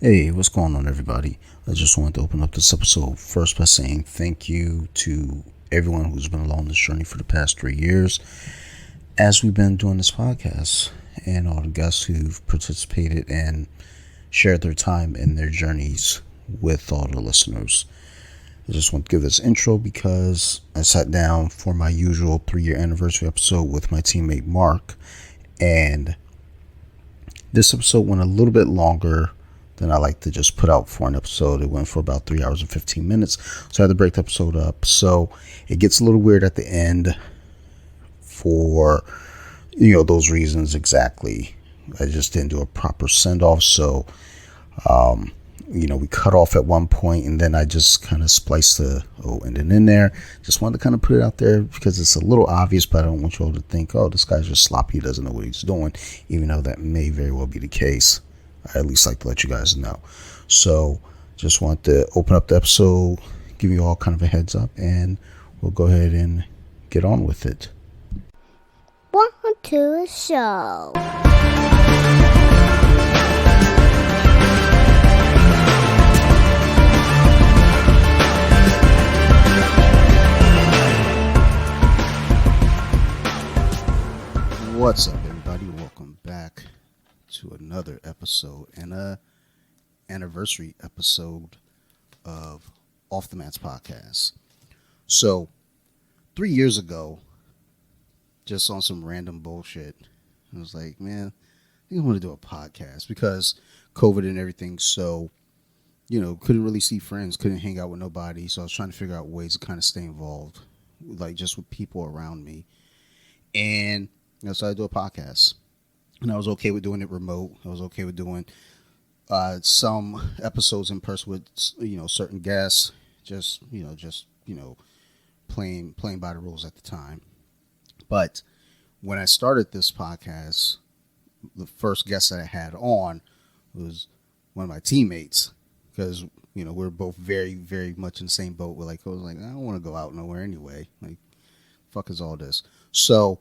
Hey, what's going on, everybody? I just wanted to open up this episode first by saying thank you to everyone who's been along this journey for the past 3 years as we've been doing this podcast, and all the guests who've participated and shared their time and their journeys with all the listeners. I just want to give this intro because I sat down for my usual 3-year anniversary episode with my teammate Mark, and this episode went a little bit longer than I like to just put out for an episode. It went for about 3 hours and 15 minutes, so I had to break the episode up. So it gets a little weird at the end for, those reasons exactly. I just didn't do a proper send-off, so, we cut off at one point, and then I just kind of spliced the ending in there. Just wanted to kind of put it out there because it's a little obvious, but I don't want you all to think, oh, this guy's just sloppy, he doesn't know what he's doing, even though that may very well be the case. I at least like to let you guys know. So just want to open up the episode, give you all kind of a heads up, and we'll go ahead and get on with it. Welcome to the show. What's up, everybody? Welcome back to another episode and a anniversary episode of Off the Mats podcast. So 3 years ago, just on some random bullshit, I was like, man, I think I want to do a podcast because COVID and everything. So, couldn't really see friends, couldn't hang out with nobody. So I was trying to figure out ways to kind of stay involved, like just with people around me. And so I do a podcast, and I was okay with doing it remote. I was okay with doing some episodes in person with certain guests, just playing by the rules at the time. But when I started this podcast, the first guest that I had on was one of my teammates, because we're both very, very much in the same boat. I was like, I don't want to go out nowhere anyway. Like, fuck is all this? So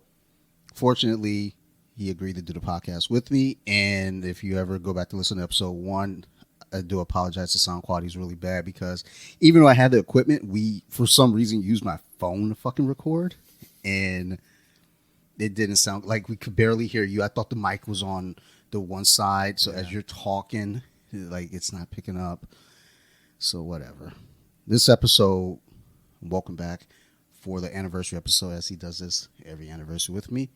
fortunately, he agreed to do the podcast with me. And if you ever go back to listen to episode 1, I do apologize. The sound quality is really bad because even though I had the equipment, we, for some reason, used my phone to fucking record. And it didn't sound like we could barely hear you. I thought the mic was on the one side. So as you're talking, it's not picking up. So whatever. This episode, welcome back for the anniversary episode, as he does this every anniversary with me.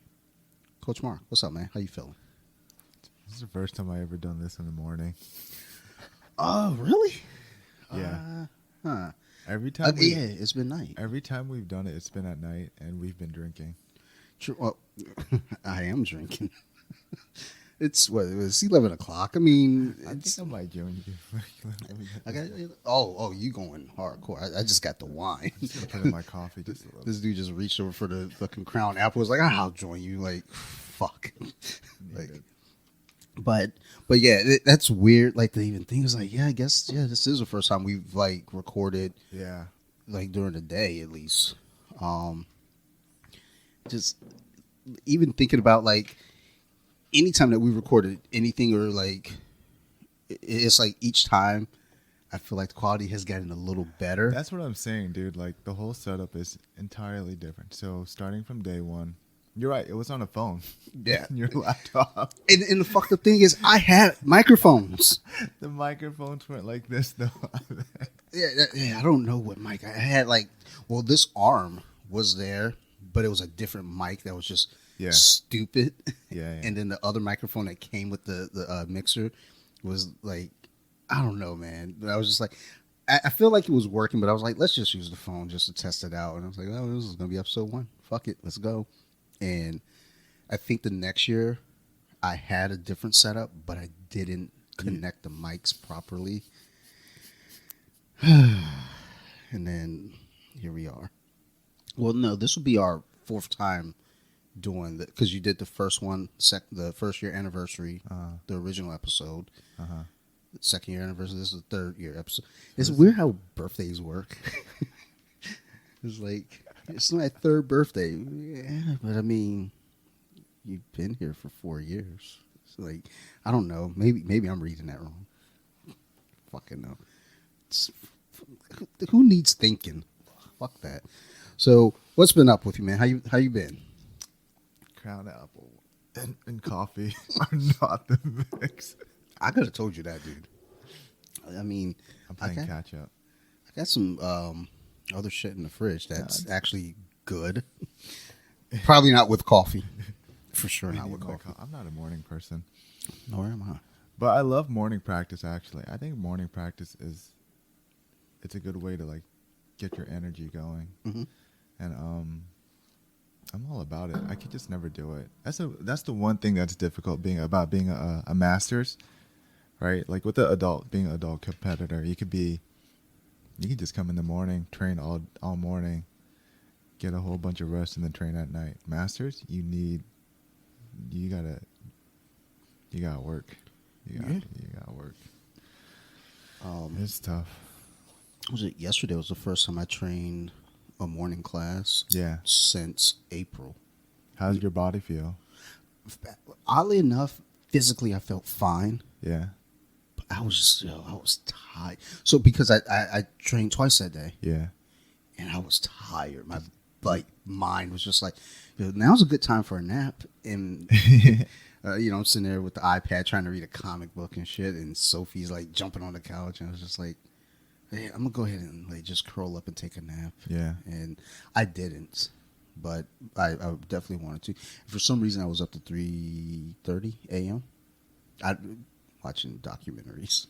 Coach Mark, what's up, man? How you feeling? This is the first time I ever done this in the morning. Oh, really? Yeah. Huh. Every time. It's been night. Every time we've done it, it's been at night, and we've been drinking. True. Well, I am drinking. It's 11 o'clock. I mean, I think I might join you. You going hardcore? I just got the wine. I'm just gonna put in my coffee just a little. This dude just reached over for the fucking Crown Apple. Was like, I'll join you. Like, fuck. But yeah, that's weird. Like, to even think is like, I guess this is the first time we've recorded. Yeah. During the day at least. Just even thinking about anytime that we recorded anything, or it's like each time I feel like the quality has gotten a little better. That's what I'm saying, dude. Like, the whole setup is entirely different. So starting from day one, you're right. It was on a phone. Yeah. Your laptop. And the fucked up thing is I had microphones. The microphones weren't like this, though. Yeah. I don't know what mic I had. This arm was there, but it was a different mic that was just stupid. Yeah. And then the other microphone that came with the mixer was I don't know, man. But I was just I feel like it was working, but I was like, let's just use the phone just to test it out. And I was like, oh, this is going to be episode 1. Fuck it. Let's go. And I think the next year I had a different setup, but I didn't connect the mics properly. And then here we are. Well, no, this will be our 4th time doing that, because you did the first one, the first year anniversary, the original episode. The 2nd year anniversary. This is the 3rd year episode. It's weird how birthdays work. It's it's my 3rd birthday. Yeah, but I mean, you've been here for 4 years. So I don't know. Maybe I'm reading that wrong. fucking know. It's, who needs thinking? Fuck that. So, what's been up with you, man? How you been? Crown apple and coffee are not the mix. I could have told you that, dude. I mean, I'm playing catch up. I got some other shit in the fridge that's actually good. Probably not with coffee. For sure not with coffee. I'm not a morning person. Nor am I. But I love morning practice, actually. I think morning practice it's a good way to, like, get your energy going. Mm-hmm. And I'm all about it. I could just never do it. That's the one thing that's difficult being a master's, right? Like, with being an adult competitor, you could just come in the morning, train all morning, get a whole bunch of rest, and then train at night. Masters, you gotta work. You gotta work. It's tough. Was it yesterday? Was the first time I trained a morning class. Yeah. Since April. How does your body feel? Oddly enough, physically I felt fine. Yeah. But I was tired. So because I trained twice that day. Yeah. And I was tired. My mind was just like, now's a good time for a nap. And I'm sitting there with the iPad trying to read a comic book and shit, and Sophie's like jumping on the couch, and I was just like, hey, I'm gonna go ahead and like just curl up and take a nap. Yeah. And I didn't, but I definitely wanted to. For some reason, I was up to 3:30 a.m. Watching documentaries.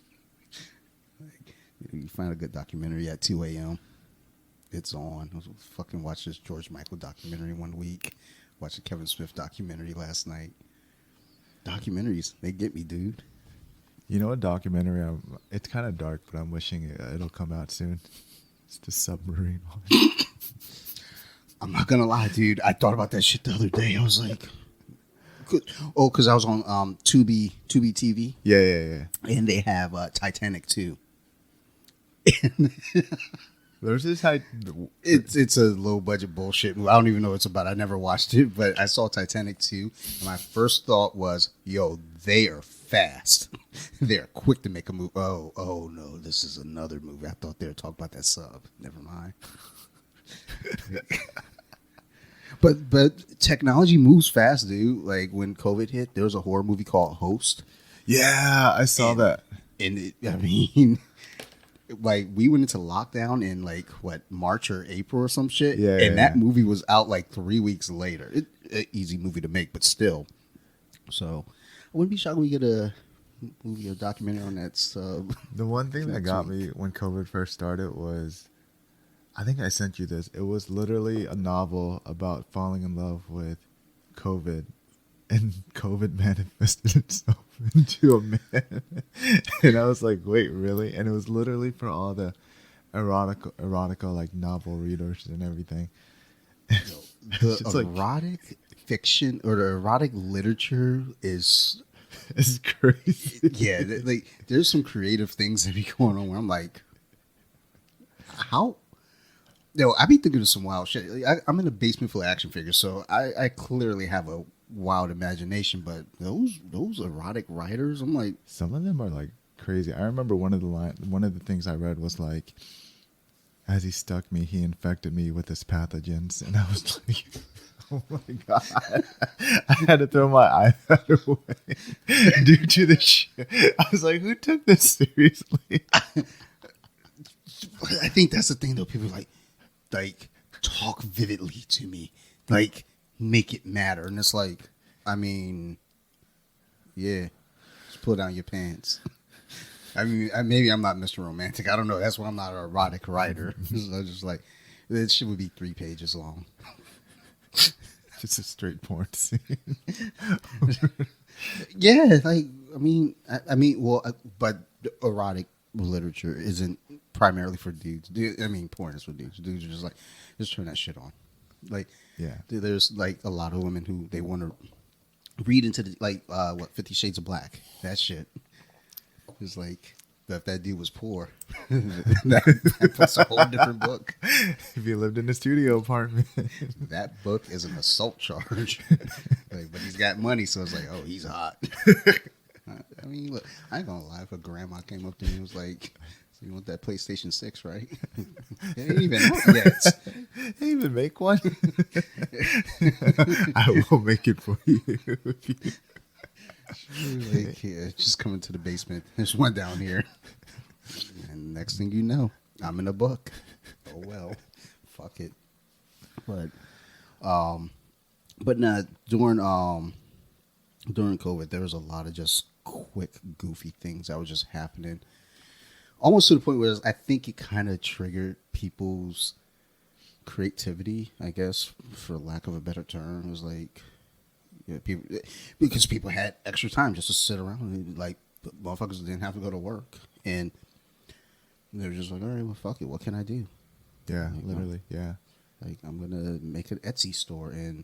Like, you find a good documentary at 2 a.m. It's on. I was fucking watch this George Michael documentary one week. Watched a Kevin Smith documentary last night. Documentaries, they get me, dude. You know, a documentary, it's kind of dark, but I'm wishing it'll come out soon. It's the submarine one. I'm not gonna lie, dude. I thought about that shit the other day. I was like, because I was on Tubi TV. Yeah. And they have Titanic 2. There's this It's a low budget bullshit movie. I don't even know what it's about. I never watched it, but I saw Titanic 2, and my first thought was, yo, they are fast. They're quick to make a move. Oh no, this is another movie. I thought they were talking about that sub. Never mind. But technology moves fast, dude. Like when COVID hit, there was a horror movie called Host. Yeah, I saw that. And like we went into lockdown in like March or April or some shit. Yeah, and that movie was out like 3 weeks later. An easy movie to make, but still. So I wouldn't be shocked we get a movie or documentary on that sub. The one thing that got me when COVID first started was, I think I sent you this. It was literally a novel about falling in love with COVID, and COVID manifested itself into a man. And I was like, wait, really? And it was literally for all the erotica like novel readers and everything. The erotic fiction or the erotic literature is it's crazy. Yeah, like there's some creative things that be going on where I'm like, how? No, I be thinking of some wild shit. I'm in a basement full of action figures, so I clearly have a wild imagination. But those erotic writers, I'm like, some of them are like crazy. I remember one of the things I read was like, as he stuck me, he infected me with his pathogens, and I was like, oh my god! I had to throw my iPad away due to this shit. I was like, who took this seriously? I think that's the thing, though. People like talk vividly to me, like make it matter, and it's like, I mean, yeah, just pull down your pants. I mean, maybe I'm not Mr. Romantic. I don't know. That's why I'm not an erotic writer. So just like, this shit would be 3 pages long. Just a straight porn scene. Yeah, like but erotic literature isn't primarily for dudes. Porn is for dudes. Dudes are just like, just turn that shit on. Like, yeah, there's like a lot of women who they want to read into the 50 Shades of Black. That shit. It's like, if that dude was poor, that's a whole different book. If he lived in a studio apartment, that book is an assault charge. But he's got money, so it's like, oh, he's hot. mean, look, I ain't gonna lie. If a grandma came up to me and was like, "So you want that PlayStation 6, right?" It ain't even out yet. They even make one. I will make it for you. Like, yeah, just come into the basement. There's one down here, and next thing you know, I'm in a book. Oh well, fuck it. But, nah, during COVID, there was a lot of just quick, goofy things that were just happening, almost to the point where I think it kind of triggered people's creativity, I guess, for lack of a better term. It was like, yeah, because people had extra time just to sit around and like motherfuckers didn't have to go to work, and they were just like, all right, well, fuck it, what can I do? Yeah, Like, literally. Yeah. Like, I'm gonna make an Etsy store and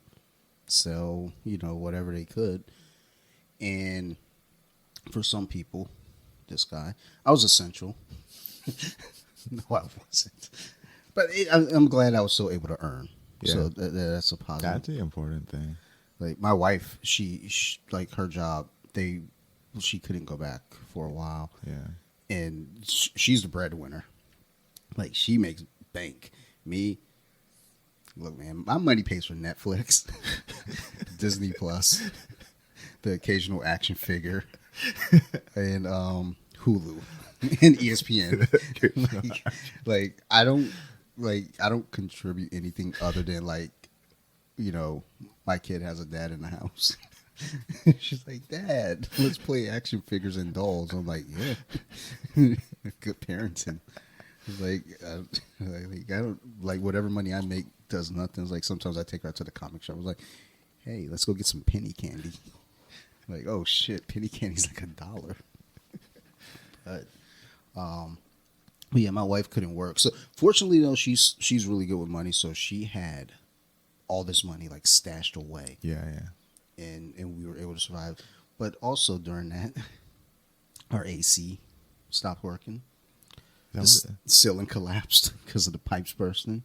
sell, whatever they could. And for some people, this guy, I was essential. No, I wasn't. But I'm glad I was still able to earn. Yeah. So that's a positive. That's the important thing. Like my wife, she like her job, she couldn't go back for a while, Yeah. and she's the breadwinner. Like she makes bank. Me, look, man, my money pays for Netflix, Disney Plus, the occasional action figure, and Hulu and ESPN. I don't contribute anything other than my kid has a dad in the house. She's like, Dad, let's play action figures and dolls. I'm like, yeah, good parenting. It's like, I don't like whatever money I make does nothing. It's like sometimes I take her out to the comic shop. I was like, hey, let's go get some penny candy. Like, oh shit, penny candy's like $1. But yeah, my wife couldn't work. So fortunately though, she's really good with money. So she had all this money like stashed away. Yeah, yeah. And we were able to survive. But also during that, our AC stopped working. The ceiling collapsed because of the pipes bursting.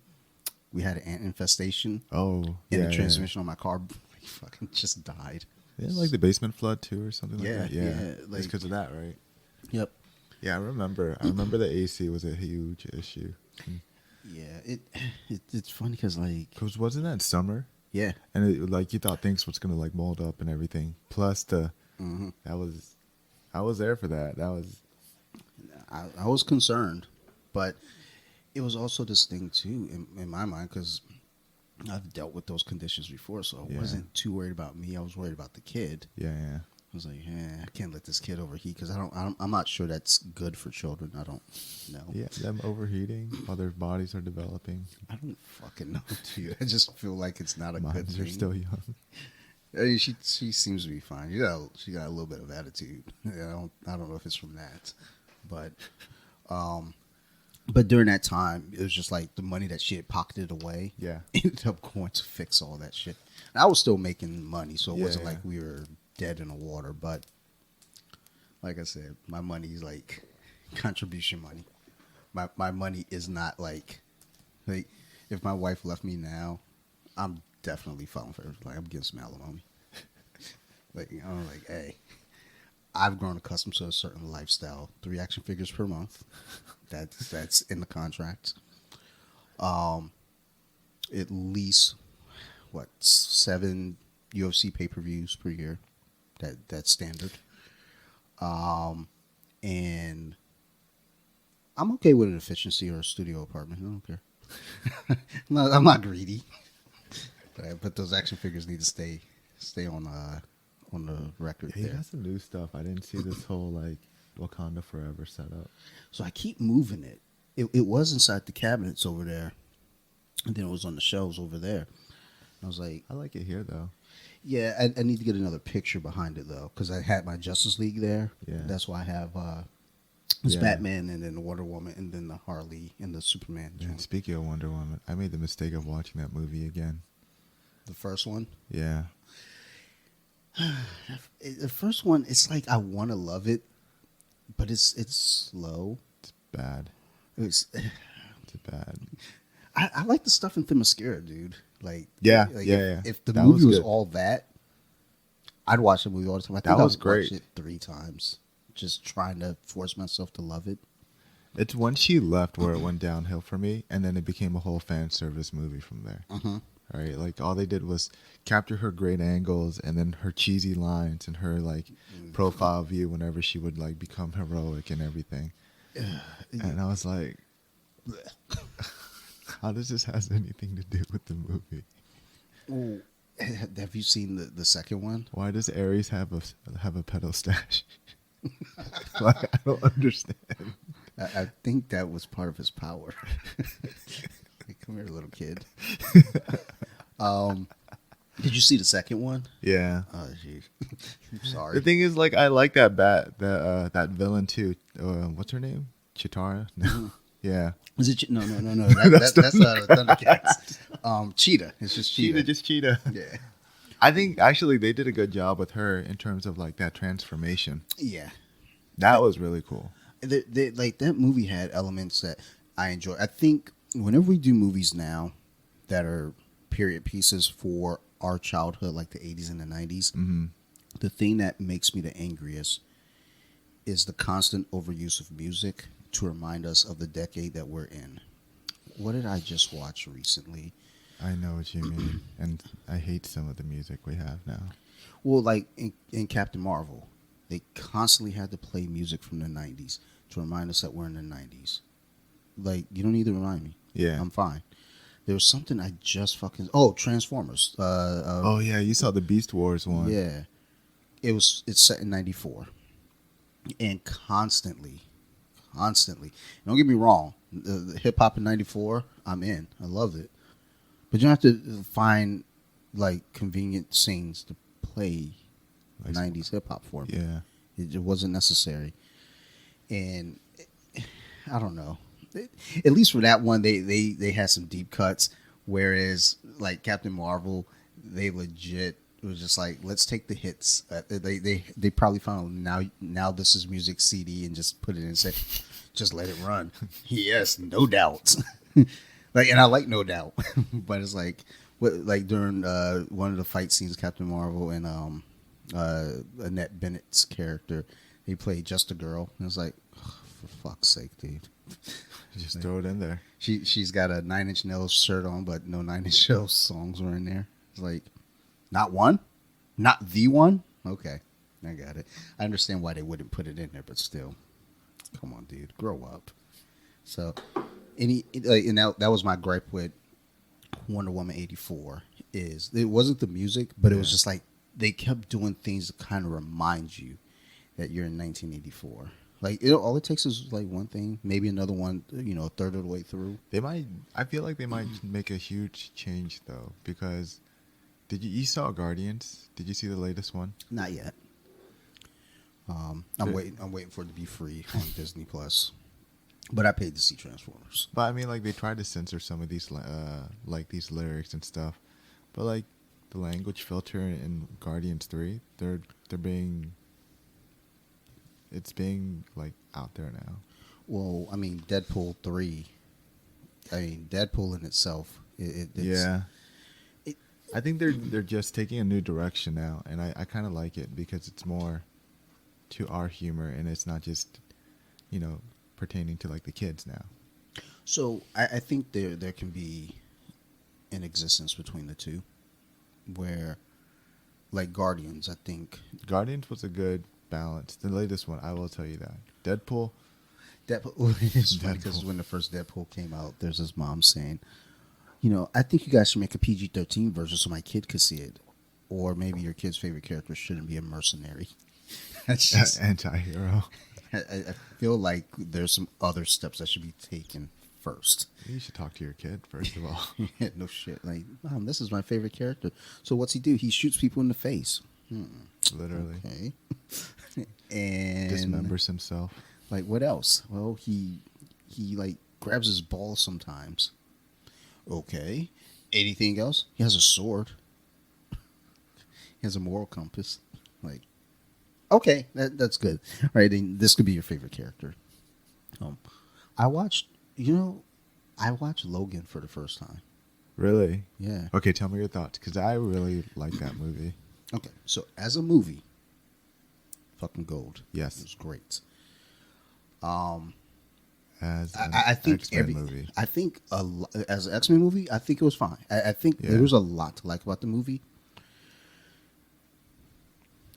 We had an ant infestation. Oh, and the transmission on my car fucking just died. Yeah, like the basement flood too, or something like that. Yeah, like, it's because of that, right? Yep. Yeah, I remember. The AC was a huge issue. Yeah, it's funny because wasn't that summer? Yeah, and you thought things was gonna like mold up and everything. Plus I was there for that. I was concerned, but it was also this thing too in my mind because I've dealt with those conditions before, so I wasn't too worried about me. I was worried about the kid. Yeah, yeah. I was like, I can't let this kid overheat because I'm not sure that's good for children. I don't know. Yeah, them overheating while their bodies are developing. I don't fucking know, dude. I just feel like it's not a good thing. They're still young. I mean, she seems to be fine. She got a little bit of attitude. I don't know if it's from that, but during that time, it was just like the money that she had pocketed away. Yeah, ended up going to fix all that shit. And I was still making money, so it wasn't like we were dead in the water. But like I said, my money is like contribution money. My money is not like if my wife left me now, I'm definitely filing for her. Like I'm getting some alimony. I'm like, hey, I've grown accustomed to a certain lifestyle. 3 action figures per month. That's in the contract. At least 7 UFC pay-per-views per year. That's standard. And I'm okay with an efficiency or a studio apartment. I don't care. I'm not greedy. But those action figures need to stay on the record. Yeah, you got some new stuff. I didn't see this whole like Wakanda Forever setup. So I keep moving it. It was inside the cabinets over there, and then it was on the shelves over there. And I was like, I like it here though. Yeah, I need to get another picture behind it though, because I had my Justice League there. Yeah, that's why I have this Batman and then the Wonder Woman and then the Harley and the Superman. And speaking of Wonder Woman, I made the mistake of watching that movie again. The first one? Yeah. The first one, it's like I want to love it, but it's slow. It's bad. It's bad. I like the stuff in Themyscira, dude. If the that movie was all that, I'd watch the movie all the time. I think that was I've great. watched it 3 times. just trying to force myself to love it. It's when she left where it went downhill for me, and then it became a whole fan service movie from there. Right? Like all they did was capture her great angles and then her cheesy lines and her like profile view whenever she would like become heroic and everything. And I was like, how does this has anything to do with the movie? Oh, have you seen the second one? Why does Ares have a pedal stash? Like, I don't understand. I think that was part of his power. Come here, little kid. Did you see the second one? Yeah. Oh, jeez. I'm sorry. The thing is, like, I like that that villain too. What's her name? Chitara? No. Yeah. Is it? No. That's not a Thundercats. Cheetah. It's just Cheetah. Just Cheetah. Yeah. I think actually they did a good job with her in terms of like that transformation. Yeah. That was really cool. Like that movie had elements that I enjoy. I think whenever we do movies now that are period pieces for our childhood, like the 80s and the 90s, the thing that makes me the angriest is the constant overuse of music to remind us of the decade that we're in. What did I just watch recently? I know what you mean, and I hate some of the music we have now. Well, like in Captain Marvel, they constantly had to play music from the 90s to remind us that we're in the 90s. Like, you don't need to remind me. Yeah. I'm fine. There was something I just fucking... Oh, Transformers. Oh, yeah, you saw the Beast Wars one. Yeah. It's set in 94. And constantly, don't get me wrong, the hip-hop in 94, I'm in. I love it. But you don't have to find, like, convenient scenes to play 90s hip-hop for me. Yeah. It wasn't necessary. And I don't know. At least for that one, they had some deep cuts. Whereas, like, Captain Marvel, they legit... It was just like, let's take the hits. They probably found now this is music CD and just put it in and say, just let it run. Yes, no doubt. Like, and I like No Doubt, but it's like during one of the fight scenes, Captain Marvel and Annette Bennett's character, they played Just a Girl, and it's like, oh, for fuck's sake, dude. Just like, throw it in there. She's got a Nine Inch Nails shirt on, but no Nine Inch Nails songs were in there. It's like, not one, not the one. Okay, I got it. I understand why they wouldn't put it in there, but still, come on, dude, grow up. So. And that was my gripe with Wonder Woman 84 is it wasn't the music, but it was just like they kept doing things to kind of remind you that you're in 1984. Like all it takes is like one thing, maybe another one, a third of the way through. I feel like they might make a huge change though, because you saw Guardians? Did you see the latest one? Not yet. I'm waiting for it to be free on Disney Plus. But I paid to see Transformers. But I mean, like they tried to censor some of these, like these lyrics and stuff. But like the language filter in Guardians 3, it's being like out there now. Well, I mean, Deadpool 3. I mean, Deadpool in itself. I think they're just taking a new direction now, and I kind of like it because it's more to our humor, and it's not just, pertaining to like the kids now. So I think there can be an existence between the two, where like Guardians, I think Guardians was a good balance. The latest one, I will tell you that. Deadpool is funny because when the first Deadpool came out, there's this mom saying, I think you guys should make a PG-13 version so my kid could see it, or maybe your kid's favorite character shouldn't be a mercenary. That's just anti-hero. I feel like there's some other steps that should be taken first. You should talk to your kid first of all. Yeah, no shit. Like, Mom, this is my favorite character. So what's he do? He shoots people in the face. Literally. Okay. And dismembers himself. Like, what else? Well, he like grabs his balls sometimes. Okay. Anything else? He has a sword. He has a moral compass. Like, okay, that's good. All right, then this could be your favorite character. I watched Logan for the first time. Really? Yeah. Okay, tell me your thoughts, because I really like that movie. Okay, so as a movie, fucking gold. Yes. It was great. As an I think X-Men movie. I think as an X-Men movie, I think it was fine. I think there Yeah. was a lot to like about the movie.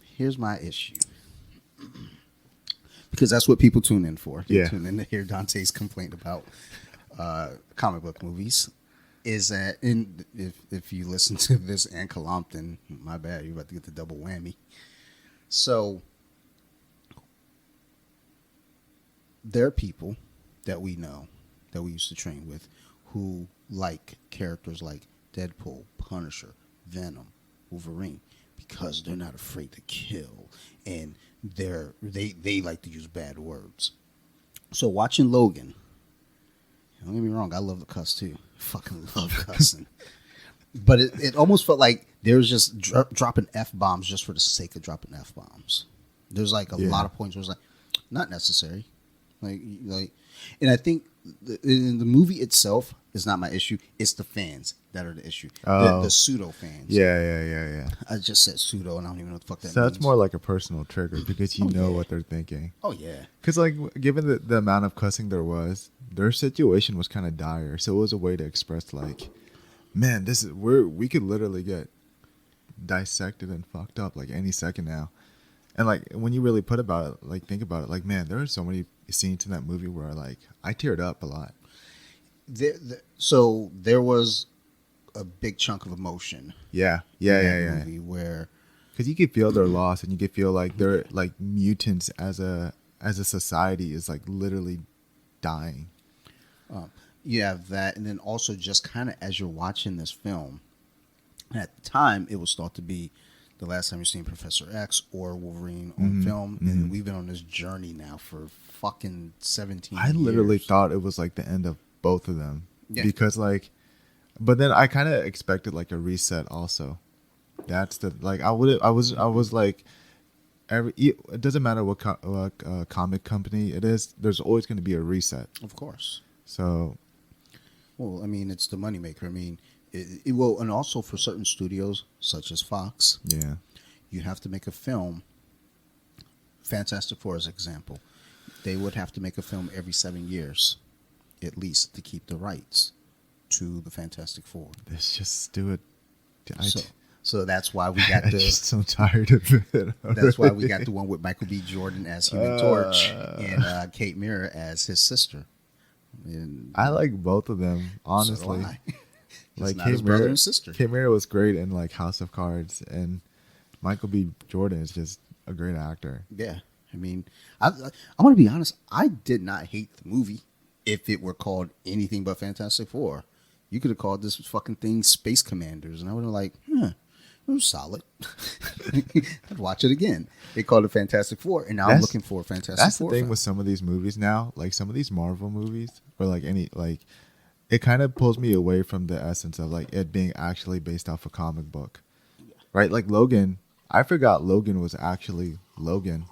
Here's my issue. Because that's what people tune in for. They Yeah. tune in to hear Dante's complaint about comic book movies. Is that if you listen to this and Colompton, my bad, you're about to get the double whammy. So there are people that we know that we used to train with who like characters like Deadpool, Punisher, Venom, Wolverine because they're not afraid to kill and they like to use bad words. So watching Logan, don't get me wrong, I love the cuss too. Fucking love cussing. But it almost felt like there was just dropping F-bombs just for the sake of dropping F-bombs. There's like a lot of points where it's like, not necessary. Like, and I think in the movie itself is not my issue. It's the fans that are the issue. The pseudo fans. Yeah. I just said pseudo, and I don't even know what the fuck that means. So it's more like a personal trigger because you know what they're thinking. Oh yeah. Because like, given the amount of cussing there was, their situation was kind of dire. So it was a way to express like, man, we could literally get dissected and fucked up like any second now. And like when you really think about it, like, man, there are so many scenes in that movie where like I teared up a lot. So there was a big chunk of emotion. Yeah. Movie where because you could feel their loss and you could feel like they're like mutants as a society is like literally dying. You have that, and then also just kind of as you're watching this film, at the time it was thought to be the last time you're seeing Professor X or Wolverine on film, and we've been on this journey now for fucking 17 years. I literally thought it was like the end of both of them. Yeah. Because like, but then I kind of expected like a reset also. That's the, like, I was like, it doesn't matter what comic company it is, there's always going to be a reset. Of course. So. Well, I mean, it's the moneymaker. I mean, it will, and also for certain studios such as Fox, Yeah. you have to make a film. Fantastic Four, as an example, they would have to make a film every 7 years, at least, to keep the rights to the Fantastic Four. Let's just do it. So that's why we got I'm just so tired of it. That's why we got the one with Michael B. Jordan as Human Torch and Kate Mara as his sister. And I like both of them, honestly. So do I. Like not his brother and sister. Kate Mara was great in like House of Cards, and Michael B. Jordan is just a great actor. Yeah, I mean, I'm gonna be honest. I did not hate the movie. If it were called anything but Fantastic Four, you could have called this fucking thing Space Commanders, and I would have like, it was solid. I'd watch it again. They called it Fantastic Four, and now I'm looking for a Fantastic Four. That's the thing film. with some of these movies now, like some of these Marvel movies, or like any like. It kind of pulls me away from the essence of like it being actually based off a comic book, right? Like Logan, I forgot Logan was actually Logan.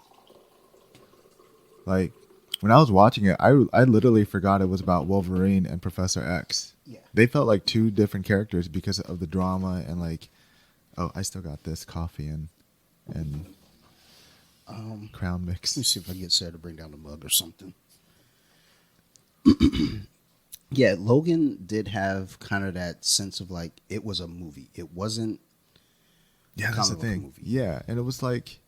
Like when I was watching it, I literally forgot it was about Wolverine and Professor X. Yeah. They felt like two different characters because of the drama and like, oh, I still got this coffee and Crown Mix. Let me see if I can get Sarah to bring down the mug or something. Yeah, Logan did have kind of that sense of like it was a movie. It wasn't. Yeah, that's the comic book thing. movie. Yeah, and it was like,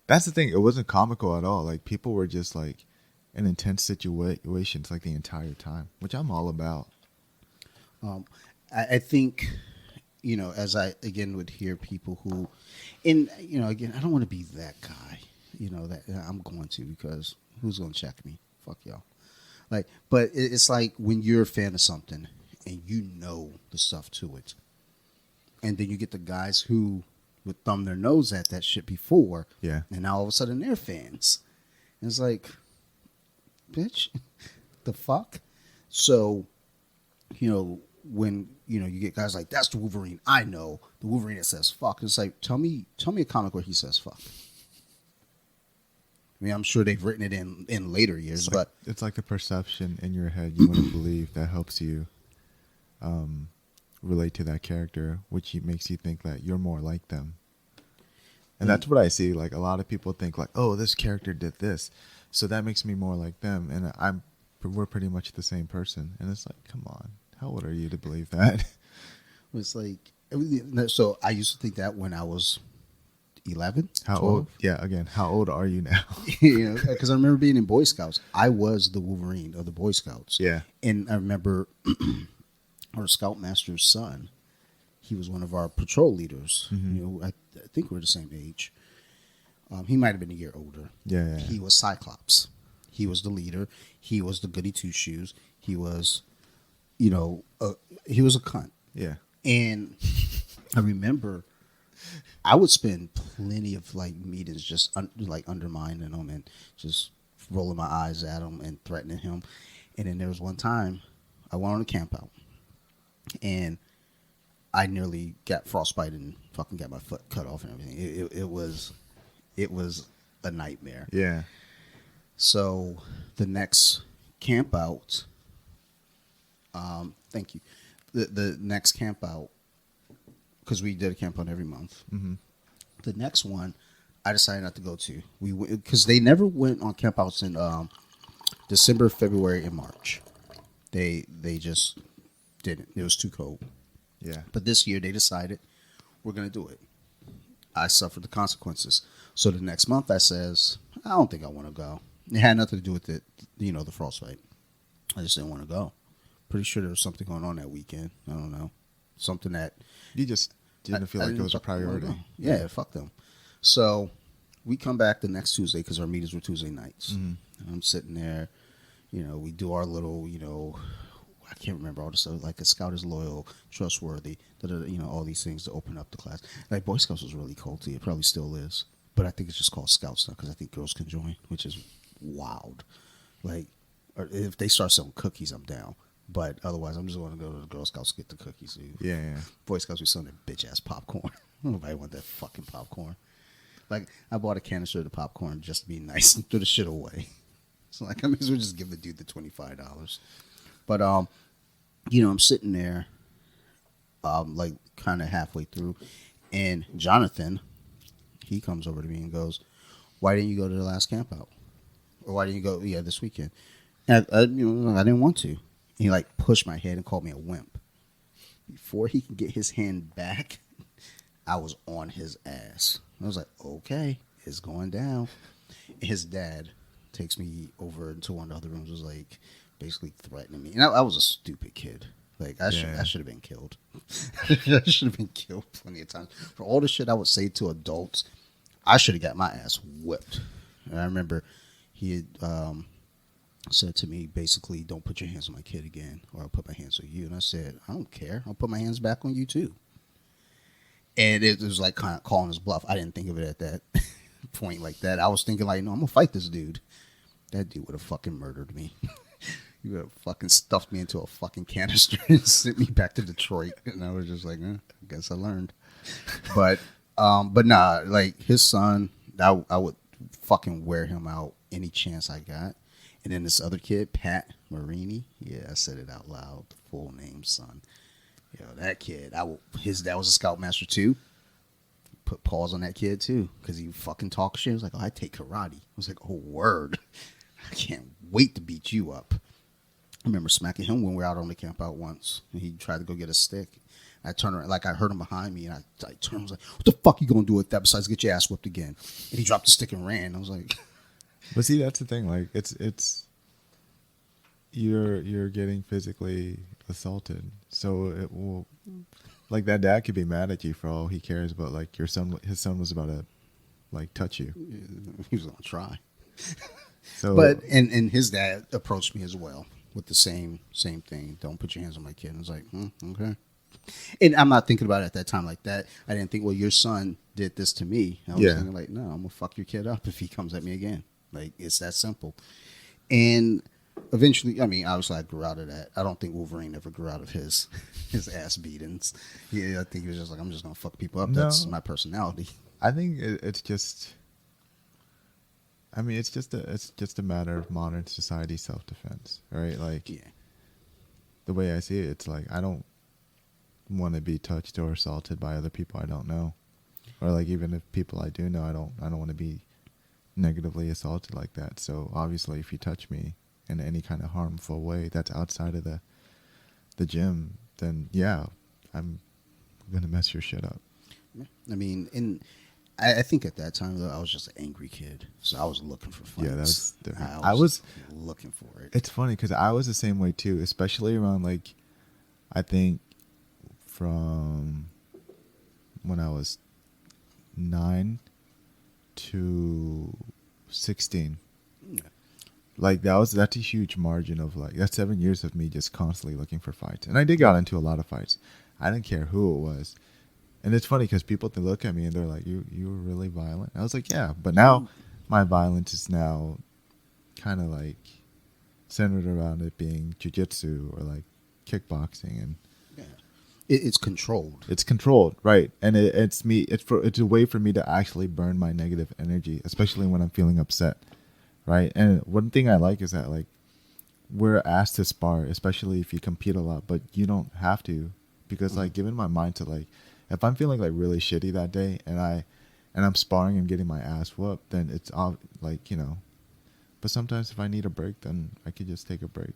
that's the thing. It wasn't comical at all. Like people were just like in intense situations like the entire time, which I'm all about. I think, as I again would hear people who, and again, I don't want to be that guy. That I'm going to, because who's going to check me? Fuck y'all. Like, but it's like when you're a fan of something and you know the stuff to it, and then you get the guys who would thumb their nose at that shit before, Yeah. and now all of a sudden they're fans. And it's like, bitch, the fuck. So, when you get guys like, that's the Wolverine I know, the Wolverine that says fuck. It's like, tell me a comic where he says fuck. I mean, I'm sure they've written it in later years, but It's like the perception in your head you want to believe that helps you relate to that character, which makes you think that you're more like them. And that's what I see. Like a lot of people think like, oh, this character did this, so that makes me more like them. And we're pretty much the same person. And it's like, come on, how old are you to believe that? It's like, so I used to think that when I was 11, How 12. old? Yeah, again, how old are you now? You know, because I remember being in Boy Scouts. I was the Wolverine of the Boy Scouts. Yeah. And I remember our Scoutmaster's son, he was one of our patrol leaders. You know, I think we're the same age. He might have been a year older. Yeah. He was Cyclops. He was the leader. He was the goody two shoes. He was, you know, he was a cunt. Yeah. And I remember I would spend plenty of like meetings just like undermining him and just rolling my eyes at him and threatening him. And then there was one time I went on a camp out and I nearly got frostbite and fucking got my foot cut off and everything. It was a nightmare. Yeah. So the next camp out, thank you. The next camp out, because we did a camp out every month. Mm-hmm. The next one, I decided not to go to. Because they never went on camp outs in December, February, and March. They just didn't. It was too cold. Yeah. But this year they decided we're gonna do it. I suffered the consequences. So the next month I says, I don't think I want to go. It had nothing to do with it, you know, the frostbite. I just didn't want to go. Pretty sure there was something going on that weekend. I don't know. Something that You just didn't feel like it was a priority. Yeah, fuck them. So we come back the next Tuesday because our meetings were Tuesday nights. Mm-hmm. And I'm sitting there, you know, we do our little, you know, I can't remember all the stuff, like a scout is loyal, trustworthy, you know, all these things to open up the class. Like Boy Scouts was really culty. It probably still is. But I think it's just called Scouts now because I think girls can join, which is wild. Like, or if they start selling cookies, I'm down. But otherwise, I'm just going to go to the Girl Scouts to get the cookies. Dude. Yeah. Boy Scouts be selling that bitch ass popcorn. Nobody want that fucking popcorn. Like, I bought a canister of the popcorn just to be nice and threw the shit away. So like, I may as well just give the dude the $25. But you know, I'm sitting there, like kind of halfway through, and Jonathan, he comes over to me and goes, "Why didn't you go to the last camp out? Or why didn't you go? Yeah, this weekend." And you know, I didn't want to. He like pushed my head and called me a wimp. Before he could get his hand back, I was on his ass. I was like, okay, it's going down. His dad takes me over into one of the other rooms, was like basically threatening me. And I was a stupid kid. Like I should have been killed. I should have been killed plenty of times. For all the shit I would say to adults, I should have got my ass whipped. And I remember he had said to me, basically, don't put your hands on my kid again, or I'll put my hands on you. And I said, I don't care. I'll put my hands back on you, too. And it was like kind of calling his bluff. I didn't think of it at that point like that. I was thinking like, no, I'm going to fight this dude. That dude would have fucking murdered me. He would have fucking stuffed me into a fucking canister and sent me back to Detroit. And I was just like, I guess I learned. But nah, like his son, I would fucking wear him out any chance I got. And then this other kid, Pat Marini, yeah, I said it out loud, the full name, son. Yo, that kid, his dad was a scoutmaster too. Put paws on that kid too, because he fucking talked shit. He was like, oh, I take karate. I was like, oh, word. I can't wait to beat you up. I remember smacking him when we were out on the camp out once. And he tried to go get a stick. I turned around, like I heard him behind me, and I turned, I was like, what the fuck you gonna do with that besides get your ass whipped again? And he dropped the stick and ran. I was like... But see, that's the thing. Like, it's you're getting physically assaulted, so it will, like that dad could be mad at you for all he cares, but like his son was about to like touch you. He was gonna try. So, but and his dad approached me as well with the same thing. Don't put your hands on my kid. And I was like, okay. And I'm not thinking about it at that time like that. I didn't think, well, your son did this to me. I was thinking like, no, I'm gonna fuck your kid up if he comes at me again. Like, it's that simple. And eventually, I mean, obviously I grew out of that. I don't think Wolverine ever grew out of his ass beatings. Yeah, I think he was just like, I'm just going to fuck people up. No, that's my personality. I think it's just, I mean, it's just a matter of modern society self-defense, right? Like, the way I see it, it's like, I don't want to be touched or assaulted by other people I don't know. or like even if people I do know, I don't want to be negatively assaulted like that. So obviously, if you touch me in any kind of harmful way that's outside of the gym, then yeah, I'm gonna mess your shit up. I mean, and I think at that time though, I was just an angry kid, so I was looking for fights. Yeah, that's different. I was looking for it. It's funny because I was the same way too, especially around like, I think from when I was 9 to 16. Yeah. Like that's a huge margin of like, that's 7 years of me just constantly looking for fights. And I did got into a lot of fights. I didn't care who it was. And it's funny because people can look at me and they're like, you were really violent. I was like, yeah, but now my violence is now kind of like centered around it being jiu-jitsu or like kickboxing, and Yeah. It's controlled. it's controlled, right? And it's a way for me to actually burn my negative energy, especially when I'm feeling upset, right? And one thing I like is that like we're asked to spar, especially if you compete a lot, but you don't have to, because like given my mind to like, if I'm feeling like really shitty that day and I'm sparring and getting my ass whooped, then it's all like, you know. But sometimes if I need a break, then I could just take a break.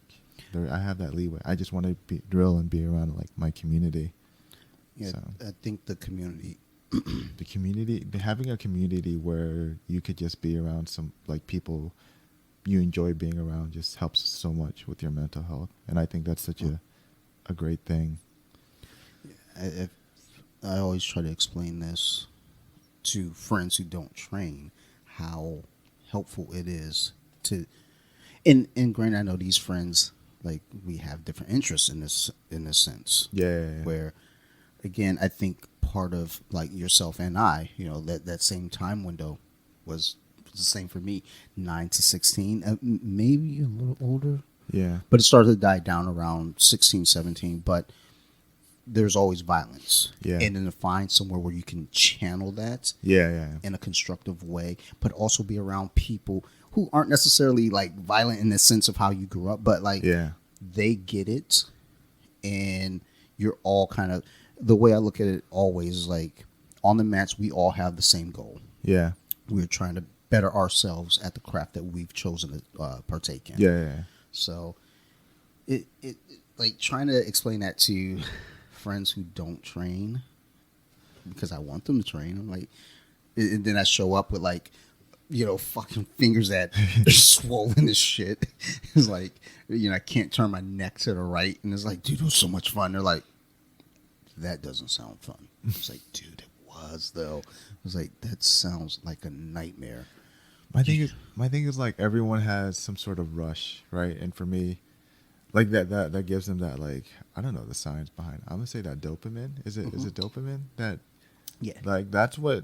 I have that leeway. I just want to drill and be around like my community. Yeah, So I think the community. having a community where you could just be around some like people you enjoy being around just helps so much with your mental health. And I think that's such a great thing. I always try to explain this to friends who don't train, how helpful it is to. And granted, I know these friends, like, we have different interests in this sense. Yeah. Where, again, I think part of like yourself and I, that same time window was the same for me, 9 to 16, maybe a little older. Yeah. But it started to die down around 16, 17. But there's always violence. Yeah. And then to find somewhere where you can channel that Yeah. in a constructive way, but also be around people who aren't necessarily like violent in the sense of how you grew up, but like they get it. And you're all kind of, the way I look at it always is like on the mats, we all have the same goal. Yeah. We're trying to better ourselves at the craft that we've chosen to partake in. Yeah. So it like trying to explain that to friends who don't train, because I want them to train. I'm like, and then I show up with like, fucking fingers that are swollen as shit. It's like, I can't turn my neck to the right. And it's like, dude, it was so much fun. They're like, that doesn't sound fun. It's like, dude, it was though. I was like, that sounds like a nightmare. My thing is like everyone has some sort of rush, right? And for me, like that gives them that, like, I don't know the science behind it. I'm gonna say that dopamine. Is it dopamine? That like that's what.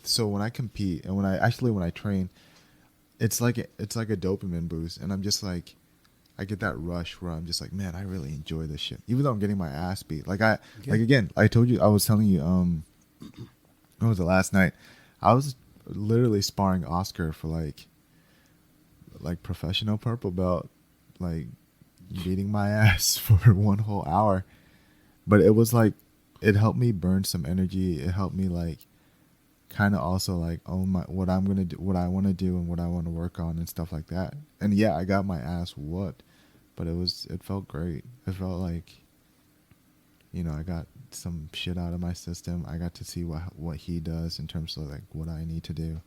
So when I compete and when I train, it's like a dopamine boost, and I'm just like, I get that rush where I'm just like, man, I really enjoy this shit, even though I'm getting my ass beat. Like again, I told you, I was telling you, what was it, last night? I was literally sparring Oscar for like professional purple belt, like beating my ass for 1 whole hour. But it was like, it helped me burn some energy. It helped me like kind of also like own what I'm gonna do, what I want to do, and what I want to work on and stuff like that. And yeah, I got my ass whooped, but it felt great. It felt like, I got some shit out of my system. I got to see what he does in terms of like what I need to do.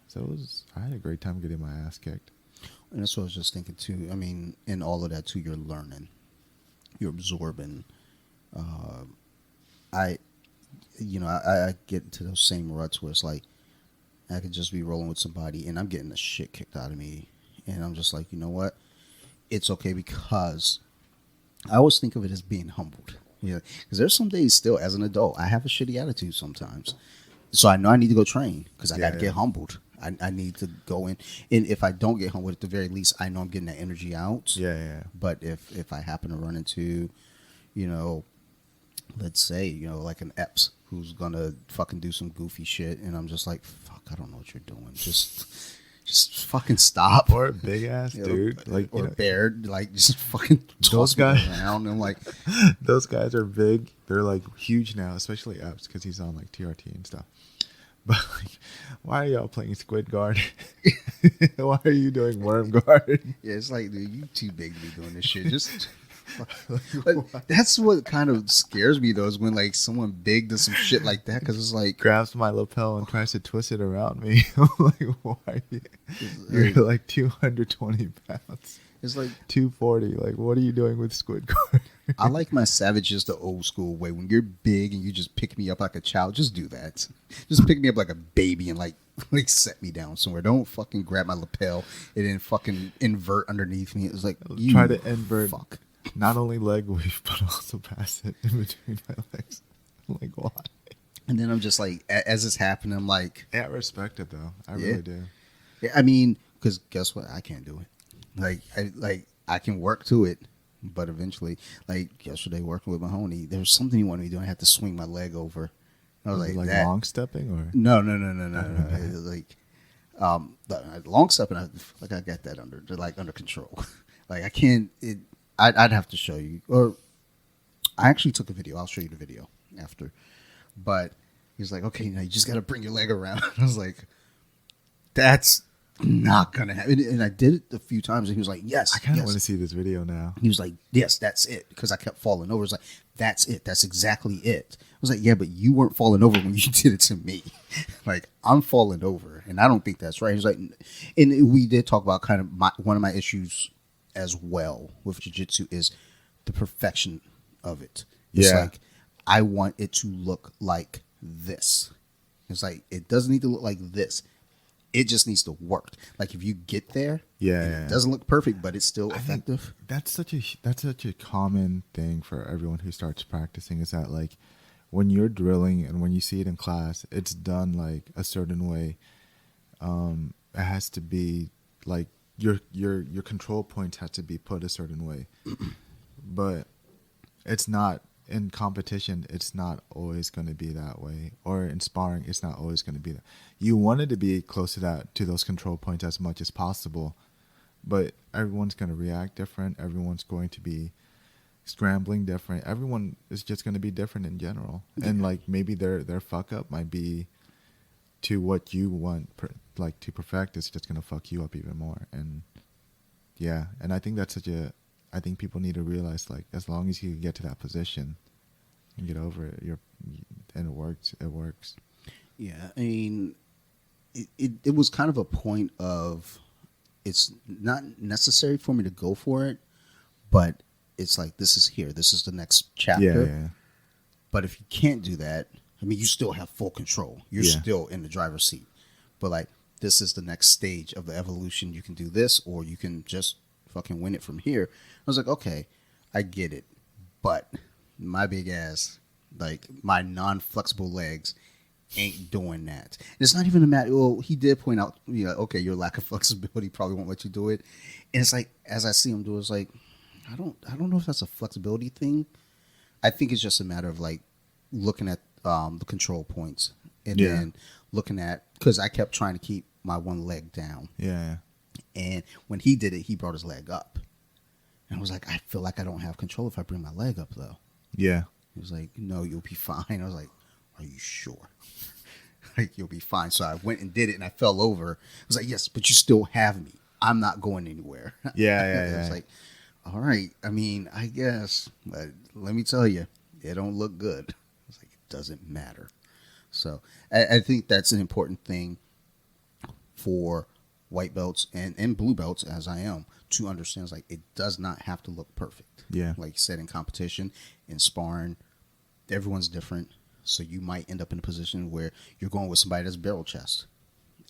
So I had a great time getting my ass kicked. And that's what I was just thinking too. I mean, in all of that too, you're learning, you're absorbing. I get into those same ruts where it's like I could just be rolling with somebody and I'm getting the shit kicked out of me, and I'm just like, you know what? It's okay, because I always think of it as being humbled. Yeah, because there's some days still as an adult I have a shitty attitude sometimes, so I know I need to go train because I got to get humbled. I need to go in, and if I don't get humbled, at the very least, I know I'm getting that energy out. Yeah. But if I happen to run into, let's say, like an Epps who's gonna fucking do some goofy shit, and I'm just like, fuck, I don't know what you're doing. Just fucking stop. Or a big ass dude, like, or bear, like, just fucking those guys around. And I'm like, those guys are big. They're like huge now, especially Epps because he's on like TRT and stuff. But like, why are y'all playing Squid Guard? Why are you doing Worm Guard? Yeah, it's like, dude, you too big to be doing this shit. Just Like, that's what kind of scares me though, is when like someone big does some shit like that, because it's like, grabs my lapel and tries to twist it around me. I'm like, why? You're like 220 pounds. it's like 240. Like, what are you doing with Squid Guard? I like my savages the old school way. When you're big and you just pick me up like a child, just do that. Just pick me up like a baby and like set me down somewhere. Don't fucking grab my lapel and then fucking invert underneath me. It's like, you Try to invert fuck. not only leg weave, but also pass it in between my legs. I'm like, why? And then I'm just like, as it's happening, I'm like, Yeah, I respect it though. I Yeah. really do. yeah, I mean, because guess what? I can't do it. I can work to it, but eventually, like yesterday working with Mahoney, there was something he wanted me to do. I had to swing my leg over. I was Was it like, like that. long stepping or? No. It was like, long step, and I feel like I got that under control. Like I can't. I'd have to show you, or I actually took a video. I'll show you the video after. But he's like, okay, now you just got to bring your leg around. I was like, that's not gonna happen. And I did it a few times, and he was like, yes. I kind of yes. want to see this video now. He was like, yes, that's it. Because I kept falling over. It was like, that's it. That's exactly it. I was like, yeah, but you weren't falling over when you did it to me. Like, I'm falling over, and I don't think that's right. He was like, and we did talk about kind of one of my issues as well with jiu-jitsu is the perfection of it. It's Yeah. like, I want it to look like this. It's like, it doesn't need to look like this. It just needs to work. Like if you get there, Yeah, and yeah. it doesn't look perfect, but it's still I think effective. that's such a common thing for everyone who starts practicing, is that like when you're drilling and when you see it in class, it's done like a certain way. It has to be like your control points have to be put a certain way. But it's not in competition. It's not always going to be that way, or in sparring, it's not always going to be that. You want it to be close to those control points as much as possible, but everyone's going to react different. Everyone's going to be scrambling different. Everyone is just going to be different in general, and like maybe their fuck up might be to what you want like to perfect. It's just going to fuck you up even more. And yeah, and I think that's I think people need to realize, like, as long as you get to that position and get over it, and it works. It works. Yeah, I mean, it was kind of a point of, it's not necessary for me to go for it, but it's like, this is here. This is the next chapter. Yeah. But if you can't do that, I mean, you still have full control. You're Yeah. still in the driver's seat. But like, this is the next stage of the evolution. You can do this, or you can just fucking win it from here. I was like, okay, I get it. But my big ass, like my non-flexible legs, ain't doing that. And it's not even a matter. Well, he did point out, okay, your lack of flexibility probably won't let you do it. And it's like, as I see him do it, it's like, I don't know if that's a flexibility thing. I think it's just a matter of like looking at the control points, and Yeah. then looking at, because I kept trying to keep my one leg down. Yeah. And when he did it, he brought his leg up. And I was like, I feel like I don't have control if I bring my leg up, though. Yeah. He was like, no, you'll be fine. I was like, are you sure? Like, you'll be fine. So I went and did it, and I fell over. I was like, yes, but you still have me. I'm not going anywhere. Yeah. I was like, all right. I mean, I guess. But let me tell you, it don't look good. I was like, it doesn't matter. So I think that's an important thing for white belts and blue belts, as I am, to understand. It's like, it does not have to look perfect. Yeah. Like you said, in competition, in sparring, everyone's different. So you might end up in a position where you're going with somebody that's barrel chest,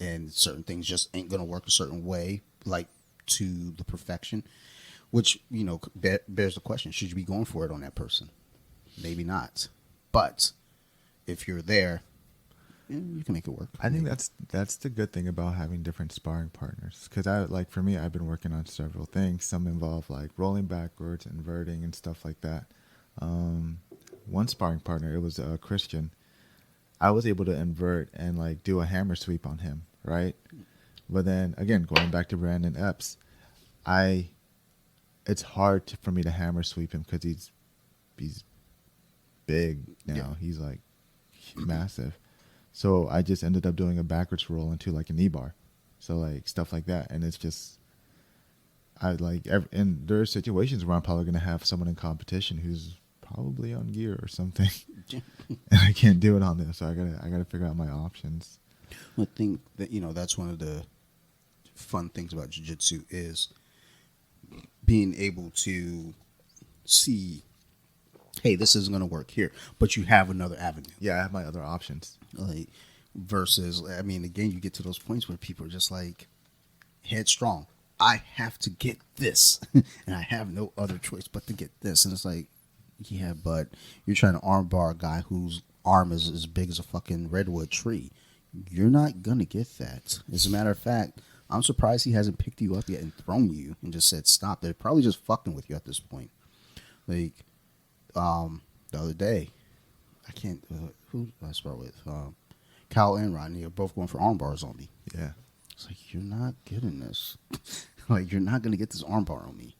and certain things just ain't going to work a certain way, like to the perfection, which, bears the question, should you be going for it on that person? Maybe not. But if you're there, you can make it work. I think that's the good thing about having different sparring partners. Because for me, I've been working on several things. Some involve like rolling backwards, inverting, and stuff like that. One sparring partner, it was a Christian. I was able to invert and like do a hammer sweep on him, right? But then again, going back to Brandon Epps, it's hard for me to hammer sweep him because he's big now. Yeah. He's like massive. So I just ended up doing a backwards roll into like a knee bar. So like stuff like that. And it's just, and there are situations where I'm probably going to have someone in competition who's probably on gear or something. And I can't do it on this. So I gotta figure out my options. I think that, that's one of the fun things about jiu-jitsu is being able to see, hey, this isn't going to work here, but you have another avenue. Yeah, I have my other options. Like, versus, I mean, again, you get to those points where people are just like headstrong. I have to get this, and I have no other choice but to get this. And it's like, yeah, but you're trying to armbar a guy whose arm is as big as a fucking redwood tree. You're not going to get that. As a matter of fact, I'm surprised he hasn't picked you up yet and thrown you and just said stop. They're probably just fucking with you at this point. Like, the other day, I can't, who did I start with? Kyle and Rodney are both going for arm bars on me. Yeah. It's like, you're not getting this. Like, you're not going to get this arm bar on me.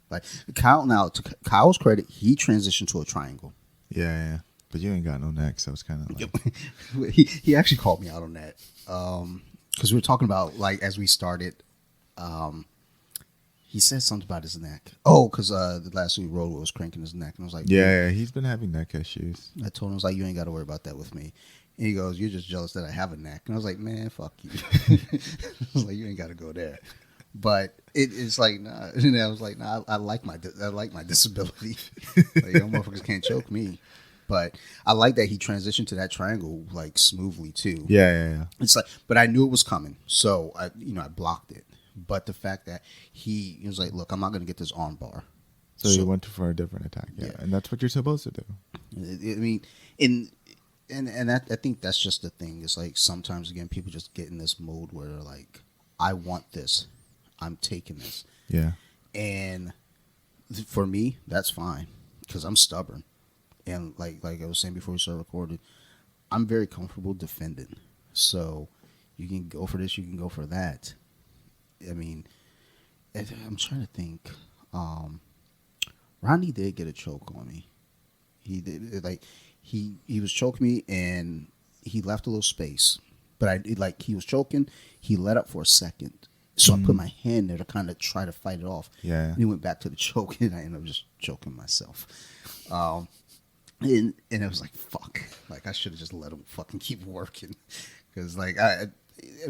Like, Kyle, now, to Kyle's credit, he transitioned to a triangle. Yeah. But you ain't got no neck, so it's kind of like... he actually called me out on that. Because we were talking about, like, as we started, he said something about his neck. Oh, because the last week Road was cranking his neck. And I was like, yeah, he's been having neck issues. I told him, I was like, you ain't got to worry about that with me. And he goes, you're just jealous that I have a neck. And I was like, man, fuck you. I was like, you ain't got to go there. But it's like, nah. And I was like, nah, I like my disability. Like, you motherfuckers can't choke me. But I like that he transitioned to that triangle like smoothly too. Yeah. It's like, but I knew it was coming, so I blocked it. But the fact that he was like, look, I'm not going to get this arm bar. So you went for a different attack. Yeah. And that's what you're supposed to do. I mean, and I think that's just the thing. It's like sometimes, again, people just get in this mode where they're like, I want this. I'm taking this. Yeah. And for me, that's fine because I'm stubborn. And like I was saying before we started recording, I'm very comfortable defending. So you can go for this, you can go for that. I mean, I'm trying to think. Ronnie did get a choke on me. He did, like he was choking me and he left a little space. But he was choking, he let up for a second. So I put my hand there to kind of try to fight it off. Yeah. And he went back to the choke and I ended up just choking myself. And it was like, fuck. Like, I should have just let him fucking keep working. Because, like, I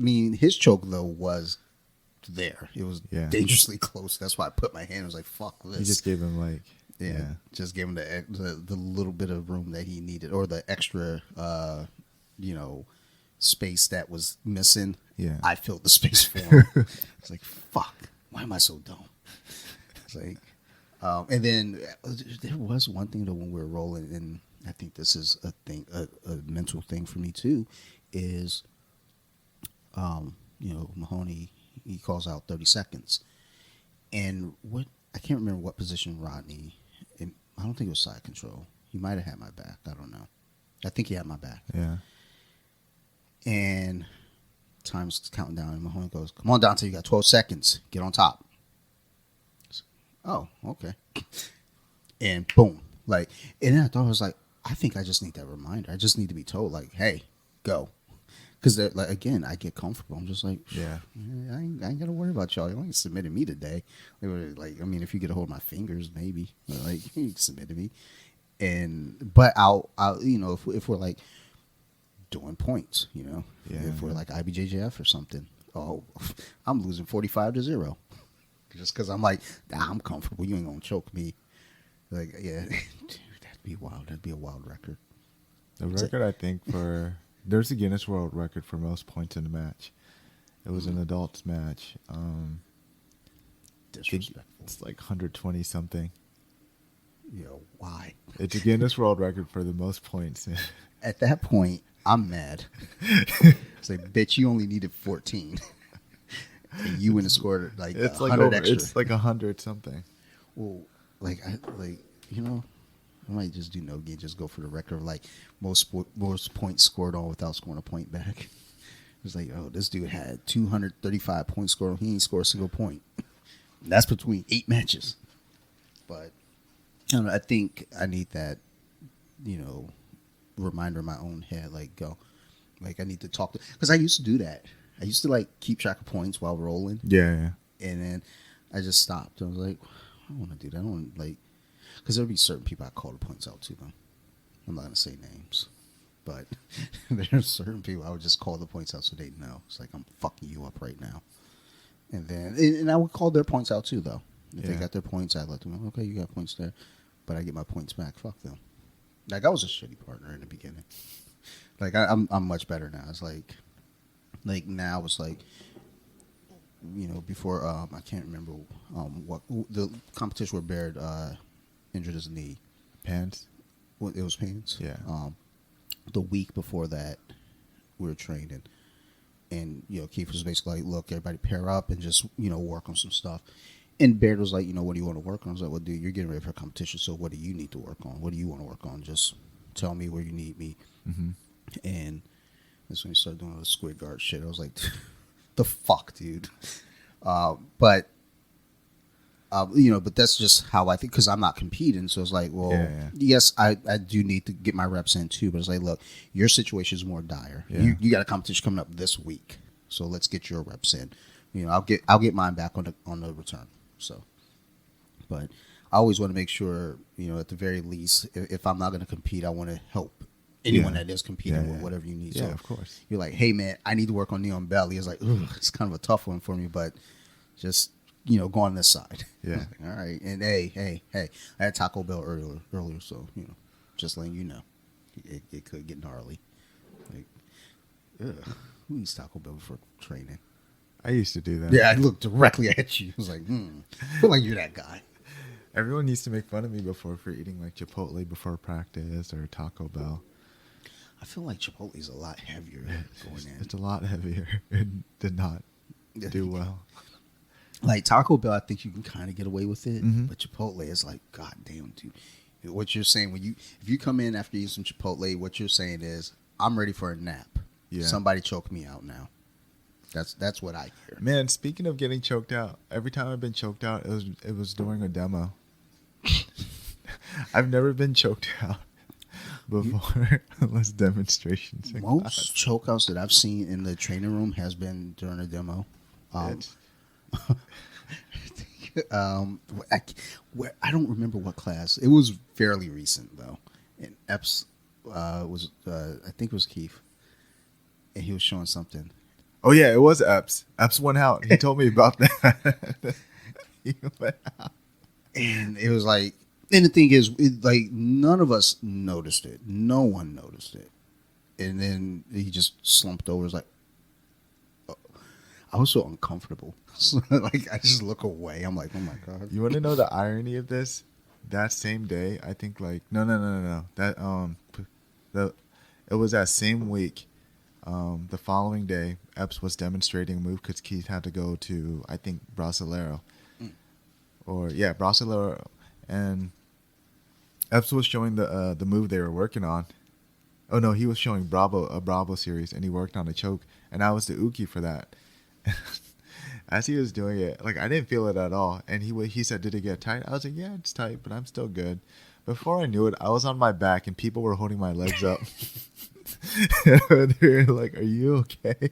mean, his choke, though, was there. It was dangerously close. That's why I put my hand. I was like, fuck this. You just gave him, like... Yeah. Just gave him the little bit of room that he needed. Or the extra, space that was missing. Yeah. I filled the space for him. It's like, fuck. Why am I so dumb? It's like... and then there was one thing though when we were rolling, and I think this is a thing, a mental thing for me too, is, Mahoney, he calls out 30 seconds, and I can't remember what position Rodney, I don't think it was side control. He might have had my back. I don't know. I think he had my back. Yeah. And time's counting down, and Mahoney goes, "Come on, Dante, you got 12 seconds. Get on top." Oh, okay. And boom. Like, and then I thought I was like, I think I just need that reminder. I just need to be told, like, hey, go. Because, like, again, I get comfortable. I'm just like, yeah, I ain't got to worry about y'all. You ain't submitted me today. They were like, I mean, if you get a hold of my fingers, maybe. But, like, you submitted me. But I'll if we're, like, doing points, if we're, like, IBJJF or something, I'm losing 45-0. Just because I'm like, I'm comfortable. You ain't going to choke me. Like, yeah, dude, that'd be wild. That'd be a wild record. The record, I think, there's a Guinness World Record for most points in a match. It was an adults match. Disrespectful. It's like 120 something. Why? It's a Guinness World Record for the most points. At that point, I'm mad. It's like, bitch, you only needed 14. And you went and scored like it's 100 extra. It's like 100 something. Well, I might just do no game, just go for the record of like most points scored on without scoring a point back. It's like, oh, this dude had 235 points scored. He ain't scored a single point. And that's between 8 matches. But I don't know, I think I need that, reminder in my own head. Like, go, Like I need to talk to, because I used to do that. I used to like keep track of points while rolling, Yeah. and then I just stopped. I was like, I don't want to do that. I don't like, because there'll be certain people I call the points out to them. I'm not gonna say names, but there's certain people I would just call the points out so they know. It's like I'm fucking you up right now, and then and I would call their points out too though. If they got their points, I let them know. Okay, you got points there, but I get my points back. Fuck them. Like I was a shitty partner in the beginning. Like I'm much better now. It's like now it's like, you know, before I can't remember what the competition where Baird injured his knee. Pants. Well, it was Pants. Yeah. The week before that, we were training, and you know, Keith was basically like, "Look, everybody pair up and just, you know, work on some stuff." And Baird was like, "You know, what do you want to work on?" I was like, "Well, dude, you're getting ready for a competition, so what do you need to work on? What do you want to work on? Just tell me where you need me." Mm-hmm. And that's when he started doing all the squid guard shit. I was like, "The fuck, dude." But you know, but that's just how I think, because I'm not competing. So it's like, well, yes, I do need to get my reps in too. But it's like, look, your situation is more dire. Yeah. You got a competition coming up this week, so let's get your reps in. You know, I'll get mine back on the return. So, but I always want to make sure, you know, at the very least, if I'm not going to compete, I want to help anyone that is competing with whatever you need. Yeah, so of course. You're like, hey man, I need to work on knee on belly. It's like, ugh, it's kind of a tough one for me, but just, you know, go on this side. Yeah. All right. And hey, I had Taco Bell earlier, so, you know, just letting you know, it could get gnarly. Like, ugh, who eats Taco Bell before training? I used to do that. Yeah, I looked directly at you. I was like, I feel like you're that guy. Everyone used to make fun of me before for eating like Chipotle before practice or Taco Bell. I feel like Chipotle's a lot heavier going in. It's a lot heavier. It did not do well. Like Taco Bell, I think you can kind of get away with it, Mm-hmm. but Chipotle is like, god damn, dude. What you're saying if you come in after you eat some Chipotle, what you're saying is, I'm ready for a nap. Yeah. Somebody choke me out now. That's what I hear. Man, speaking of getting choked out, every time I've been choked out, it was during a demo. I've never been choked out before unless demonstrations. Most chokeouts that I've seen in the training room has been during a demo. I don't remember what class. It was fairly recent though. And Epps was I think it was Keith, and he was showing something. Oh yeah, it was Epps. Epps went out. He told me about that. He went out. And it was like, and the thing is, like, none of us noticed it. No one noticed it. And then he just slumped over. It was like, oh. I was so uncomfortable. Like, I just look away. I'm like, oh my God. You want to know the irony of this? That same day, I think like no. It was that same week. The following day, Epps was demonstrating a move because Keith had to go to, I think, Brasileiro. Brasileiro, and Epps was showing the move they were working on. Oh no, he was showing a Bravo series, and he worked on a choke, and I was the uke for that. As he was doing it, like I didn't feel it at all, and he said, "Did it get tight?" I was like, "Yeah, it's tight, but I'm still good." Before I knew it, I was on my back, and people were holding my legs up. They're like, "Are you okay?"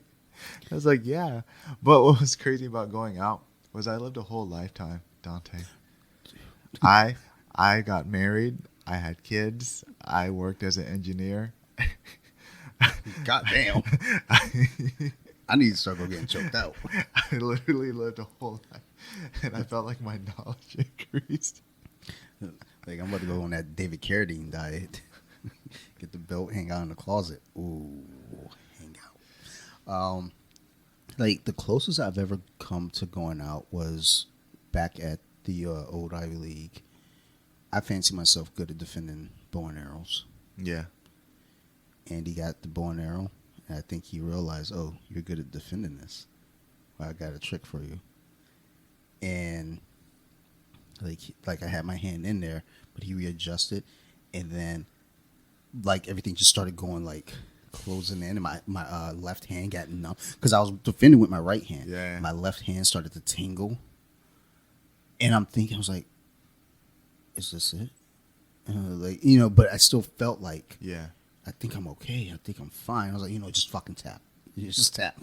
I was like, "Yeah." But what was crazy about going out was I lived a whole lifetime, Dante. I got married. I had kids. I worked as an engineer. God damn. I need to start getting choked out. I literally lived a whole life, and I felt like my knowledge increased. Like, I'm about to go on that David Carradine diet. Get the belt, hang out in the closet. Ooh, hang out. Like, the closest I've ever come to going out was back at the old Ivy League. I fancy myself good at defending bow and arrows. Yeah. And he got the bow and arrow, and I think he realized, oh, you're good at defending this. Well, I got a trick for you. And like I had my hand in there, but he readjusted, and then like everything just started going like closing in, and my left hand got numb because I was defending with my right hand. Yeah. My left hand started to tingle, and I'm thinking, I was like, "Is this it?" Like, you know, but I still felt like, Yeah. I think I'm okay. I think I'm fine. I was like, just fucking tap. You just tap.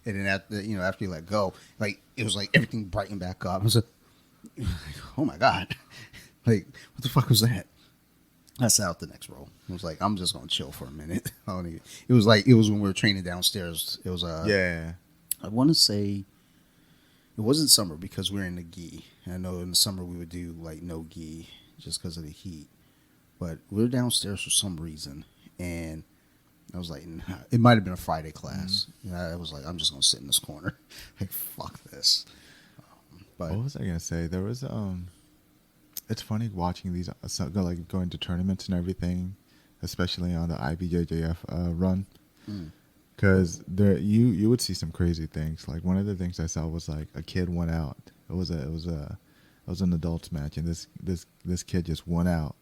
And then after you let go, like it was like everything brightened back up. I was like, oh my God. Like, what the fuck was that? I sat out the next row. I was like, I'm just gonna chill for a minute. It was when we were training downstairs. It was Yeah. I want to say it wasn't summer because we were in the gi. And I know in the summer we would do like no gi just because of the heat. But we were downstairs for some reason, and I was like, nah. It might have been a Friday class. Mm-hmm. I was like, I'm just gonna sit in this corner. Like, fuck this. But What was I gonna say? There was it's funny watching these like going to tournaments and everything, especially on the IBJJF run, because there you would see some crazy things. Like one of the things I saw was like a kid went out. It was an adults match, and this kid just went out,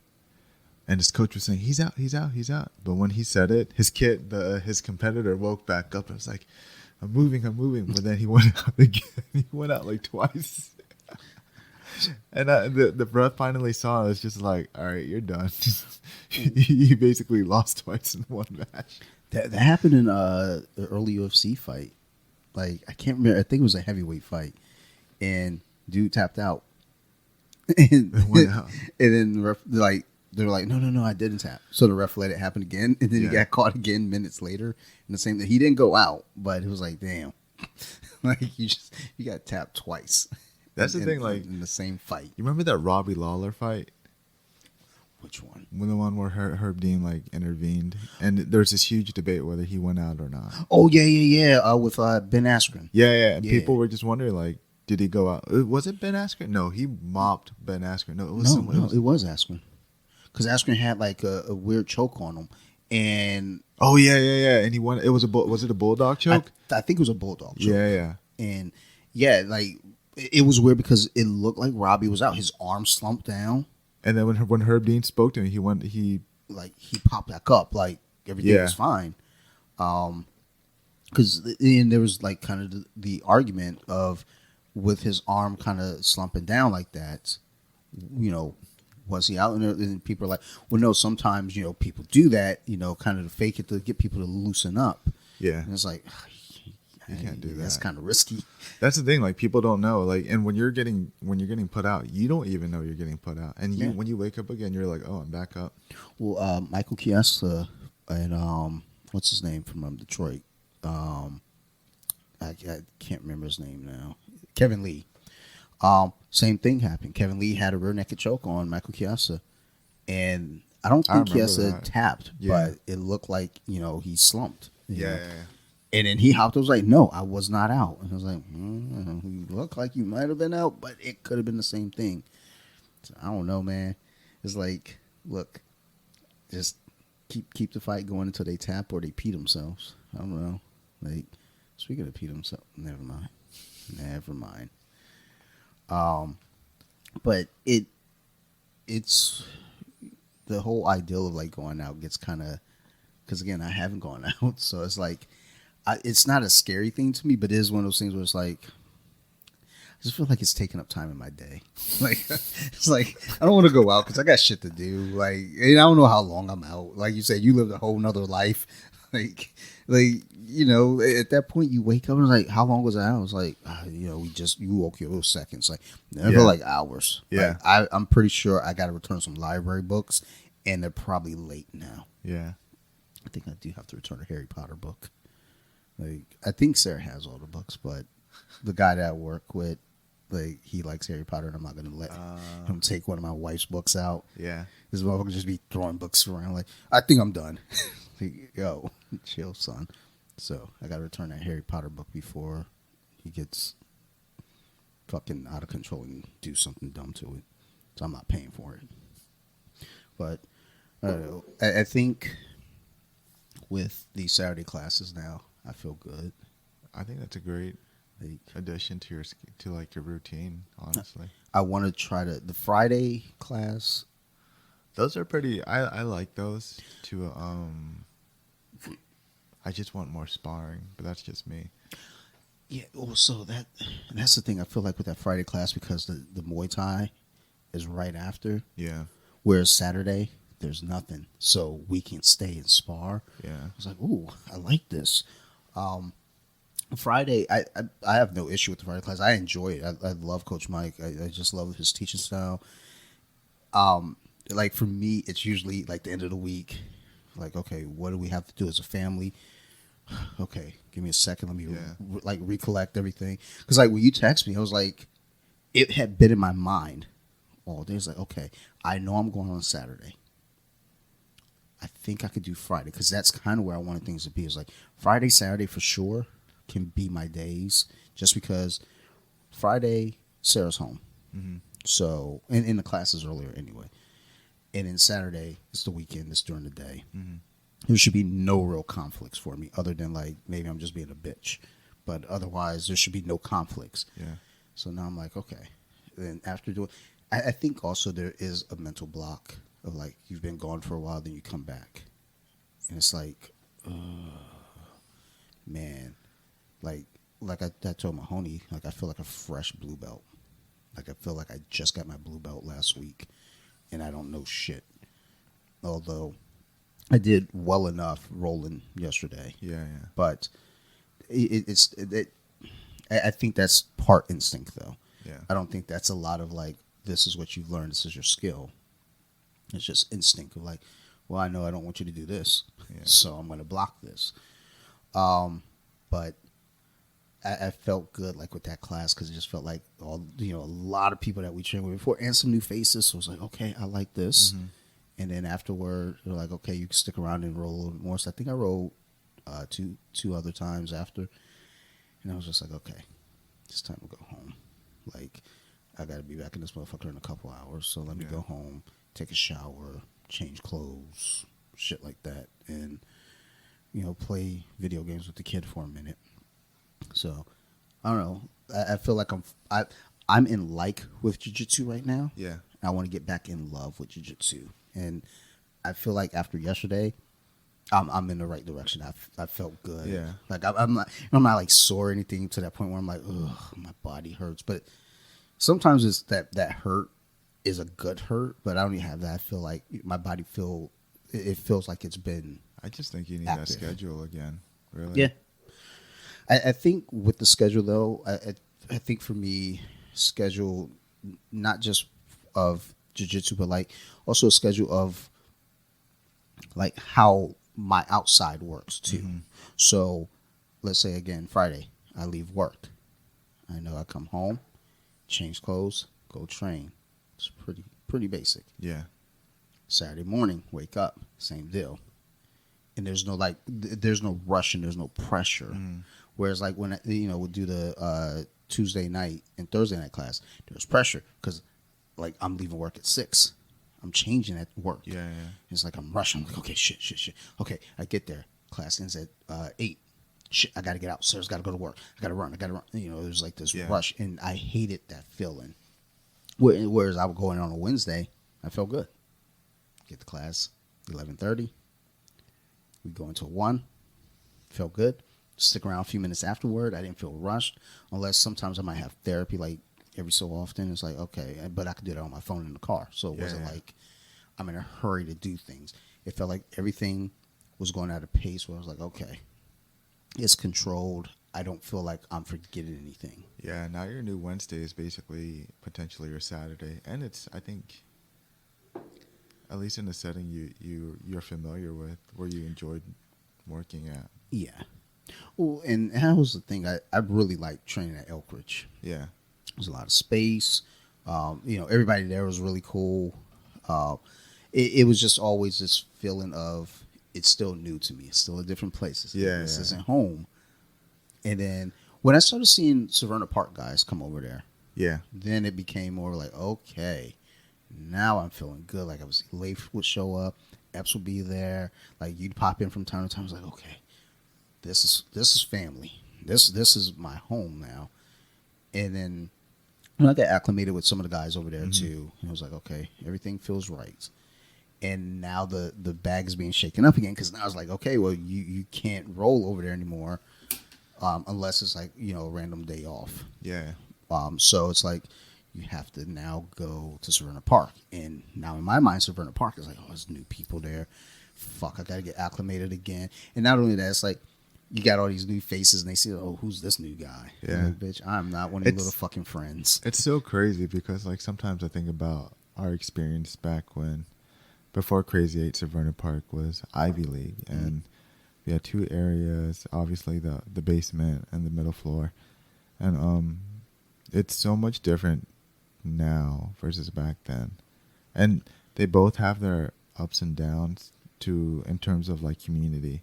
and his coach was saying he's out. But when he said it, his competitor woke back up and was like, I'm moving. But then he went out again. He went out like twice. And the ref finally saw it. It's just like, all right, you're done. You basically lost twice in one match. that happened in the early UFC fight. Like, I can't remember. I think it was a heavyweight fight, and dude tapped out. And went out. And then the ref, they were like, no, I didn't tap. So the ref let it happen again, and then he got caught again minutes later. And the same thing, he didn't go out, but it was like, damn, like you got tapped twice. That's the thing, like in the same fight. You remember that Robbie Lawler fight? Which one? When the one where Herb Dean like intervened, and there's this huge debate whether he went out or not. Oh yeah. With Ben Askren. Yeah. And people were just wondering, like, did he go out? Was it Ben Askren? No, he mopped Ben Askren. No, it was Askren. Because Askren had like a weird choke on him, and oh yeah, and he won. It was was it a bulldog choke? I think it was a bulldog choke. Yeah, and like it was weird because it looked like Robbie was out. His arm slumped down, and then when Herb Dean spoke to him, he popped back up like everything was fine. Because there was like kind of the argument of with his arm kind of slumping down like that, was he out? And people are like, well, no, sometimes, people do that, kind of to fake it to get people to loosen up. Yeah. And it's like, you can't do that. That's kind of risky. That's the thing. Like, people don't know. Like, and when you're getting put out, you don't even know you're getting put out. And when you wake up again, you're like, oh, I'm back up. Well, Michael Chiesa and what's his name from Detroit? I can't remember his name now. Kevin Lee. Same thing happened. Kevin Lee had a rear naked choke on Michael Chiesa, and I don't think Chiesa tapped, but it looked like he slumped. Yeah. And then he hopped. I was like, no, I was not out. And I was like, you look like you might have been out, but it could have been the same thing. So, I don't know, man. It's like, look, just keep the fight going until they tap or they pee themselves. I don't know. Like, speaking of pee themselves, never mind. But it's the whole ideal of like going out gets kind of, because again, I haven't gone out, so it's like it's not a scary thing to me, but it is one of those things where it's like I just feel like it's taking up time in my day. Like it's like I don't want to go out because I got shit to do. Like, and I don't know how long I'm out. Like you said, you lived a whole nother life. Like at that point you wake up and it's like, how long was I out? I was like, you woke you those seconds. Like, never like hours. Yeah. Like, I'm pretty sure I got to return some library books, and they're probably late now. Yeah. I think I do have to return a Harry Potter book. Like, I think Sarah has all the books, but the guy that I work with, like, he likes Harry Potter, and I'm not going to let him take one of my wife's books out. Yeah. This motherfucker just be throwing books around. Like, I think I'm done. Like, yo, chill, son. So I got to return that Harry Potter book before he gets fucking out of control and do something dumb to it. So I'm not paying for it. But I don't know. I think with these Saturday classes now, I feel good. I think that's a great addition to your routine, honestly. I want to try the Friday class. Those are pretty. I like those too. I just want more sparring, but that's just me. Yeah. Also, that's the thing. I feel like with that Friday class, because the Muay Thai is right after. Yeah. Whereas Saturday, there's nothing, so we can stay and spar. Yeah. I was like, ooh, I like this. Friday, I have no issue with the Friday class. I enjoy it. I love Coach Mike. I just love his teaching style. Like for me, it's usually like the end of the week. Like, okay, what do we have to do as a family? Okay, give me a second. Let me like recollect everything. Because like when you text me, I was like, it had been in my mind all day. It's like, okay, I know I'm going on Saturday. I think I could do Friday because that's kind of where I wanted things to be. It's like Friday, Saturday for sure can be my days, just because Friday Sarah's home, so and the class is earlier anyway, and then Saturday it's the weekend. It's during the day. There should be no real conflicts for me, other than like maybe I'm just being a bitch, but otherwise there should be no conflicts. Yeah. So now I'm like, okay. Then after doing, I think also there is a mental block of like you've been gone for a while, then you come back, and it's like, man, like I told Mahoney, like I feel like a fresh blue belt. Like I feel like I just got my blue belt last week, and I don't know shit. Although I did well enough rolling yesterday. Yeah. But I think that's part instinct though. Yeah. I don't think that's a lot of like, this is what you've learned, this is your skill. It's just instinct of like, well, I know I don't want you to do this, so I'm going to block this. But I felt good like with that class because it just felt like a lot of people that we trained with before and some new faces. So I was like, okay, I like this. And then afterward, they're like, okay, you can stick around and roll a little more. So I think I rolled two other times after. And I was just like, okay, it's time to go home. Like, I got to be back in this motherfucker in a couple hours. So let me go home, take a shower, change clothes, shit like that. And, play video games with the kid for a minute. So, I don't know. I feel like I'm in like with jiu-jitsu right now. Yeah. I want to get back in love with jiu-jitsu. And I feel like after yesterday, I'm in the right direction. I felt good. Yeah. Like I'm not like sore or anything to that point where I'm like, ugh, my body hurts. But sometimes it's that hurt is a good hurt, but I don't even have that. I feel like my body it feels like it's been. I just think you need active. that schedule again. Really. Yeah. I think with the schedule though, I think for me, schedule not just of jiu-jitsu, but like also a schedule of like how my outside works too. So let's say again, Friday, I leave work. I know I come home, change clothes, go train. It's pretty basic. Yeah. Saturday morning, wake up, same deal. And there's no rush and there's no pressure. Whereas like when we'll do the Tuesday night and Thursday night class, there's pressure because like I'm leaving work at 6. I'm changing at work. Yeah. It's like I'm rushing. I'm like, okay, shit. Okay, I get there. Class ends at 8. Shit, I got to get out. Sarah's got to go to work. I got to run. There's like this rush, and I hated that feeling. Whereas I would go in on a Wednesday, I felt good. Get to class 11:30. We go into 1. Felt good. Stick around a few minutes afterward. I didn't feel rushed, unless sometimes I might have therapy like every so often. It's like, okay, but I could do that on my phone in the car. So it wasn't like I'm in a hurry to do things. It felt like everything was going at a pace where I was like, okay, it's controlled. I don't feel like I'm forgetting anything. Yeah, now your new Wednesday is basically potentially your Saturday. And it's, I think, at least in the setting you're familiar with, where you enjoyed working at. Yeah. Well, and that was the thing. I really liked training at Elkridge. Yeah. There's a lot of space. Everybody there was really cool. It was just always this feeling of it's still new to me. It's still a different place. This isn't home. And then when I started seeing Severna Park guys come over there, then it became more like, okay, now I'm feeling good. Like Leif would show up, Epps would be there. Like you'd pop in from time to time. I was like, okay, this is family. This is my home now. And then I got acclimated with some of the guys over there too. And I was like, okay, everything feels right. And now the bag is being shaken up again because now it's like, okay, well you can't roll over there anymore unless it's like a random day off. Yeah. So it's like you have to now go to Severna Park. And now in my mind, Severna Park is like, oh, there's new people there. Fuck, I gotta get acclimated again. And not only that, it's like you got all these new faces, and they see, oh, who's this new guy? Yeah. Like, bitch, I'm not one of your little fucking friends. It's so crazy because like sometimes I think about our experience back when, before Crazy 8, Severna Park was Ivy League, and we had two areas, obviously the basement and the middle floor, and it's so much different now versus back then, and they both have their ups and downs in terms of like community,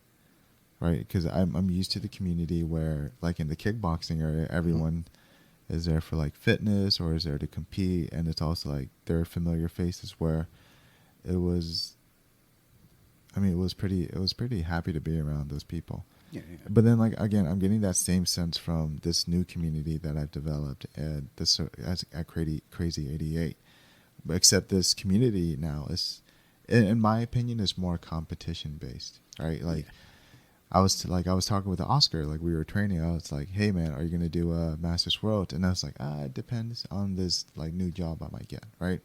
right? Because I'm used to the community where like in the kickboxing area, everyone is there for like fitness or is there to compete, and it's also like there are familiar faces where it was pretty happy to be around those people. Yeah. But then like again, I'm getting that same sense from this new community that I've developed at Crazy 88. Except this community now is, in my opinion, is more competition based, right? Like I was talking with Oscar, like we were training. I was like, hey man, are you gonna do a Masters World? And I was like, it depends on this like new job I might get, right?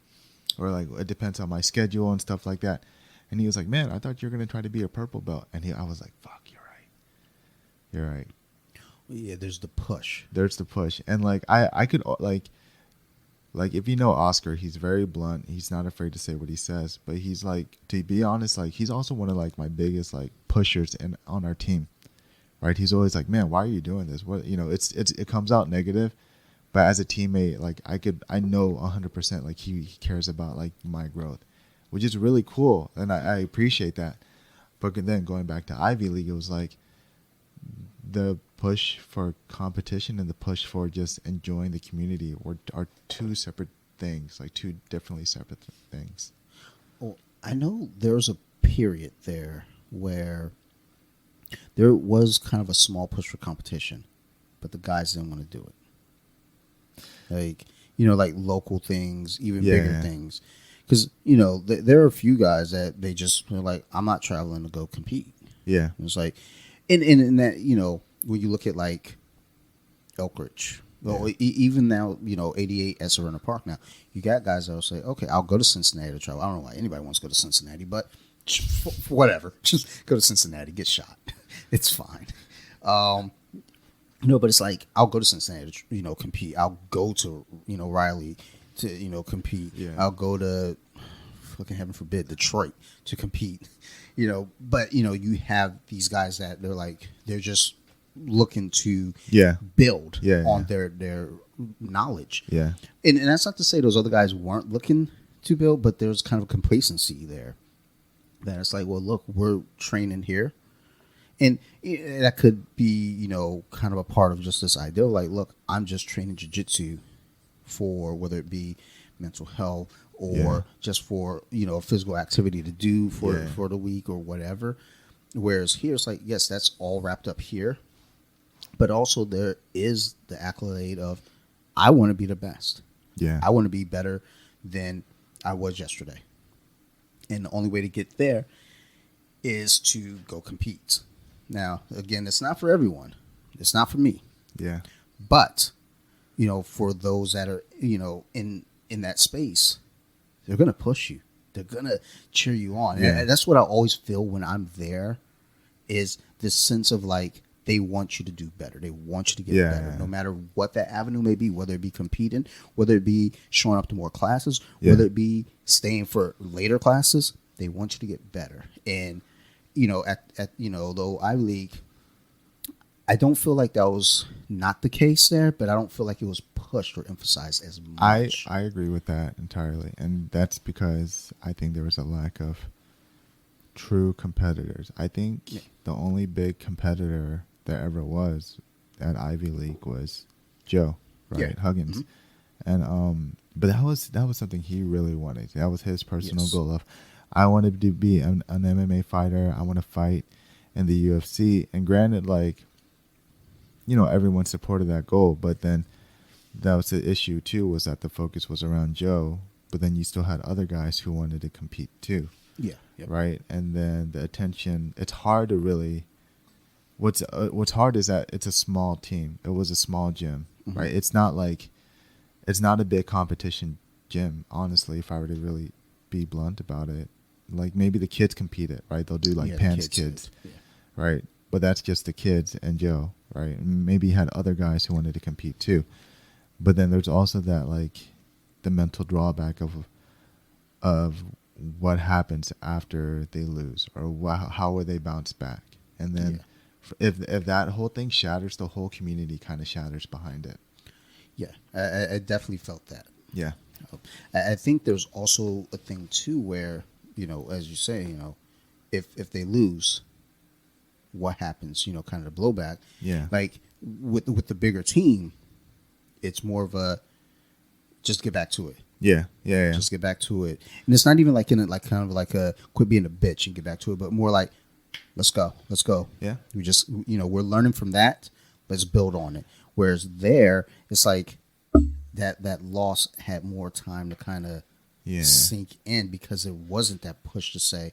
Or like it depends on my schedule and stuff like that. And he was like, man, I thought you were gonna try to be a purple belt. And I was like, fuck, you're right. Well, yeah, there's the push. And like I could like if you know Oscar, he's very blunt. He's not afraid to say what he says. But he's like, to be honest, like he's also one of like my biggest like pushers on our team, right? He's always like, man, why are you doing this? What, it comes out negative, but as a teammate, like I know 100% like he cares about like my growth, which is really cool, and I appreciate that. But then going back to Ivy League, it was like the push for competition and the push for just enjoying the community are two separate things, like two definitely separate things. Well, I know there was a period there where there was kind of a small push for competition, but the guys didn't want to do it. Like, like local things, even bigger things. Because, there are a few guys that they're like, I'm not traveling to go compete. Yeah. And it's like, and that, when you look at like Elkridge, well, even now, 88 at Severna Park now, you got guys that will say, okay, I'll go to Cincinnati to travel. I don't know why anybody wants to go to Cincinnati, but whatever. Just go to Cincinnati, get shot. It's fine. But it's like, I'll go to Cincinnati to, compete. I'll go to, Raleigh to, compete. Yeah. I'll go to, fucking heaven forbid, Detroit to compete. But, you have these guys that they're just looking to build on their knowledge. Yeah. And that's not to say those other guys weren't looking to build, but there's kind of a complacency there. That it's like, well, look, we're training here. And that could be, kind of a part of just this idea. Like, look, I'm just training jiu-jitsu for whether it be mental health or just for, physical activity to do for the week or whatever. Whereas here, it's like, yes, that's all wrapped up here. But also there is the accolade of, I want to be the best. Yeah. I want to be better than I was yesterday. And the only way to get there is to go compete. Now, again, it's not for everyone. It's not for me. Yeah. But, for those that are, in that space, they're going to push you. They're going to cheer you on. Yeah. And that's what I always feel when I'm there, is this sense of like, they want you to do better. They want you to get better, no matter what that avenue may be, whether it be competing, whether it be showing up to more classes, whether it be staying for later classes. They want you to get better. And, at though Ivy League, I don't feel like that was not the case there, but I don't feel like it was pushed or emphasized as much. I agree with that entirely. And that's because I think there was a lack of true competitors. I think the only big competitor there ever was at Ivy League was Joe, right? Huggins. Mm-hmm. And but that was something he really wanted. That was his personal goal of, I wanted to be an MMA fighter. I want to fight in the UFC. And granted, like, everyone supported that goal, but then that was the issue too, was that the focus was around Joe, but then you still had other guys who wanted to compete too. Yeah. Yep. Right. And then the attention, it's hard to really, what's hard is that it's a small team. It was a small gym, right? It's not like it's not a big competition gym, honestly, if I were to really be blunt about it. Like maybe the kids compete it, right? They'll do like Yeah, the Pants Kids, Yeah. right? But that's just the kids and Joe, right? And maybe he had other guys who wanted to compete too. But then there's also that like the mental drawback of what happens after they lose, or how will they bounce back, and then if that whole thing shatters, the whole community kind of shatters behind it. Yeah, I definitely felt that. Yeah, I think there's also a thing too where, as you say, if they lose, what happens? Kind of the blowback. yeah, Like with the bigger team, it's more of a just get back to it. yeah, yeah, yeah. Just get back to it, and it's not even like in it, like kind of like a quit being a bitch and get back to it, but more like let's go. Yeah. We just we're learning from that. Let's build on it. Whereas there, it's like that loss had more time to kind of sink in because it wasn't that push to say,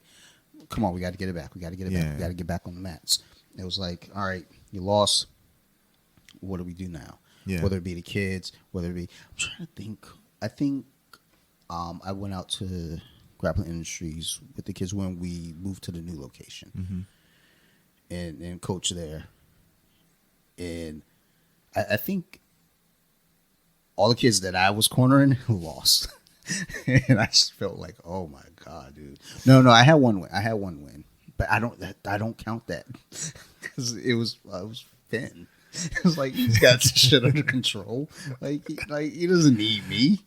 come on, we got to get it back. We got to get it back. We got to get back on the mats. It was like, all right, you lost. What do we do now? Yeah. Whether it be the kids, whether it be, I'm trying to think. I think I went out to Grappling Industries with the kids when we moved to the new location, and coach there. And I think all the kids that I was cornering lost. And I just felt like, oh my God, dude. No, I had one win. But I don't count that. Because I was Finn. It was like, he's got this shit under control. Like he doesn't need me.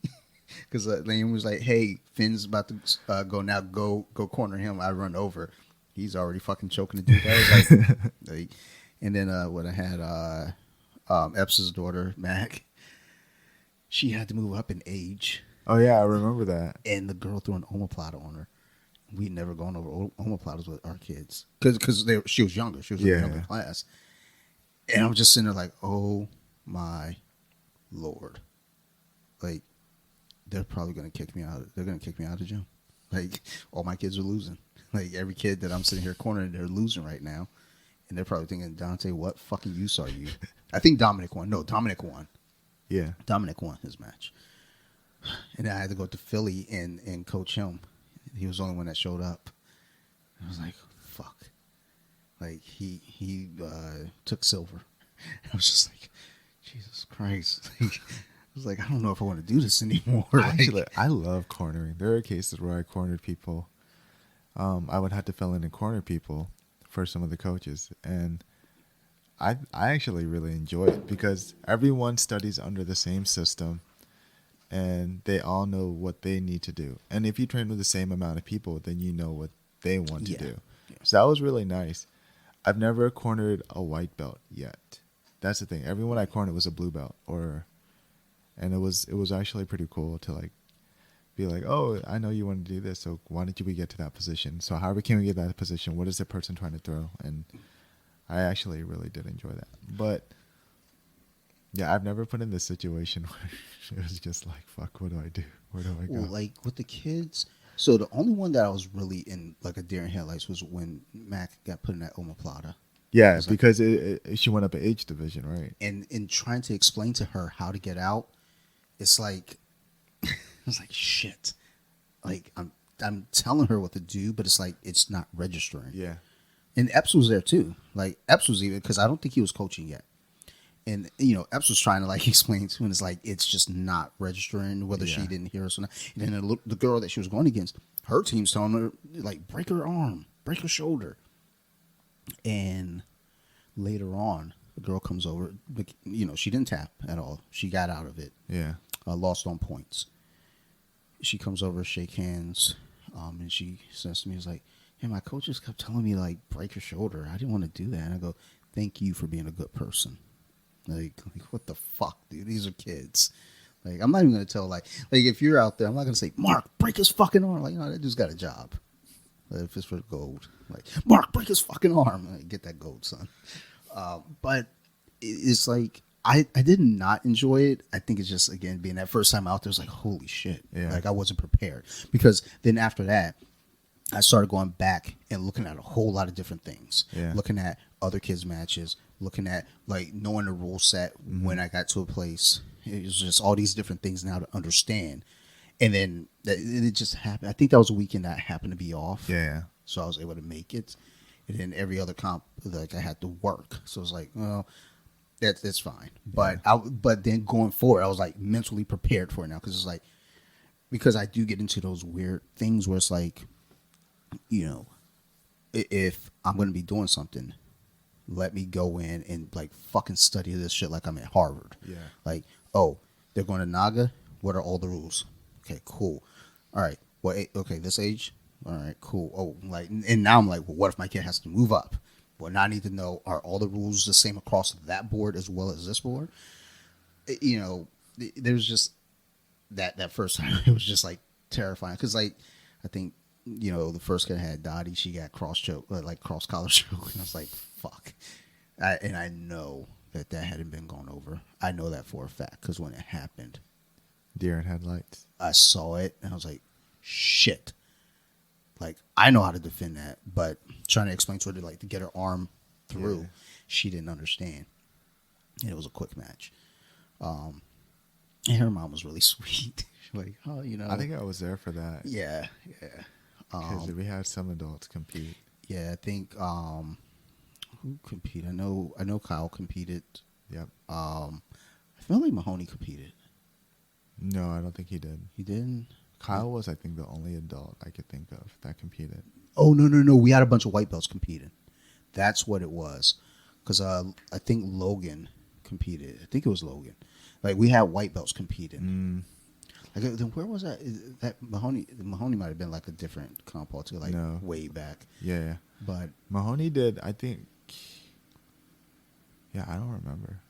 Because Liam was like, hey, Finn's about to go now. Go corner him. I run over. He's already fucking choking the dude. I was like and then what I had, Epps' daughter, Mac, she had to move up in age. Oh yeah, I remember that. And the girl threw an omoplata on her. We'd never gone over omoplatas with our kids because she was younger. She was in a younger class. And I'm just sitting there like, oh my Lord. Like, they're probably going to kick me out. They're going to kick me out of the gym. Like, all my kids are losing. Like, every kid that I'm sitting here cornering, they're losing right now. And they're probably thinking, Dante, what fucking use are you? I think Dominic won. No, Dominic won. Yeah. Dominic won his match. And then I had to go to Philly and coach him. He was the only one that showed up. I was like, fuck. Like, he took silver. I was just like, Jesus Christ. Like, I was like, I don't know if I want to do this anymore. Actually, I love cornering. There are cases where I cornered people. I would have to fill in and corner people for some of the coaches. And I actually really enjoy it because everyone studies under the same system and they all know what they need to do. And if you train with the same amount of people, then you know what they want to do. Yeah. So that was really nice. I've never cornered a white belt yet. That's the thing. Everyone I cornered was a blue belt, and it was actually pretty cool to like be like, oh, I know you want to do this, so why don't we get to that position? So however can we get that position? What is the person trying to throw? And I actually really did enjoy that. But yeah, I've never put in this situation where it was just like, fuck, what do I do? Where do I go? Well, like with the kids, so the only one that I was really in like a deer in headlights was when Mac got put in that omoplata. Yeah, because she went up an age division, right? And in trying to explain to her how to get out, it's like, it's like shit. Like I'm telling her what to do, but it's like it's not registering. Yeah. And Epps was there too. Like Epps was even because I don't think he was coaching yet. And Epps was trying to like explain to him, it's like it's just not registering whether she didn't hear us or not. And then the girl that she was going against, her team's telling her like break her arm, break her shoulder. And later on, the girl comes over. She didn't tap at all. She got out of it. Yeah. Lost on points. She comes over, shake hands, and she says to me, "It's like, hey, my coach just kept telling me like break your shoulder. I didn't want to do that." And I go, "Thank you for being a good person." Like what the fuck, dude? These are kids. Like I'm not even gonna tell like if you're out there, I'm not gonna say Mark break his fucking arm. Like that dude's got a job. If it's for gold, like Mark break his fucking arm. Like, get that gold, son. But it's like I did not enjoy it. I think it's just again being that first time out there, it's like holy shit. Yeah. Like I wasn't prepared because then after that, I started going back and looking at a whole lot of different things. Yeah. Looking at other kids' matches, looking at like knowing the rule set when I got to a place It was just all these different things now to understand. And then it just happened. I think that was a weekend that happened to be off. Yeah. So I was able to make it. And then every other comp, like I had to work. So it was like, well, that's fine. But but then going forward, I was like mentally prepared for it now because it's like, because I do get into those weird things where it's like, you know, if I'm going to be doing something, let me go in and like fucking study this shit like I'm at Harvard. Yeah. Like, oh, they're going to Naga. What are all the rules? Okay, cool. All right. Well, okay, this age. All right, cool. Oh, like, and now I'm like, well, what if my kid has to move up? Well, now I need to know, are all the rules the same across that board as well as this board? You know, there's just that first time it was just like terrifying because like I think, you know, the first kid had Dottie, she got cross choke, like cross collar choke, and I was like, fuck. And I know that hadn't been gone over. I know that for a fact because when it happened, Deer in headlights. I saw it and I was like, shit. Like, I know how to defend that, but trying to explain to her to like to get her arm through, she didn't understand. And it was a quick match. And her mom was really sweet. Like, oh, you know, I think I was there for that. yeah. Because we had some adults compete. Yeah, I think who competed? I know Kyle competed. Yep. I feel like Mahoney competed. No, I don't think he did. He didn't. Kyle was, I think, the only adult I could think of that competed. Oh no! We had a bunch of white belts competing. That's what it was. Because I think Logan competed. I think it was Logan. Like we had white belts competing. Like then where was that? That Mahoney might have been like a different comp altogether, like No. way back. Yeah. But Mahoney did, I think. Yeah, I don't remember.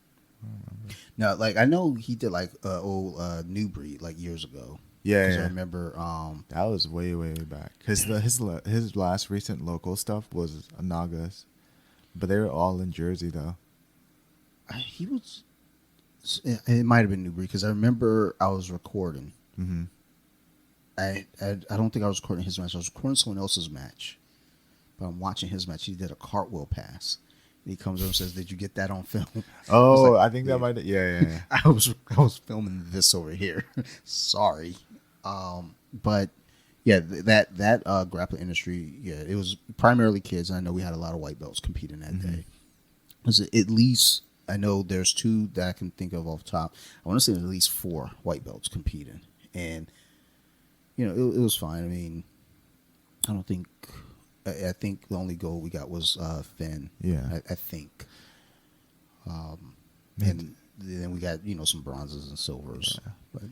no, like I know he did like old New Breed like years ago. Yeah, Because yeah. I remember That was way, way back. Because his last recent local stuff was Nagas. But they were all in Jersey, though. he was. It might have been New Breed because I remember I was recording. Mm-hmm. I don't think I was recording his match. I was recording someone else's match, but I'm watching his match. He did a cartwheel pass. And he comes over and says, "Did you get that on film?" Oh, like, I think that might. Yeah. I was filming this over here. Sorry, but yeah, that grappling industry. Yeah, it was primarily kids. And I know we had a lot of white belts competing that day. It was at least. I know there's two that I can think of off top. I want to say at least 4 white belts competing, and you know it was fine. I mean, I don't think. I think the only goal we got was Finn. Yeah. I think. And then we got some bronzes and silvers. Yeah. But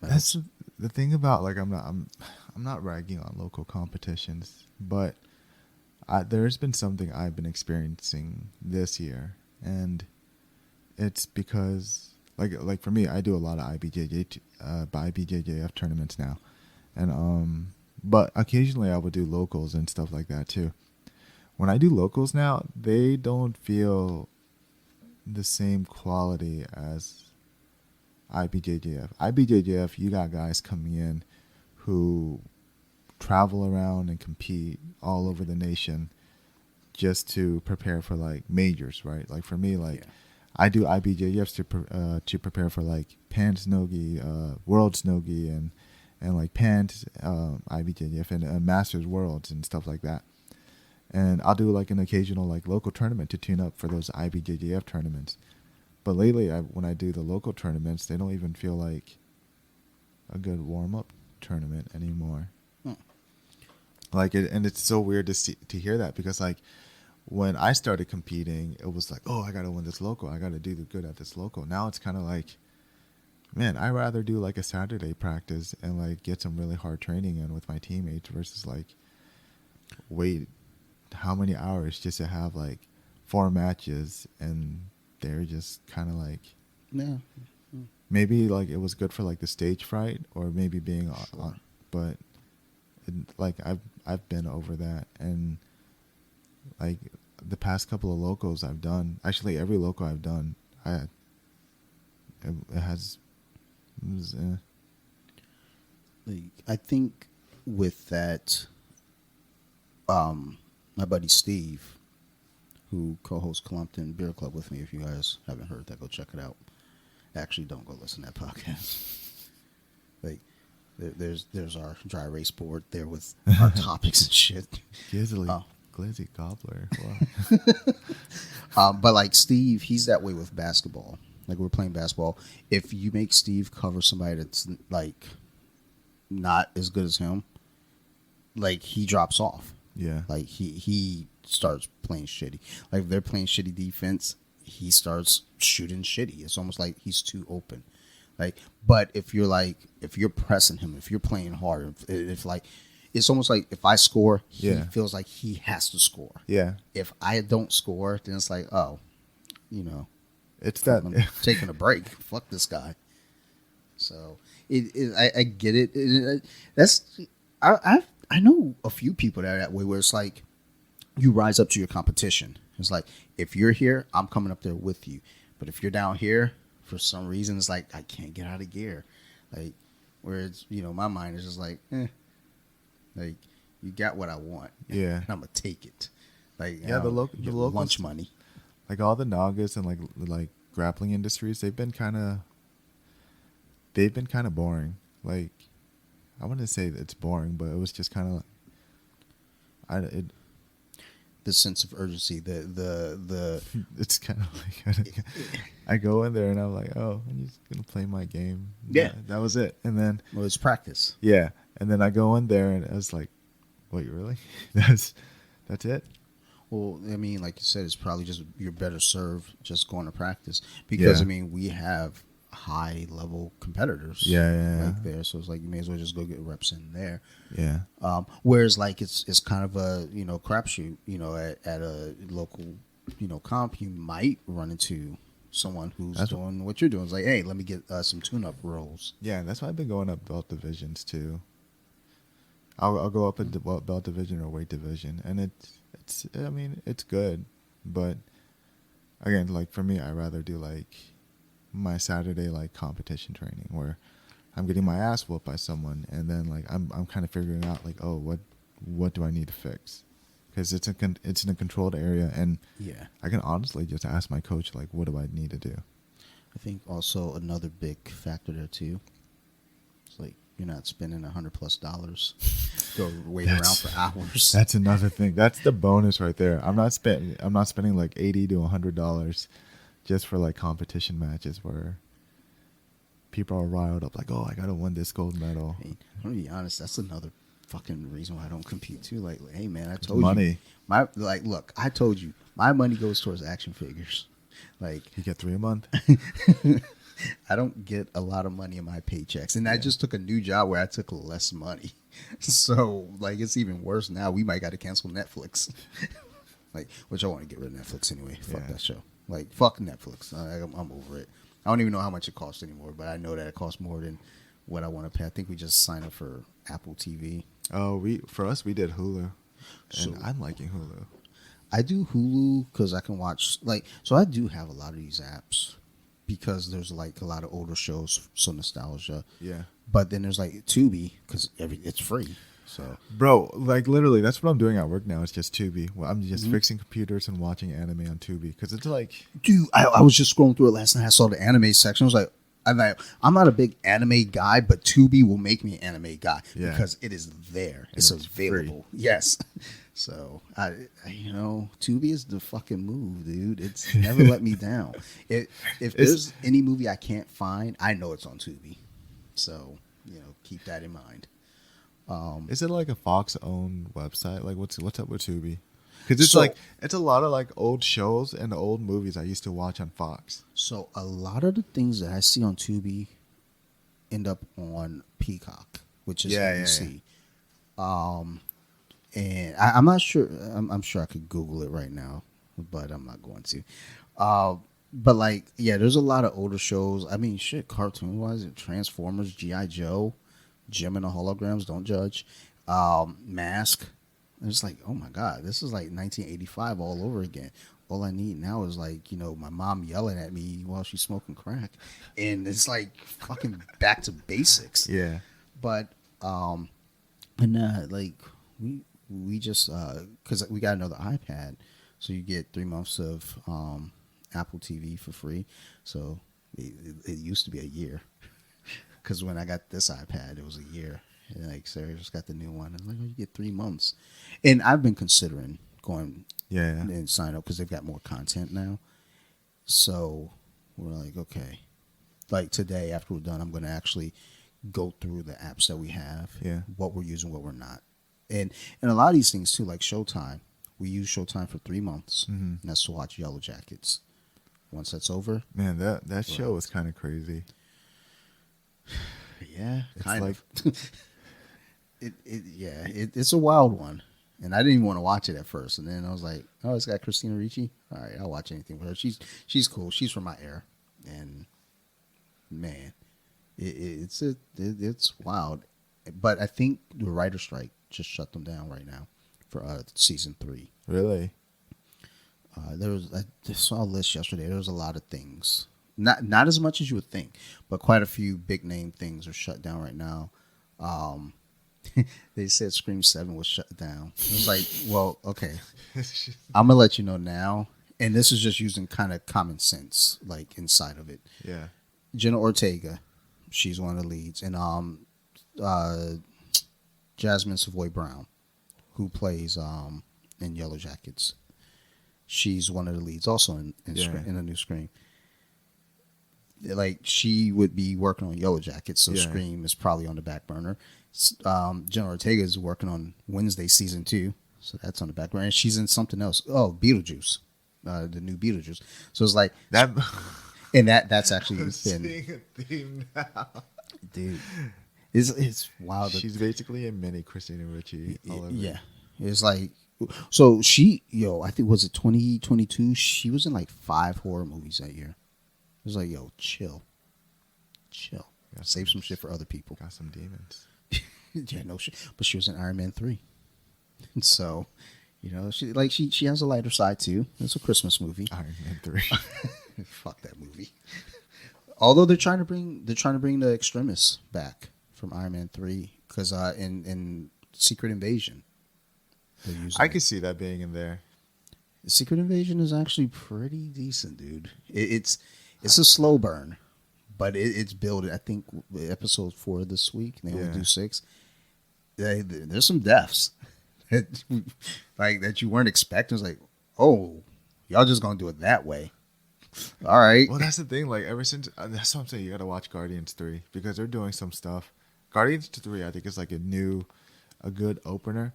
That's the thing about like I'm not ragging on local competitions, but there's been something I've been experiencing this year, and it's because like for me, I do a lot of IBJJF tournaments now, and but occasionally I would do locals and stuff like that too. When I do locals now, they don't feel the same quality as IBJJF. IBJJF, you got guys coming in who travel around and compete all over the nation just to prepare for like majors, right? Like for me, like I do IBJJFs to prepare for like Pan Snogi, World Snogi, and like Pan IBJJF and Masters Worlds and stuff like that. And I'll do like an occasional like local tournament to tune up for those IBJJF tournaments. But lately, when I do the local tournaments, they don't even feel like a good warm-up tournament anymore. Like, and it's so weird to hear that because, like, when I started competing, it was like, oh, I got to win this local. I got to do good at this local. Now it's kind of like, man, I'd rather do, like, a Saturday practice and, like, get some really hard training in with my teammates versus, like, wait how many hours just to have, like, 4 matches and they're just kind of like, maybe like it was good for like the stage fright or maybe being on, but like I've been over that, and like the past couple of locals I've done, actually every local I've done, it was like I think with that, my buddy Steve, who co-hosts Columpton Beer Club with me. If you guys haven't heard that, go check it out. Actually, don't go listen to that podcast. Like, there's our dry erase board there with our topics and shit. Glizzy Gobbler. But like Steve, he's that way with basketball. Like we're playing basketball. If you make Steve cover somebody that's like not as good as him, like he drops off. Yeah. Like he starts playing shitty. Like if they're playing shitty defense, he starts shooting shitty. It's almost like he's too open. Like, but if you're pressing him, if you're playing hard, if like, it's almost like if I score, he feels like he has to score. Yeah. If I don't score, then it's like, oh, you know, it's that I'm taking a break. Fuck this guy. So I get it. I know a few people that are that way where it's like you rise up to your competition. It's like if you're here, I'm coming up there with you. But if you're down here, for some reason, it's like I can't get out of gear. Like where it's, you know, my mind is just like, like you got what I want. Yeah, and I'm gonna take it. Like the local lunch money. Like all the Nagas and like grappling industries, they've been kind of boring. Like I wouldn't say that it's boring, but it was just kind of the sense of urgency, the it's kind of like I go in there and I'm like, oh, I'm just gonna play my game. Yeah, that was it. And then it's practice. Yeah, and then I go in there and I was like, wait, really? That's it? Well, I mean, like you said, it's probably just you're better served just going to practice because I mean we have high level competitors like there, so it's like you may as well just go get reps in there. Whereas like it's kind of a, you know, crapshoot, you know, at a local, you know, comp, you might run into someone who's doing what you're doing. It's like, hey, let me get some tune-up rolls. Yeah, that's why I've been going up belt divisions too. I'll go up in belt division or weight division, and it's I mean it's good, but again, like for me, I rather do like my Saturday like competition training where I'm getting my ass whooped by someone, and then like I'm kind of figuring out like, oh, what do I need to fix, because it's in a controlled area, and I can honestly just ask my coach like, what do I need to do. I think also another big factor there too. It's like you're not spending $100+ go wait around for hours. That's another thing. That's the bonus right there. I'm not spending like $80 to $100 just for like competition matches where people are riled up like, oh, I gotta win this gold medal. Hey, I'm gonna be honest, that's another fucking reason why I don't compete too. Like hey man, I told you look, I told you my money goes towards action figures. Like you get 3 a month. I don't get a lot of money in my paychecks, and I just took a new job where I took less money. So like it's even worse now. We might got to cancel Netflix. Like, which I want to get rid of Netflix anyway. Fuck that show. Like fuck Netflix. I'm over it. I don't even know how much it costs anymore, but I know that it costs more than what I want to pay. I think we just signed up for Apple TV. Oh, we did Hulu, and I'm liking Hulu. I do Hulu because I can watch so I do have a lot of these apps because there's like a lot of older shows, so nostalgia. Yeah. But then there's like Tubi because it's free. So, bro, like literally, that's what I'm doing at work now. It's just Tubi. Well, I'm just fixing computers and watching anime on Tubi because it's like, dude, I was just scrolling through it last night. I saw the anime section. I was like, I'm not a big anime guy, but Tubi will make me an anime guy because it is there. It's available. Free. Yes. So I you know, Tubi is the fucking move, dude. It's never let me down. If there's any movie I can't find, I know it's on Tubi. So, you know, keep that in mind. Is it like a Fox-owned website? Like, what's up with Tubi? Because it's like it's a lot of like old shows and old movies I used to watch on Fox. So a lot of the things that I see on Tubi end up on Peacock, which is NBC. And I'm not sure. I'm sure I could Google it right now, but I'm not going to. But like, yeah, there's a lot of older shows. I mean, shit, cartoon-wise, Transformers, G.I. Joe, Jim and the Holograms, don't judge. Mask. It's like, oh my God, this is like 1985 all over again. All I need now is like, you know, my mom yelling at me while she's smoking crack. And it's like fucking back to basics. Yeah. But, like, we just, because we got another iPad. So you get 3 months of Apple TV for free. So It used to be a year. Because when I got this iPad, it was a year. And like Sarah just got the new one, and like, oh, you get 3 months. And I've been considering going Yeah. and sign up because they've got more content now. So we're like, okay, like today after we're done, I'm going to actually go through the apps that we have, Yeah. what we're using, what we're not, and a lot of these things too, like Showtime. We use Showtime for 3 months, and that's to watch Yellow Jackets. Once that's over, Man, that show was kind of crazy. yeah, It's kind like- of. It's a wild one, and I didn't even want to watch it at first, and then I was like, oh, it's got Christina Ricci. All right, I'll watch anything with her. She's cool. She's from my era, and man, it's wild. But I think the writer strike just shut them down right now for season 3. Really? I just saw a list yesterday. There was a lot of things, not as much as you would think, but quite a few big name things are shut down right now. They said Scream 7 was shut down. I was like, well, okay, I'm gonna let you know now, and this is just using kind of common sense, like inside of it. Yeah. Jenna Ortega, she's one of the leads, and Jasmine Savoy Brown, who plays in Yellow Jackets. She's one of the leads, also in a new Scream. Like she would be working on Yellow Jackets, so Scream is probably on the back burner. Jenna Ortega is working on Wednesday season 2, so that's on the back burner. And she's in something else. Oh, Beetlejuice, the new Beetlejuice. So it's like That. and that's actually I'm been, seeing a theme now. dude. It's wild. She's basically a mini Christina Ricci. All over. Yeah, it's like so she I think was it 2022. She was in like 5 horror movies that year. It was like chill, save some shit for other people. Got some demons. Yeah, no shit. But she was in Iron Man 3, and so she has a lighter side too. It's a Christmas movie. Iron Man 3. Fuck that movie. Although they're trying to bring the extremists back from Iron Man 3 because in Secret Invasion, they're using I could see that being in there. Secret Invasion is actually pretty decent, dude. It's a slow burn, but it's building. I think episode 4 this week. They only do 6. There's some deaths that that you weren't expecting. It's like, oh, y'all just gonna do it that way. All right. Well, that's the thing. Like ever since that's what I'm saying. You got to watch Guardians 3 because they're doing some stuff. Guardians 3, I think, is like a good opener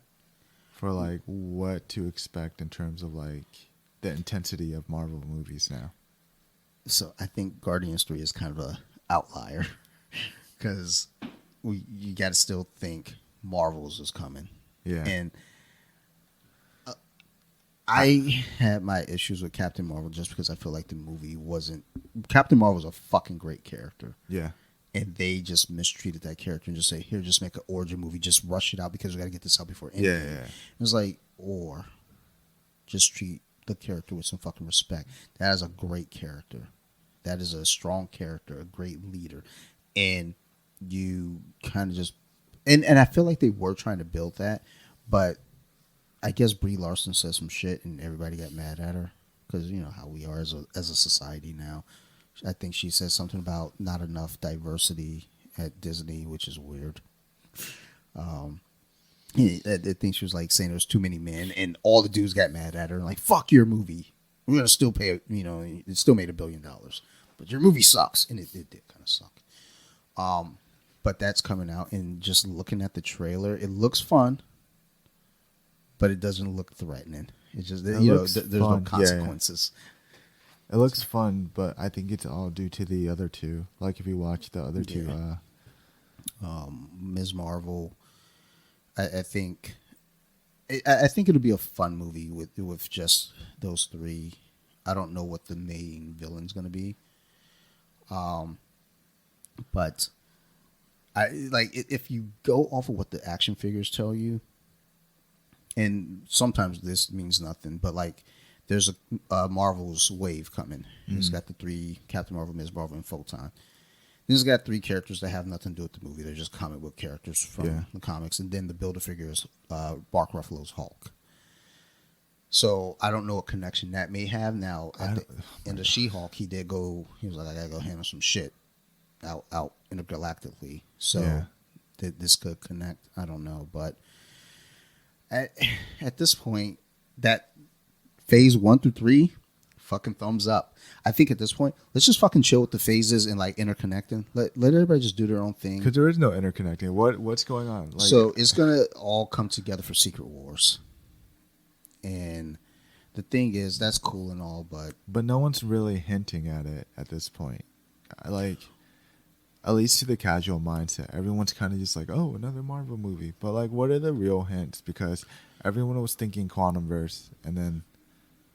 for like what to expect in terms of like the intensity of Marvel movies now. So I think Guardians 3 is kind of a outlier because you got to still think Marvel's is coming. Yeah. And I had my issues with Captain Marvel just because I feel like the movie wasn't. Captain Marvel's a fucking great character. Yeah. And they just mistreated that character and just say, here, just make an origin movie. Just rush it out because we got to get this out before Endgame. Yeah. It was like, or just treat the character with some fucking respect. That is a great character. That is a strong character, a great leader. And you kind of just... And I feel like they were trying to build that, but I guess Brie Larson said some shit and everybody got mad at her because you know how we are as a society now. I think she said something about not enough diversity at Disney, which is weird. I think she was like saying there's too many men, and all the dudes got mad at her, like "Fuck your movie. We're gonna still pay. It still made $1 billion, but your movie sucks," and it did kind of suck. But that's coming out, and just looking at the trailer, it looks fun, but it doesn't look threatening. It's just there's no consequences. Yeah. It looks fun, but I think it's all due to the other two. Like if you watch the other two, Ms. Marvel, I think it'll be a fun movie with just those 3. I don't know what the main villain's gonna be, but I like if you go off of what the action figures tell you, and sometimes this means nothing, but like. There's a Marvel's wave coming. It's got the 3 Captain Marvel, Ms. Marvel, and Photon. This has got 3 characters that have nothing to do with the movie. They're just comic book characters from the comics. And then the Build-A-Figure is Mark Ruffalo's Hulk. So I don't know what connection that may have. Now I at don't- in the She-Hulk, he did go. He was like, I gotta go handle some shit out intergalactically. Yeah. So this could connect. I don't know, but at at this point, that phase 1 through 3, fucking thumbs up. I think at this point, let's just fucking chill with the phases and like interconnecting. Let everybody just do their own thing. Because there is no interconnecting. What's going on? Like, So it's gonna all come together for Secret Wars. And the thing is, that's cool and all, but no one's really hinting at it at this point. Like, at least to the casual mindset, everyone's kind of just like, oh, another Marvel movie. But like, what are the real hints? Because everyone was thinking Quantum Verse, and then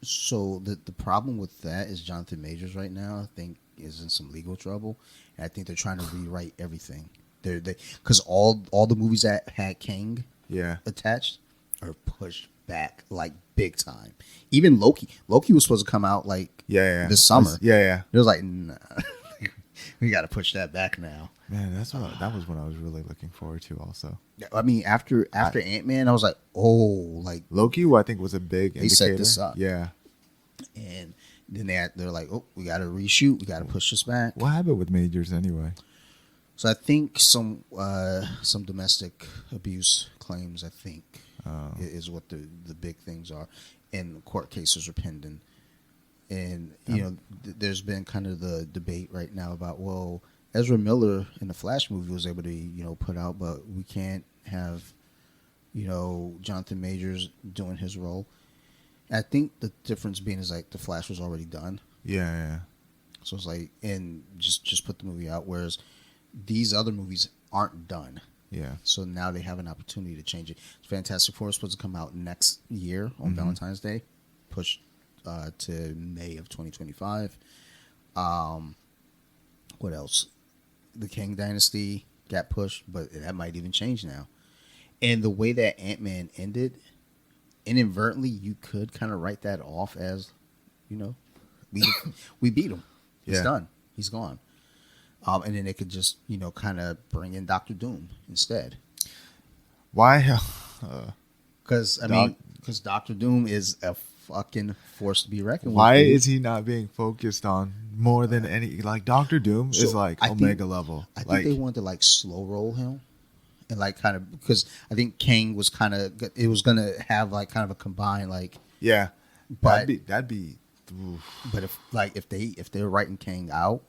so the problem with that is Jonathan Majors right now, I think, is in some legal trouble, and I think they're trying to rewrite everything. They because all the movies that had Kang yeah, attached are pushed back like big time. Even Loki was supposed to come out like yeah, this summer. Yeah. It was like, nah, we got to push that back now. Man, that was what I was really looking forward to. Also, I mean, after Ant-Man, I was like, oh, like Loki, who I think was a big they indicator. set this up. Yeah. And then they're like, oh, we got to reshoot. We got to push this back. What happened with Majors anyway? So I think some domestic abuse claims, I think, is what the big things are. And court cases are pending. And, you know, there's been kind of the debate right now about, well, Ezra Miller in the Flash movie was able to, you know, put out, but we can't have, you know, Jonathan Majors doing his role. I think the difference being is like the Flash was already done. Yeah. So it's like, and just put the movie out, whereas these other movies aren't done. Yeah. So now they have an opportunity to change it. Fantastic Four is supposed to come out next year on Valentine's Day, pushed to May of 2025. What else? The Kang Dynasty got pushed, but that might even change now. And the way that Ant-Man ended, inadvertently, you could kind of write that off as, you know, we beat him. He's done. He's gone. And then they could just, you know, kind of bring in Doctor Doom instead. Why? Because Doctor Doom is a fucking force to be reckoned with. Why dude. is he not being focused on more than any? Like Doctor Doom is like Omega level. I think they wanted to like slow roll him, and like kind of because I think Kang was kind of it was gonna have like kind of a combined like yeah, but that'd be. Oof. but if they're writing Kang out,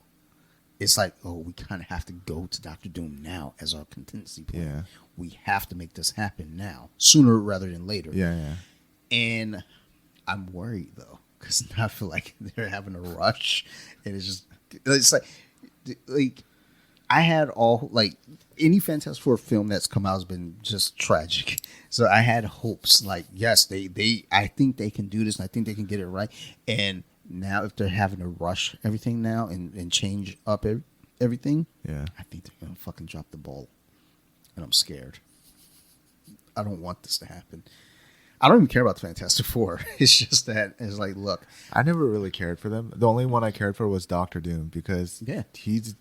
it's like, oh, we kind of have to go to Doctor Doom now as our contingency plan. Yeah. We have to make this happen now, sooner rather than later. Yeah. And I'm worried though, because I feel like they're having a rush, and it's like I had all like any Fantastic Four film that's come out has been just tragic. So I had hopes, like yes, I think they can do this, and I think they can get it right. And now if they're having to rush everything now and change up everything, Yeah. I think they're gonna fucking drop the ball, and I'm scared. I don't want this to happen. I don't even care about the Fantastic Four. It's just that it's like, look, I never really cared for them. The only one I cared for was Doctor Doom because he's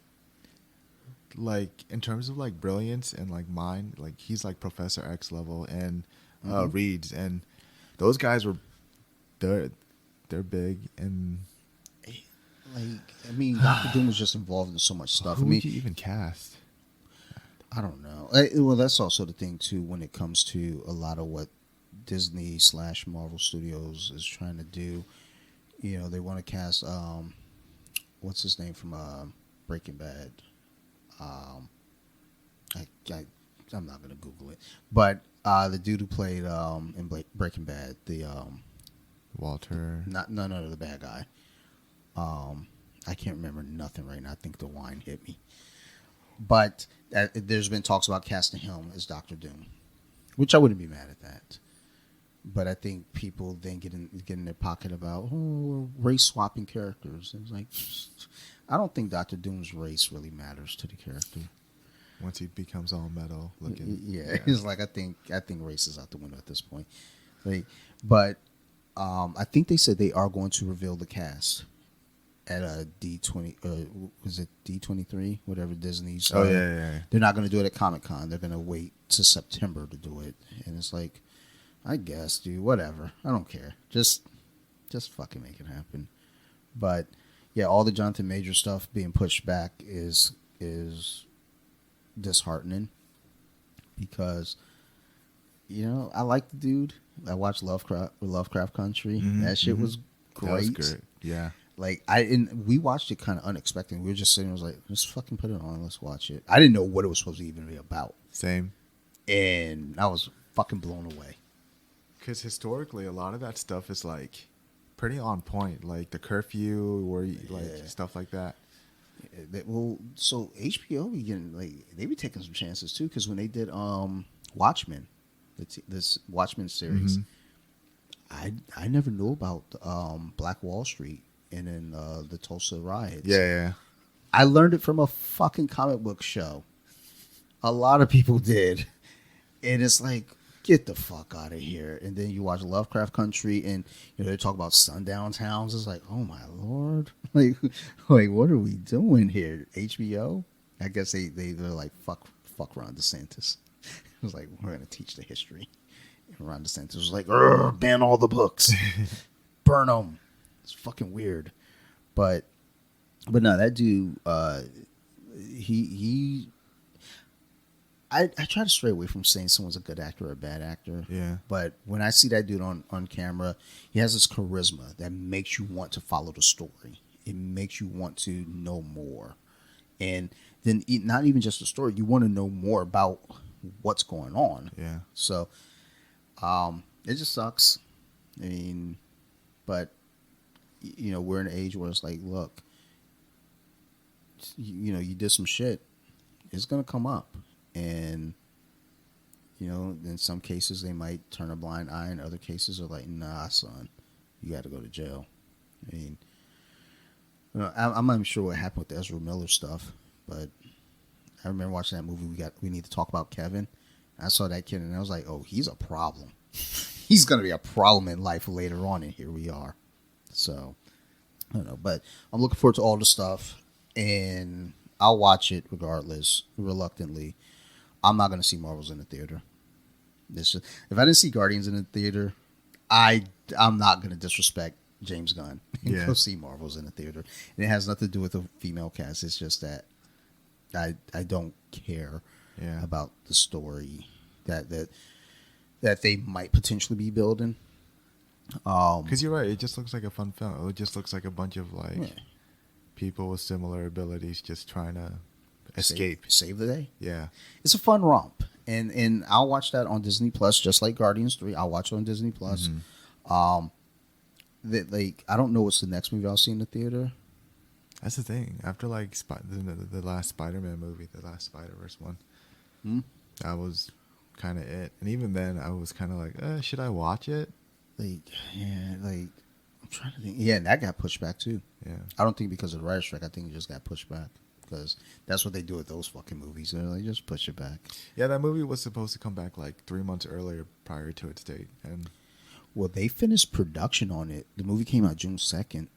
like in terms of like brilliance and like mind, like he's like Professor X level and Reeds, and those guys were they're big and like I mean, Doctor Doom was just involved in so much stuff. who I mean, would you even cast? I don't know. Well, that's also the thing too when it comes to a lot of what Disney / Marvel Studios is trying to do. You know, they want to cast what's his name from Breaking Bad. I'm not gonna Google it, but the dude who played in Breaking Bad, the Walter. the bad guy. I can't remember nothing right now. I think the wine hit me. But there's been talks about casting him as Doctor Doom, which I wouldn't be mad at that. But I think people then get in their pocket about race swapping characters. And it's like, I don't think Doctor Doom's race really matters to the character. Once he becomes all metal looking, Yeah. It's like I think race is out the window at this point. But I think they said they are going to reveal the cast at a D20. Was it D23? Whatever Disney's. yeah. They're not going to do it at Comic-Con. They're going to wait to September to do it. And it's like, I guess, dude. Whatever. I don't care. Just fucking make it happen. But yeah, all the Jonathan Major stuff being pushed back is disheartening because I like the dude. I watched Lovecraft Country. That shit was great. That was great. Yeah. Like we watched it kind of unexpected. We were just sitting. I was like, let's fucking put it on. Let's watch it. I didn't know what it was supposed to even be about, Same. and I was fucking blown away. Because historically, a lot of that stuff is like pretty on point, like the curfew, or like stuff like that. So HBO they be taking some chances too. Because when they did Watchmen, this Watchmen series, I never knew about Black Wall Street and then the Tulsa riots. Yeah. I learned it from a fucking comic book show. A lot of people did, and it's like, get the fuck out of here. And then you watch Lovecraft Country, and they talk about sundown towns. It's like, oh my lord, like what are we doing here? HBO? I guess they're like, fuck Ron DeSantis. It was like, we're gonna teach the history. And Ron DeSantis was like, ban all the books, burn them. It's fucking weird, but no, that dude, he. I try to stray away from saying someone's a good actor or a bad actor. Yeah. But when I see that dude on camera, he has this charisma that makes you want to follow the story. It makes you want to know more. And then not even just the story, you want to know more about what's going on. Yeah. So it just sucks. I mean, but we're in an age where it's like, look, you did some shit. It's going to come up. And in some cases they might turn a blind eye. In other cases are like, nah, son, you got to go to jail. I mean, I'm not even sure what happened with the Ezra Miller stuff, but I remember watching that movie. We need to talk about Kevin. I saw that kid and I was like, oh, he's a problem. He's gonna be a problem in life later on, and here we are. So I don't know, but I'm looking forward to all the stuff, and I'll watch it regardless, reluctantly. I'm not going to see Marvels in the theater. If I didn't see Guardians in the theater, I'm not going to disrespect James Gunn and go see Marvels in the theater. And it has nothing to do with the female cast. It's just that I don't care about the story that they might potentially be building. Because you're right. It just looks like a fun film. It just looks like a bunch of people with similar abilities just trying to save the day. Yeah, it's a fun romp, and I'll watch that on Disney Plus, just like Guardians 3. I'll watch it on Disney Plus. I don't know what's the next movie I'll see in the theater. That's the thing. After the last Spider-Man movie, the last Spider-Verse one, that was kind of it. And even then, I was kind of like, should I watch it? I'm trying to think. Yeah, and that got pushed back too. Yeah, I don't think because of the writer's strike. I think it just got pushed back. Because that's what they do with those fucking movies. They're like, just push it back. Yeah, that movie was supposed to come back like 3 months earlier prior to its date. And they finished production on it. The movie came out June 2nd.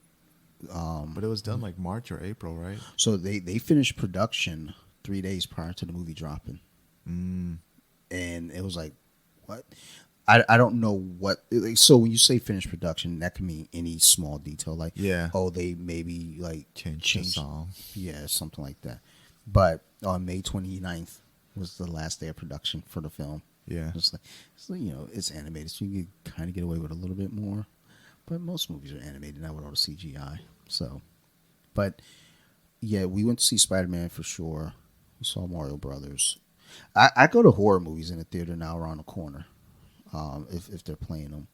But it was done like March or April, right? So they finished production 3 days prior to the movie dropping. And it was like, what? I don't know what. So when you say finished production, that can mean any small detail, like they maybe like change the song, something like that. But on May 29th was the last day of production for the film. Yeah, it's it's animated, so you can kind of get away with a little bit more. But most movies are animated now with all the CGI. So, but yeah, we went to see Spider-Man for sure. We saw Mario Brothers. I go to horror movies in the theater now around the corner. If they're playing them,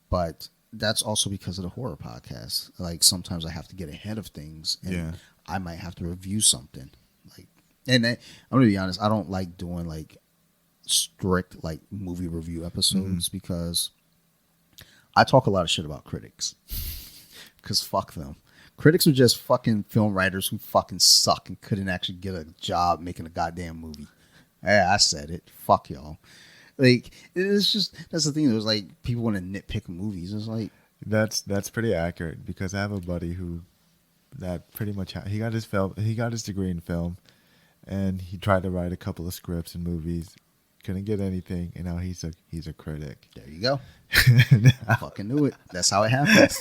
but that's also because of the horror podcast. Like sometimes I have to get ahead of things, and I might have to review something. I'm gonna be honest, I don't like doing like strict like movie review episodes because I talk a lot of shit about critics. Because fuck them. Critics are just fucking film writers who fucking suck and couldn't actually get a job making a goddamn movie. Yeah, I said it. Fuck y'all. Like it's just that's the thing. There's like people want to nitpick movies. It's like that's pretty accurate because I have a buddy who that pretty much he got his degree in film, and he tried to write a couple of scripts and movies, couldn't get anything, and now he's a critic. There you go. I fucking knew it. That's how it happens.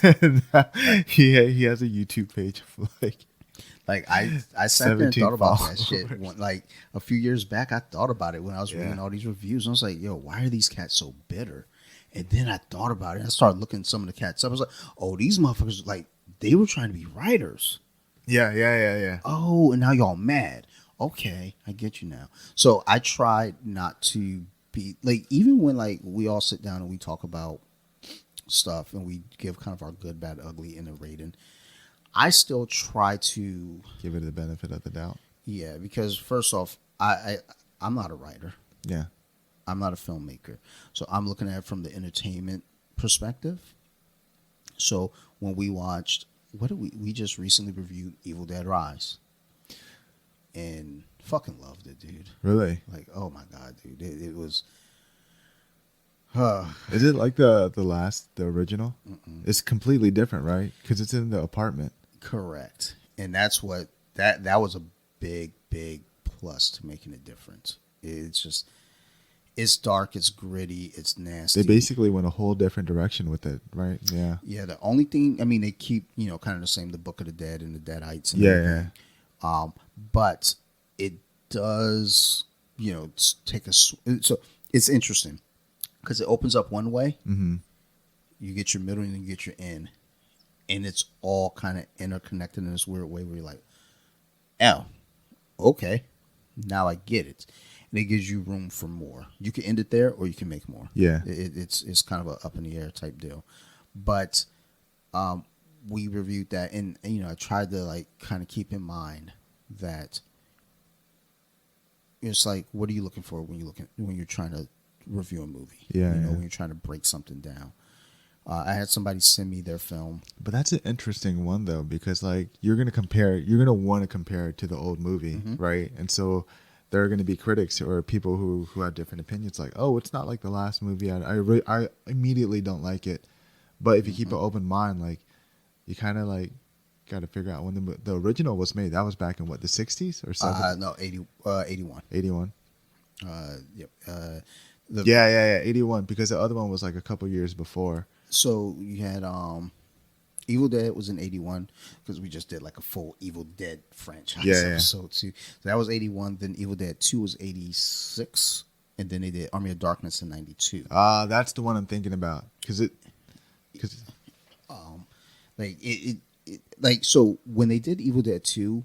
He has a YouTube page of Like I sat there and 17 thought about that followers. shit. Like a few years back, I thought about it when I was reading all these reviews. And I was like, yo, why are these cats so bitter? And then I thought about it. And I started looking some of the cats up. I was like, oh, these motherfuckers, like, they were trying to be writers. Yeah. Oh, and now y'all mad. Okay, I get you now. So I tried not to be like, even when like we all sit down and we talk about stuff and we give kind of our good, bad, ugly in a rating, I still try to Give it the benefit of the doubt. yeah, because first off, I'm not a writer. Yeah. I'm not a filmmaker. So I'm looking at it from the entertainment perspective. So when we watched, what did we just recently reviewed Evil Dead Rise. And fucking loved it, dude. Really? Like, oh my God, dude. It was Is it like the original? It's completely different, right? Because it's in the apartment. correct. And that's what that was a big plus to making a difference. It's just it's dark, it's gritty, it's nasty. They basically went a whole different direction with it, right? Yeah. Yeah, the only thing, I mean, they keep, kind of the same, the Book of the Dead and the Deadites and Yeah, everything. But it does, take a, so it's interesting because it opens up one way, you get your middle and you get your end, and it's all kind of interconnected in this weird way where you're like, oh, okay, now I get it. And it gives you room for more. You can end it there or you can make more. Yeah. It's kind of a up in the air type deal. But we reviewed that, and I tried to like kind of keep in mind that it's like, what are you looking for when you're trying to review a movie? Yeah, when you're trying to break something down. I had somebody send me their film. But that's an interesting one though, because like you're gonna want to compare it to the old movie, right? And so there are going to be critics or people who have different opinions, like, oh, it's not like the last movie. I immediately don't like it. But if you keep an open mind, like you kind of like got to figure out when the original was made. That was back in what, the 60s or 70s? No, 81. 81. Yep. Yeah, 81, because the other one was like a couple years before. So you had Evil Dead was in 81 because we just did like a full Evil Dead franchise episode too. So that was 81. Then Evil Dead 2 was 86, and then they did Army of Darkness in 92. That's the one I'm thinking about So when they did Evil Dead 2,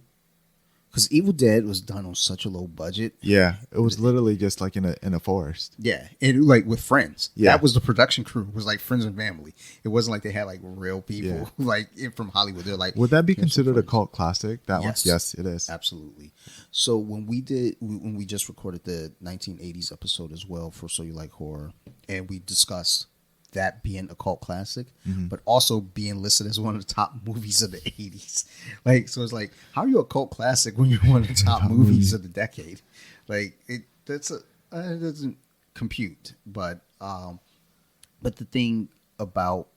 because Evil Dead was done on such a low budget. Yeah, it was literally just like in a forest. Yeah, and like with friends. Yeah. That was the production crew. It was like friends and family. It wasn't like they had like real people like from Hollywood. They're like, would that be here's some considered a friends. cult classic? That Yes. one? Yes, it is. Absolutely. So when we just recorded the 1980s episode as well for So You Like Horror, and we discussed that being a cult classic, but also being listed as one of the top movies of the 80s. Like, so it's like, how are you a cult classic when you're one of the top movies of the decade? Like, it doesn't compute. But the thing about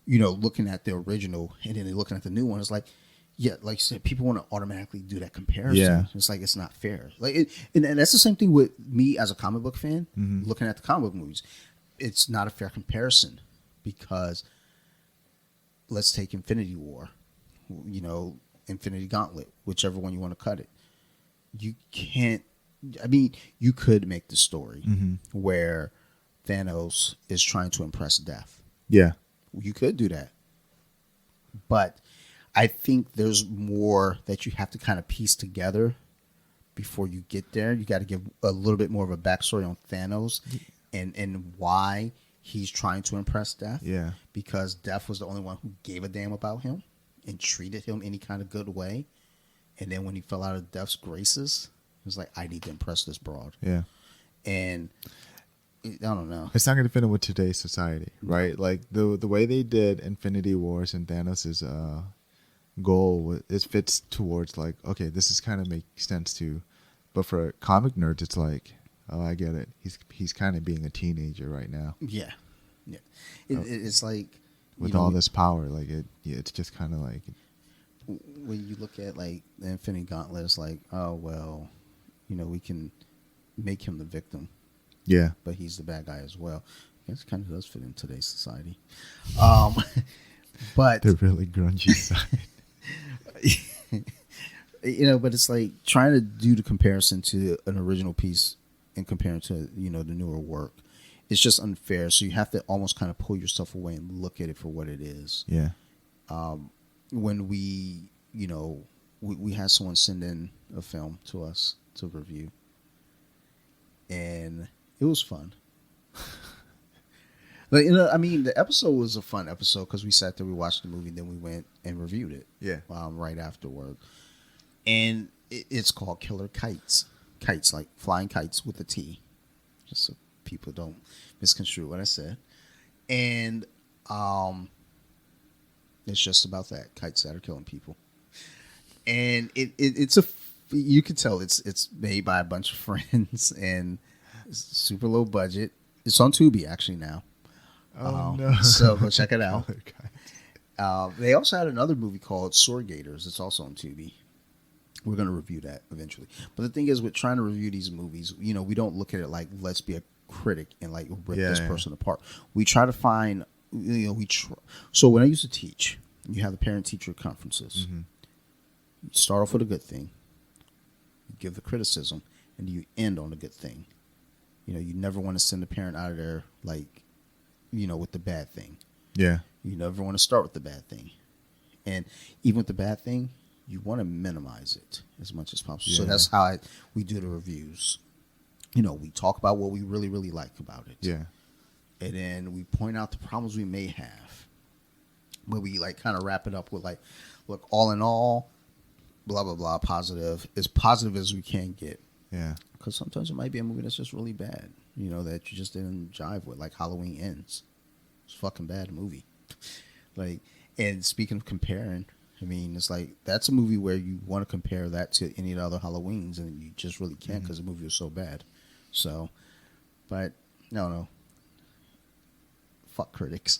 looking at the original and then looking at the new one is like, yeah, like you said, people want to automatically do that comparison. Yeah. It's like, it's not fair. Like, and that's the same thing with me as a comic book fan, looking at the comic book movies. It's not a fair comparison because let's take Infinity War, Infinity Gauntlet, whichever one you want to cut it. You can't, I mean, you could make the story where Thanos is trying to impress Death. Yeah. You could do that. But I think there's more that you have to kind of piece together before you get there. You got to give a little bit more of a backstory on Thanos and why he's trying to impress Death. Yeah. Because Death was the only one who gave a damn about him and treated him any kind of good way. And then when he fell out of Death's graces, he was like, I need to impress this broad. Yeah. And I don't know. It's not going to fit in with today's society, right? Like the way they did Infinity Wars and Thanos' goal, it fits towards like, okay, this is kind of makes sense too. But for comic nerds, it's like, oh, I get it. He's kind of being a teenager right now. Yeah. It's like with all this power, like it's just kind of like when you look at like the Infinity Gauntlet, it's like, oh well, we can make him the victim, Yeah. but he's the bad guy as well. I guess it kind of does fit in today's society. Um, but The really grungy side. but it's like trying to do the comparison to an original piece and comparing to the newer work. It's just unfair. So you have to almost kind of pull yourself away and look at it for what it is. Yeah. When we had someone send in a film to us to review, and it was fun. But the episode was a fun episode because we sat there, we watched the movie, then we went and reviewed it. Yeah. Right afterward, and it's called Killer Kites. Kites, like flying kites with a T, just so people don't misconstrue what I said. And it's just about that, kites that are killing people. And it's you can tell it's made by a bunch of friends and it's super low budget. It's on Tubi actually now. Oh no! So go check it out. Okay. They also had another movie called Sword Gators. It's also on Tubi. We're going to review that eventually. But the thing is, with trying to review these movies, we don't look at it like, let's be a critic and like rip this person apart. We try to find, so when I used to teach, you have the parent-teacher conferences. Mm-hmm. You start off with a good thing, you give the criticism, and you end on a good thing. You never want to send the parent out of there like, with the bad thing. Yeah. You never want to start with the bad thing. And even with the bad thing, you want to minimize it as much as possible. Yeah. So that's how we do the reviews. We talk about what we really, really like about it. Yeah. And then we point out the problems we may have. But we like kind of wrap it up with like, look, all in all, blah, blah, blah, positive. As positive as we can get. Yeah. Because sometimes it might be a movie that's just really bad, that you just didn't jive with, like Halloween Ends. It's a fucking bad movie. And speaking of comparing, it's like that's a movie where you want to compare that to any of the other Halloweens, and you just really can't because the movie was so bad. So, but no. Fuck critics.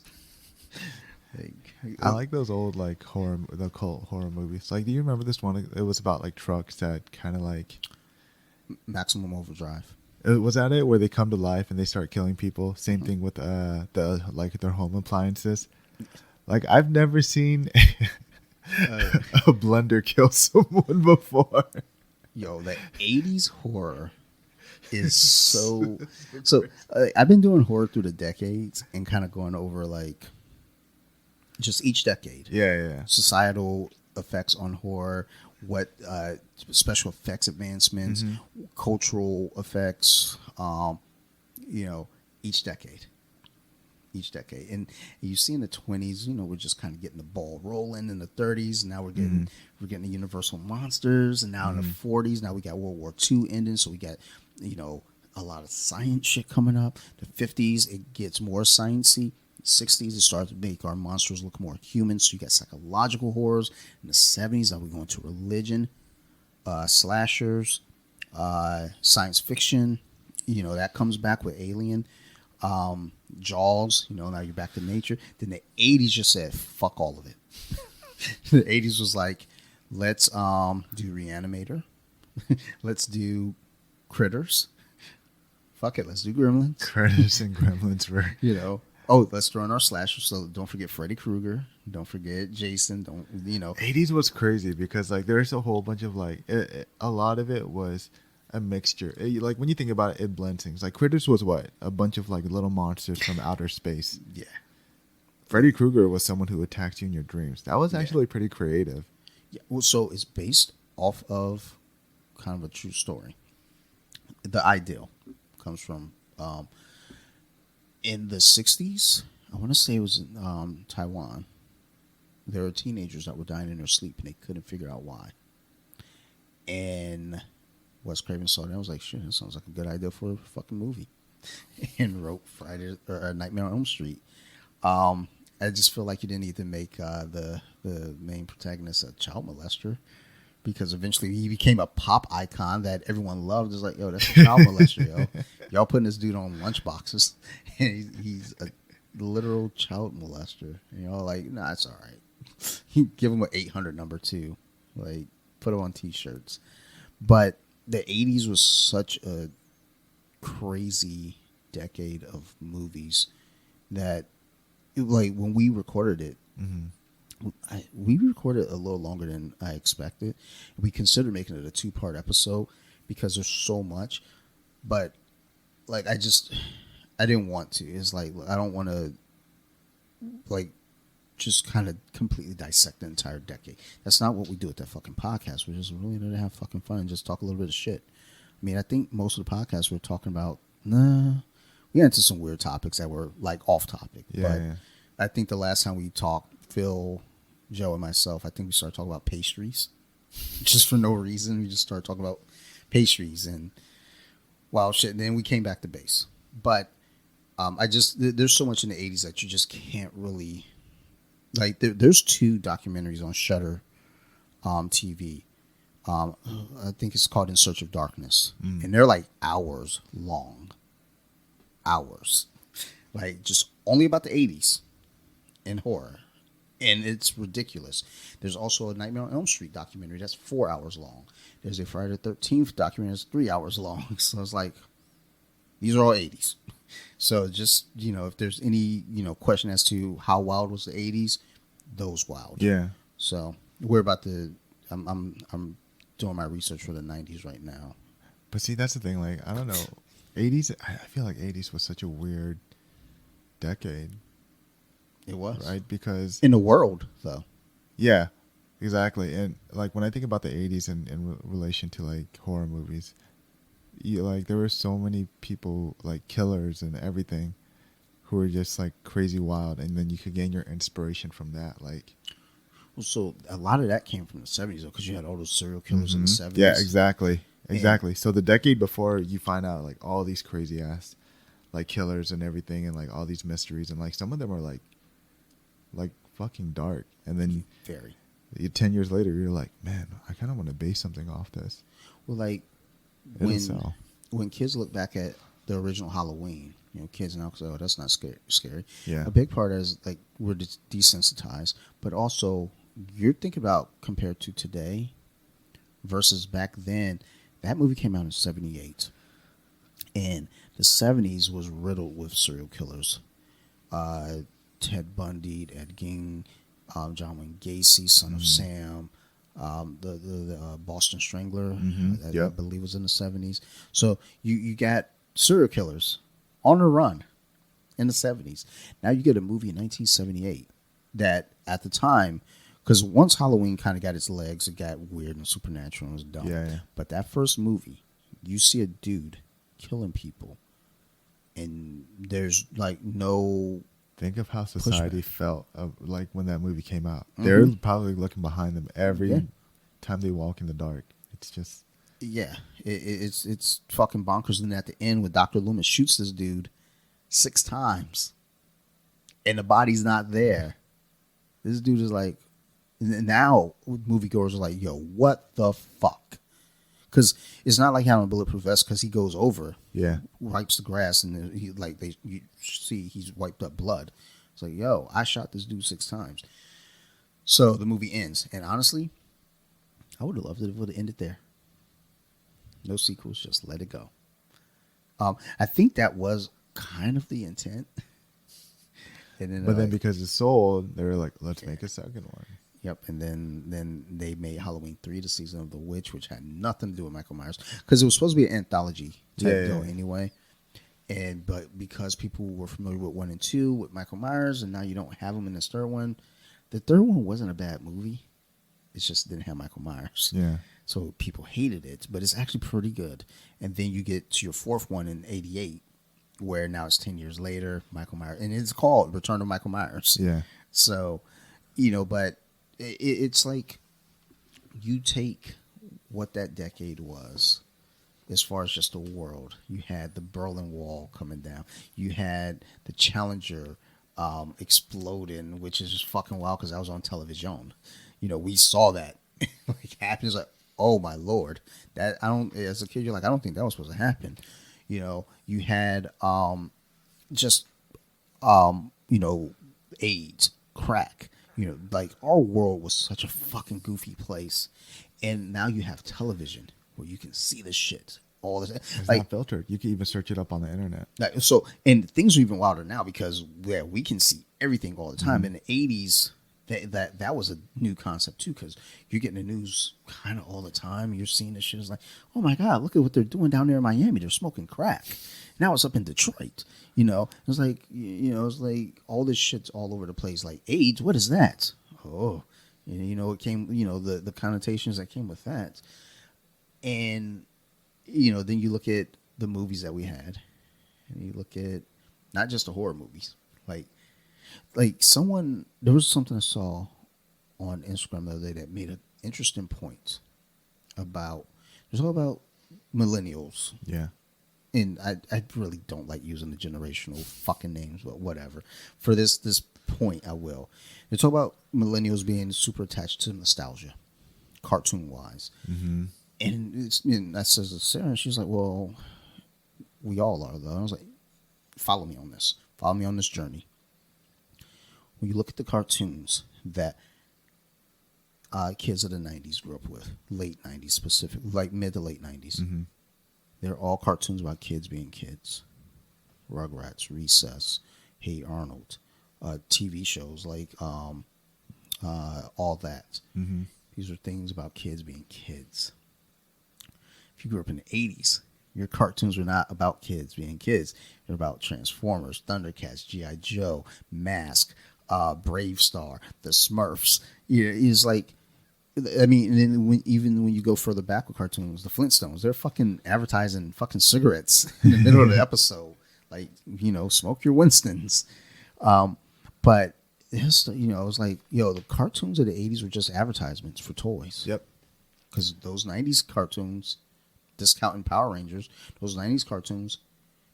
I like those old the cult horror movies. Like, do you remember this one? It was about like trucks that kind of like Maximum Overdrive. Was that it? Where they come to life and they start killing people? Same thing with their home appliances. Like, I've never seen a blender kill someone before. Yo, the 80s horror is so I've been doing horror through the decades and kind of going over like just each decade. Yeah. Societal effects on horror, what special effects advancements, cultural effects, each decade. And you see in the 20s, we're just kind of getting the ball rolling. In the 30s, now we're getting the Universal monsters, and now in the 40s, now we got World War II ending, so we got a lot of science shit coming up. The 50s, it gets more sciencey. 60s, it starts to make our monsters look more human, so you got psychological horrors. In the 70s, now we're going to religion, slashers, science fiction. That comes back with Alien. Jaws, now you're back to nature. Then the 80s just said, fuck all of it. The 80s was like, let's do Reanimator. Let's do Critters. Fuck it, let's do Gremlins. Critters and Gremlins were... let's throw in our slashers. So don't forget Freddy Krueger. Don't forget Jason. 80s was crazy because like there's a whole bunch of a lot of it was a mixture. Like when you think about it, it blends things. Like Critters was what? A bunch of like little monsters from outer space. Yeah. Freddy Krueger was someone who attacked you in your dreams. That was actually pretty creative. Yeah. Well, so it's based off of kind of a true story. The ideal comes from in the 60s. I want to say it was in Taiwan. There were teenagers that were dying in their sleep and they couldn't figure out why. And Wes Craven saw that. I was like, shit, that sounds like a good idea for a fucking movie. And wrote Nightmare on Elm Street. I just feel like you didn't need to make the main protagonist a child molester, because eventually he became a pop icon that everyone loved. It's like, yo, that's a child molester, yo. Y'all putting this dude on lunchboxes, and he's a literal child molester. And y'all like, nah, it's all right. Give him an 800 number too. Like, put him on T-shirts. But the 80s was such a crazy decade of movies that, like, when we recorded it, we recorded a little longer than I expected. We considered making it a 2-part episode because there's so much, but like I didn't want to. It's like I don't want to like just kind of completely dissect the entire decade. That's not what we do at that fucking podcast. We're just really there to have fucking fun and just talk a little bit of shit. I mean, I think most of the podcasts we're talking about, we got into some weird topics that were like off topic. Yeah, but yeah. I think the last time we talked, Phil, Joe, and myself, I think we started talking about pastries, just for no reason. We just started talking about pastries and wild shit. And then we came back to base. But there's so much in the 80s that you just can't really, like, there's 2 documentaries on Shudder TV. I think it's called In Search of Darkness. And they're like hours long. Hours. Like, just only about the 80s in horror. And it's ridiculous. There's also a Nightmare on Elm Street documentary that's 4 hours long. There's a Friday the 13th documentary that's 3 hours long. So it's like, these are all 80s. So just, if there's any, question as to how wild was the 80s, those wild. Yeah. So we're about to, I'm doing my research for the 90s right now. But see, that's the thing. Like, I don't know. 80s, I feel like 80s was such a weird decade. It was. Right? Because In the world, though. yeah, exactly. And like when I think about the 80s in relation to like horror movies, like there were so many people, like killers and everything, who were just like crazy wild, and then you could gain your inspiration from that. Like, Well, so a lot of that came from the 70s, though, because you had all those serial killers in the 70s. yeah, exactly. So the decade before, you find out like all these crazy ass like killers and everything, and like all these mysteries, and like some of them are like fucking dark, and then Very. 10 years later you're like, man, I kind of want to base something off this. Well, like, It'll sell. when kids look back at the original Halloween, kids now say, oh, that's not scary. Yeah. A big part is, like, we're desensitized, but also you're thinking about compared to today versus back then. That movie came out in 78. And the 70s was riddled with serial killers. Ted Bundy, Ed Gein, John Wayne Gacy, Son of Sam, the Boston Strangler, I believe was in the 70s. So you got serial killers on the run in the 70s. Now you get a movie in 1978 that at the time, because once Halloween kind of got its legs, it got weird and supernatural and was dumb. Yeah. But that first movie, you see a dude killing people, and there's like no... Think of how society felt like when that movie came out. Mm-hmm. They're probably looking behind them every time they walk in the dark. It's just... Yeah, it's fucking bonkers. And at the end, when Dr. Loomis shoots this dude 6 times, and the body's not there, this dude is like... Now, moviegoers are like, yo, what the fuck? Because it's not like having a bulletproof vest, because he goes over, wipes the grass, and you see he's wiped up blood. It's like, yo, I shot this dude 6 times. So the movie ends, and honestly, I would have loved it if it would have ended there. No sequels, just let it go. I think that was kind of the intent. And then, because it's sold, they were like, let's make a second one. Yep, and then they made Halloween 3, The Season of the Witch, which had nothing to do with Michael Myers, because it was supposed to be an anthology type deal anyway. But because people were familiar with 1 and 2 with Michael Myers, and now you don't have him in this third one, the third one wasn't a bad movie. It just didn't have Michael Myers. Yeah. So people hated it, but it's actually pretty good. And then you get to your 4th one in 88, where now it's 10 years later, Michael Myers, and it's called Return of Michael Myers. Yeah. So, but it's like you take what that decade was as far as just the world. You had the Berlin Wall coming down. You had the Challenger exploding, which is just fucking wild because I was on television. We saw that like happen. It's like, oh my Lord, that as a kid, you're like, I don't think that was supposed to happen. You had AIDS, crack. Like our world was such a fucking goofy place, and now you have television where you can see this shit all this. It's Like, not filtered. You can even search it up on the internet. so, and things are even wilder now because we can see everything all the time. In the 80s, that was a new concept too, because you're getting the news kind of all the time. You're seeing this shit. It's like, oh my God, look at what they're doing down there in Miami. They're smoking crack. Now it's up in Detroit. It's like, it's like all this shit's all over the place. Like AIDS, what is that? Oh, it came, the connotations that came with that. And, then you look at the movies that we had, and you look at not just the horror movies, like there was something I saw on Instagram the other day that made an interesting point about, it's all about millennials. Yeah. And I really don't like using the generational fucking names, but whatever. For this point, I will. They talk about millennials being super attached to nostalgia, cartoon-wise. Mm-hmm. And I says to Sarah, and she's like, well, we all are, though. I was like, follow me on this. Follow me on this journey. When you look at the cartoons that kids of the 90s grew up with, late 90s specifically, like mid to late 90s, Mm-hmm. they're all cartoons about kids being kids. Rugrats, Recess, Hey Arnold, TV shows like all that. Mm-hmm. These are things about kids being kids. If you grew up in the 80s, your cartoons were not about kids being kids. They're about Transformers, Thundercats, G.I. Joe, Mask, Brave Star, the Smurfs. It's like, I mean, and then even when you go further back with cartoons, the Flintstones, they're fucking advertising fucking cigarettes in the middle of the episode. Like, smoke your Winstons. But it's, it was like, the cartoons of the 80s were just advertisements for toys. Yep. Because those 90s cartoons, discounting Power Rangers, those 90s cartoons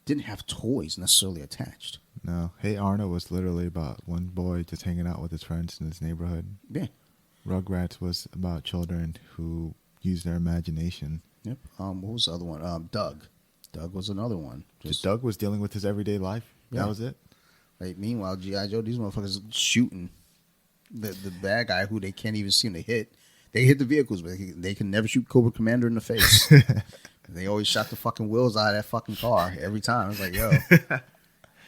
didn't have toys necessarily attached. No. Hey Arnold was literally about one boy just hanging out with his friends in his neighborhood. Yeah. Rugrats was about children who use their imagination. Yep. What was the other one? Doug. Doug was another one. Doug was dealing with his everyday life. Yeah. That was it. Like, meanwhile, G.I. Joe, these motherfuckers shooting the bad guy who they can't even seem to hit. They hit the vehicles, but they can never shoot Cobra Commander in the face. They always shot the fucking wheels out of that fucking car every time. It's like,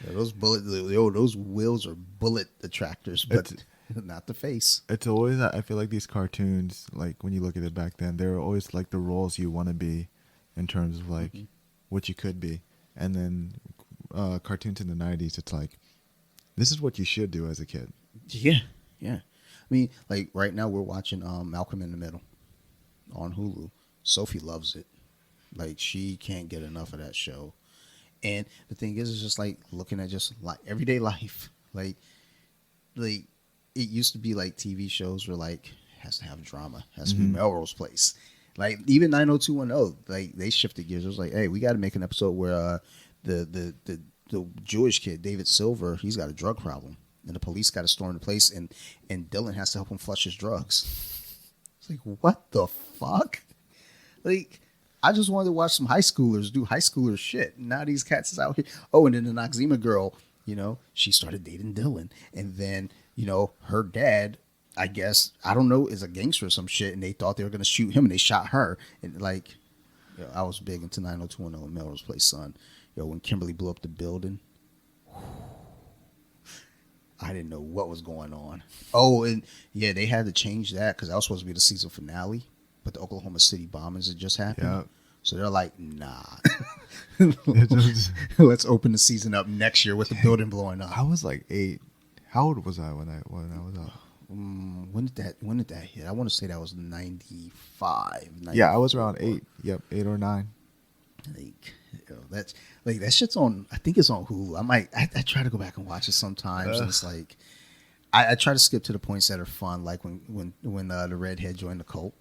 those those wheels are bullet attractors, but not the face. It's always, I feel like these cartoons, like when you look at it back then, they're always like the roles you want to be in terms of like what you could be. And then cartoons in the 90s, it's like, this is what you should do as a kid. Yeah. I mean, like right now we're watching Malcolm in the Middle on Hulu. Sophie loves it. Like, she can't get enough of that show. And the thing is, it's just like looking at just like everyday life. Like it used to be like TV shows were like, has to have drama, has to be Melrose Place. Like even 90210, like they shifted gears. It was like, hey, we got to make an episode where the Jewish kid David Silver, he's got a drug problem, and the police got to storm the place, and Dylan has to help him flush his drugs. It's like, what the fuck? Like, I just wanted to watch some high schoolers do high schooler shit. Now these cats is out here. Oh, and then the Noxzema girl, she started dating Dylan, and then her dad, I guess, I don't know, is a gangster or some shit, and they thought they were gonna shoot him, and they shot her. And like, I was big into 90210 and Melrose Place, son. When Kimberly blew up the building, I didn't know what was going on. Oh, and yeah, they had to change that because that was supposed to be the season finale, but the Oklahoma City bombings had just happened. Yep. So they're like, nah. Let's open the season up next year with the building blowing up. I was like 8. How old was I when I was up? When did that hit? I want to say that was 95. Yeah, I was around 8. Yep, 8 or 9. That's like, that shit's on. I think it's on Hulu. I try to go back and watch it sometimes, and it's like I try to skip to the points that are fun, like when the redhead joined the cult.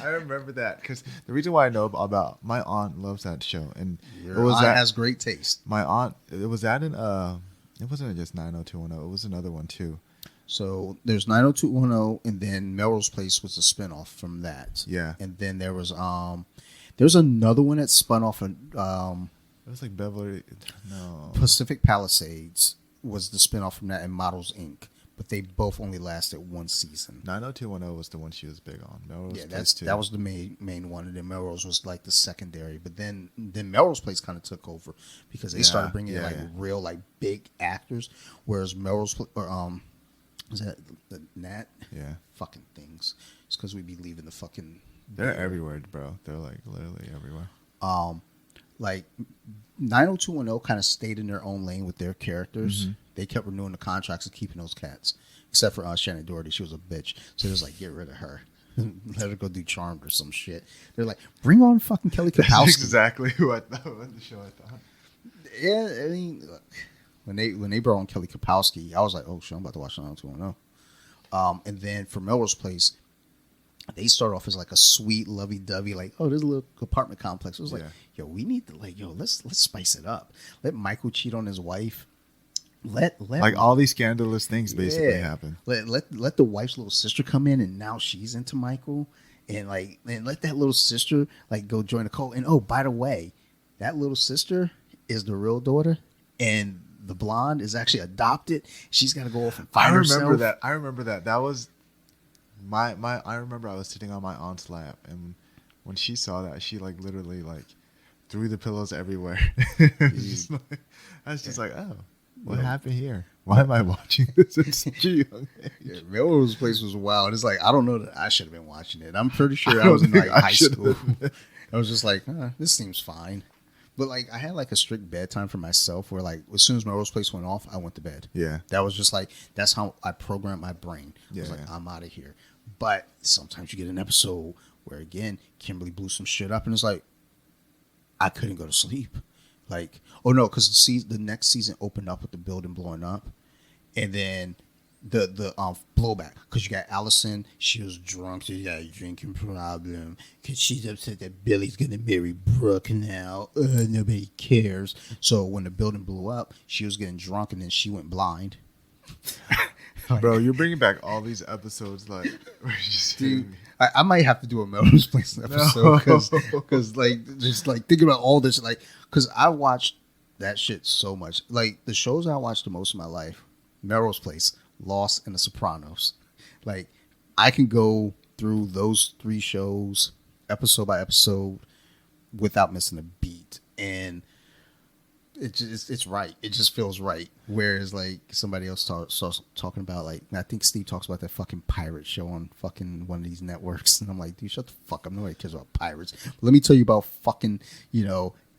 I remember that because the reason why I know about my aunt loves that show, and Your aunt has great taste. My aunt, it was that in it wasn't just 90210, it was another one too. So there's 90210, and then Melrose Place was a spinoff from that. Yeah, and then there's another one that spun off of it was like Beverly. No, Pacific Palisades was the spinoff from that, and Models Inc. but they both only lasted one season. 90210 was the one she was big on. Melrose Yeah, Place too. that was the main one, and then Melrose was like the secondary. But then Melrose Place kind of took over because they started bringing in like real like big actors, whereas Melrose or is that the Nat? Yeah, fucking things. It's because we be leaving the fucking. They're everywhere, bro. They're like literally everywhere. Like 90210 kind of stayed in their own lane with their characters. Mm-hmm. They kept renewing the contracts and keeping those cats, except for Shannon Doherty. She was a bitch, so it was like get rid of her. Let her go do Charmed or some shit. They're like, bring on fucking Kelly Kapowski. That's exactly who I thought was the show. I thought. Yeah, I mean, look, when they brought on Kelly Kapowski, I was like, oh shit, I'm about to watch 90210. And then for Melrose Place, they start off as like a sweet, lovey-dovey, like, oh, there's a little apartment complex. It was like, yo, we need to like, yo, let's spice it up. Let Michael cheat on his wife. Let like all these scandalous things basically happen. Let the wife's little sister come in, and now she's into Michael, and let that little sister like go join the cult. And oh, by the way, that little sister is the real daughter, and the blonde is actually adopted. She's got to go off and find herself. I remember that. That was my. I remember I was sitting on my aunt's lap, and when she saw that, she like literally like threw the pillows everywhere. I was just like, oh. What happened here? Why am I watching this at such a young age? Yeah, Melrose Place was wild. It's like, I don't know that I should have been watching it. I'm pretty sure I was in like high school. I was just like, this seems fine. But like, I had like a strict bedtime for myself where like, as soon as Melrose Place went off, I went to bed. Yeah. That was just like, that's how I programmed my brain. I was like, I'm out of here. But sometimes you get an episode where, again, Kimberly blew some shit up and it's like, I couldn't go to sleep. Like, oh no, because the next season opened up with the building blowing up, and then the blowback because you got Allison. She was drunk. She got a drinking problem because she's upset that Billy's gonna marry Brooke now. Nobody cares. So when the building blew up, she was getting drunk, and then she went blind. Bro, you're bringing back all these episodes like. Dude, I might have to do a Melrose Place episode because like just like thinking about all this like because I watched that shit so much. Like the shows I watched the most in my life: Melrose Place, Lost, and The Sopranos. Like I can go through those three shows episode by episode without missing a beat, and it's right. It just feels right. Whereas like somebody else talking about like I think Steve talks about that fucking pirate show on fucking one of these networks, and I'm like, dude, shut the fuck up. Nobody cares about pirates. But let me tell you about fucking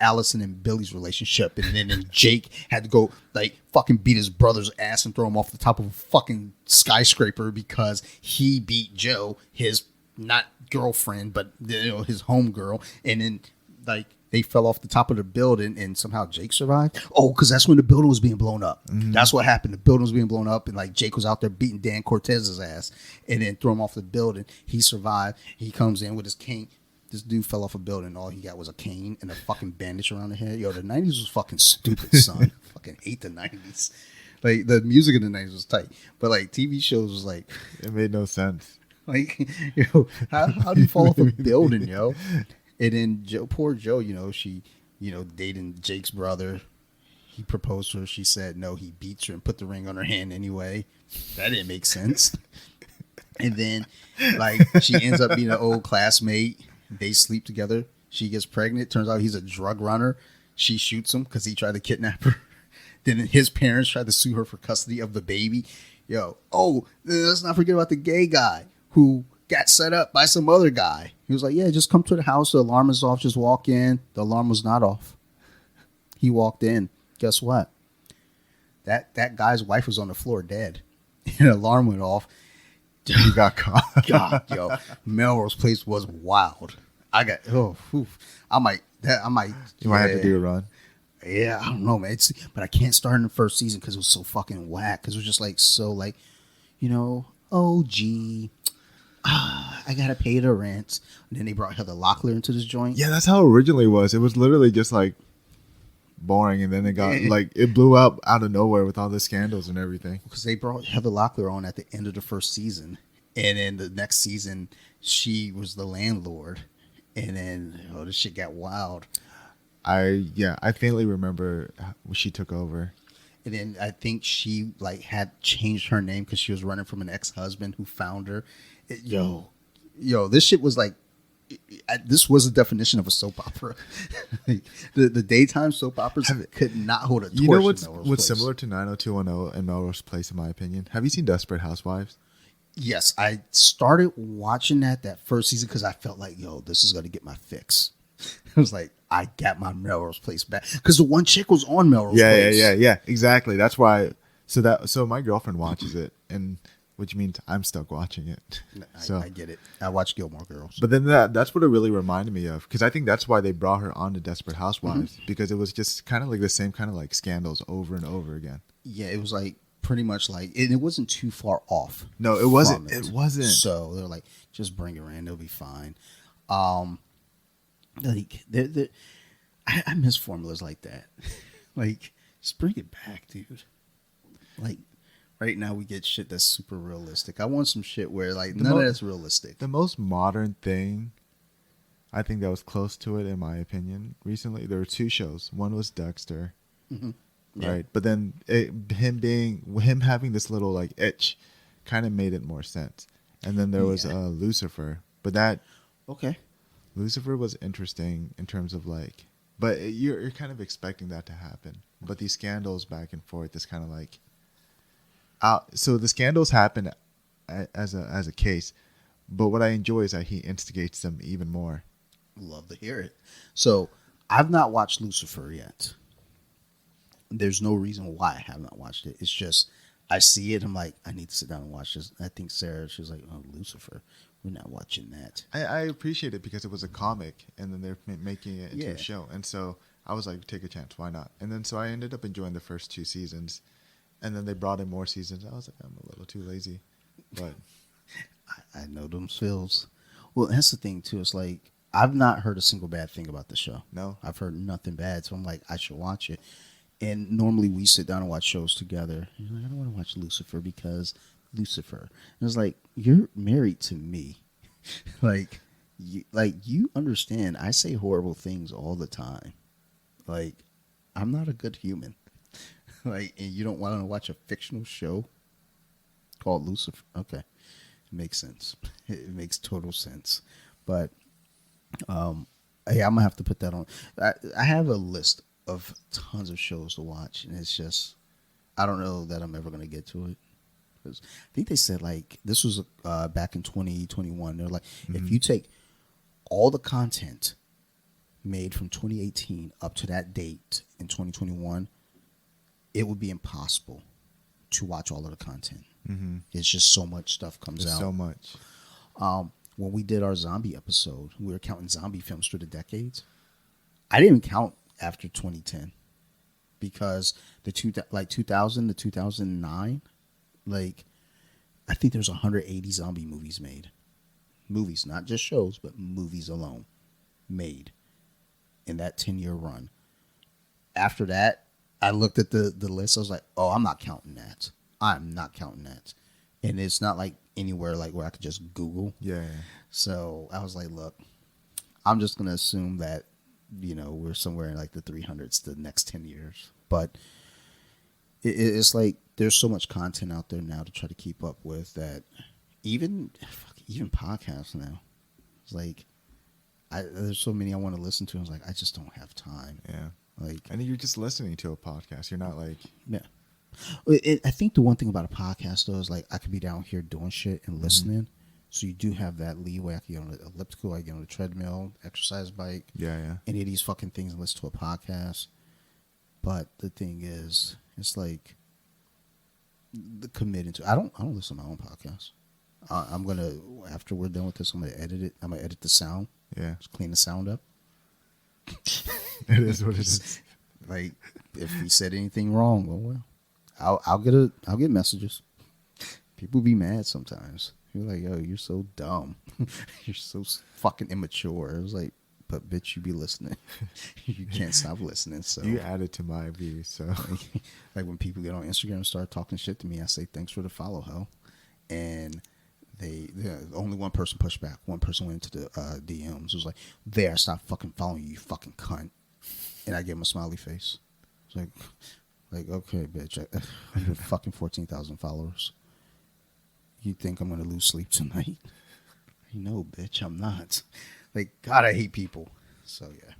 Allison and Billy's relationship, and then Jake had to go like fucking beat his brother's ass and throw him off the top of a fucking skyscraper because he beat Joe, his not girlfriend, but his homegirl, and then like. They fell off the top of the building and somehow Jake survived. Oh, because that's when the building was being blown up. Mm-hmm. That's what happened. The building was being blown up and like Jake was out there beating Dan Cortez's ass and then threw him off the building. He survived. He comes in with his cane. This dude fell off a building. All he got was a cane and a fucking bandage around the head. Yo, the 90s was fucking stupid, son. Fucking hate the 90s. Like the music in the 90s was tight. But like TV shows was like. It made no sense. Like, how do you fall off a building, yo? And then poor Joe, she, dating Jake's brother. He proposed to her. She said no. He beats her and put the ring on her hand anyway. That didn't make sense. And then, like, she ends up being an old classmate. They sleep together. She gets pregnant. Turns out he's a drug runner. She shoots him because he tried to kidnap her. Then his parents tried to sue her for custody of the baby. Let's not forget about the gay guy who got set up by some other guy. He was like, yeah, just come to the house. The alarm is off. Just walk in. The alarm was not off. He walked in. Guess what? That guy's wife was on the floor dead. And the alarm went off. You got caught. God, yo. Melrose Place was wild. I might You might have to do a run. Yeah, I don't know, man. But I can't start in the first season because it was so fucking whack. Because it was just like, so like, oh, gee. I gotta pay the rent. And then they brought Heather Locklear into this joint. Yeah, that's how it originally was. It was literally just like boring, and then it got like it blew up out of nowhere with all the scandals and everything. Because they brought Heather Locklear on at the end of the first season, and then the next season she was the landlord, and then this shit got wild. I faintly remember when she took over. And then I think she like had changed her name because she was running from an ex-husband who found her. Yo, this shit was like, this was the definition of a soap opera. Like, the daytime soap operas could not hold a torch. You know in what's Melrose what's Place. similar to 90210 and Melrose Place, in my opinion? Have you seen Desperate Housewives? Yes, I started watching that first season because I felt like, yo, this is gonna get my fix. I was like, I got my Melrose Place back because the one chick was on Melrose Place. Yeah. Exactly. That's why. So my girlfriend watches it, and which means I'm stuck watching it. I get it. I watch Gilmore Girls. But then that's what it really reminded me of, because I think that's why they brought her on to Desperate Housewives, because it was just kind of like the same kind of like scandals over and over again. Yeah, it was like pretty much like it wasn't too far off. No, it wasn't. from It wasn't. So they're like, just bring her in, it'll be fine. Like I miss formulas like that. Like, just bring it back, dude. Like, right now we get shit that's super realistic. I want some shit where like none of that's realistic. The most modern thing, I think, that was close to it, in my opinion, recently, there were two shows. One was Dexter, Yeah. right? But then him having this little like itch kind of made it more sense. And then there was Lucifer, but that Okay. Lucifer was interesting in terms of like, but you're kind of expecting that to happen. But these scandals back and forth is kind of like, so the scandals happen as a case, but what I enjoy is that he instigates them even more. Love to hear it. So I've not watched Lucifer yet. There's no reason why I have not watched it. It's just I see it. I'm like, I need to sit down and watch this. I think Sarah, she was like, oh, Lucifer. We're not watching that. I appreciate it because it was a comic, and then they're making it into a show, and so I was like, take a chance, why not? And then so I ended up enjoying the first 2 seasons, and then they brought in more seasons. I was like, I'm a little too lazy, but I know them feels. Well, that's the thing too. It's like I've not heard a single bad thing about the show. No, I've heard nothing bad. So I'm like, I should watch it. And normally we sit down and watch shows together. You're like, I don't want to watch Lucifer because Lucifer. And it's like, you're married to me. like you understand. I say horrible things all the time. Like, I'm not a good human. Like, and you don't want to watch a fictional show called Lucifer. Okay. It makes sense. It makes total sense. But yeah, I'm gonna have to put that on. I have a list of tons of shows to watch, and it's just I don't know that I'm ever gonna get to it. 'Cause I think they said like this was back in 2021. They're like, if you take all the content made from 2018 up to that date in 2021, it would be impossible to watch all of the content. It's just so much stuff comes there's out. so much. When we did our zombie episode, we were counting zombie films through the decades. I didn't even count after 2010 because the 2000 to 2009, like I think there's 180 zombie movies made. Movies, not just shows, but movies alone made in that 10-year run. After that, I looked at the list. I was like, oh, I'm not counting that. I'm not counting that. And it's not like anywhere like where I could just Google. Yeah. So I was like, look, I'm just going to assume that, you know, we're somewhere in like the 300s the next 10 years. But it's like there's so much content out there now to try to keep up with that even podcasts now. It's like there's so many I want to listen to. I was like, I just don't have time. Yeah. Like, And you're just listening to a podcast. You're not like, yeah. I think the one thing about a podcast though is like I could be down here doing shit and listening, so you do have that leeway. I can get on the elliptical, I can get on the treadmill, exercise bike, yeah. any of these fucking things and listen to a podcast. But the thing is, it's like the committing to. I don't listen to my own podcast. I'm gonna after we're done with this, I'm gonna edit it. I'm gonna edit the sound. Yeah. Just clean the sound up. It is what it is. Like if we said anything wrong, well. I'll get messages. People be mad sometimes. You're like, yo, you're so dumb. You're so fucking immature. It was like, but bitch, you be listening. You can't stop listening. So You added to my views, so like when people get on Instagram and start talking shit to me, I say thanks for the follow, ho. And only one person pushed back. One person went into the DMs. It was like, stop fucking following you, you fucking cunt. And I gave him a smiley face. It's like, Like, okay, bitch, I have fucking 14,000 followers. You think I'm gonna lose sleep tonight? No, bitch, I'm not. Like, God, I hate people. So yeah,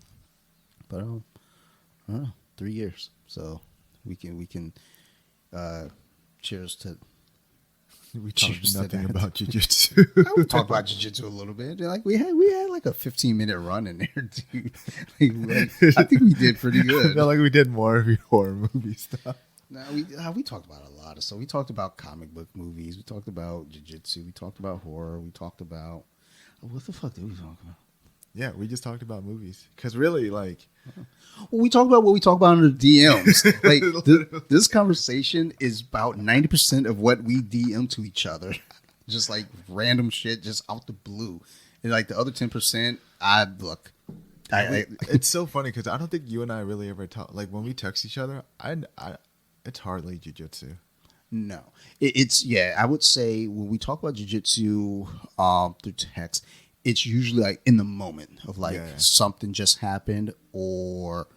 but I don't know, 3 years. So we can cheers to We talked cheers to nothing that. about jujitsu. We talked about jiu-jitsu a little bit. Like we had like a 15-minute run in there, dude. I think we did pretty I good. feel like we did more of your horror movie stuff. No, we talked about a lot of stuff. We talked about comic book movies. We talked about jiu-jitsu. We talked about horror. We talked about what the fuck did we talk about? Yeah, we just talked about movies. Because really, like... Well, we talked about what we talk about in the DMs. Like this conversation is about 90% of what we DM to each other, just like random shit, just out the blue. And like the other 10%, It's so funny because I don't think you and I really ever talk. Like when we text each other, it's hardly jujitsu. No, it's yeah. I would say when we talk about jiu-jitsu through text, it's usually like in the moment of like something just happened or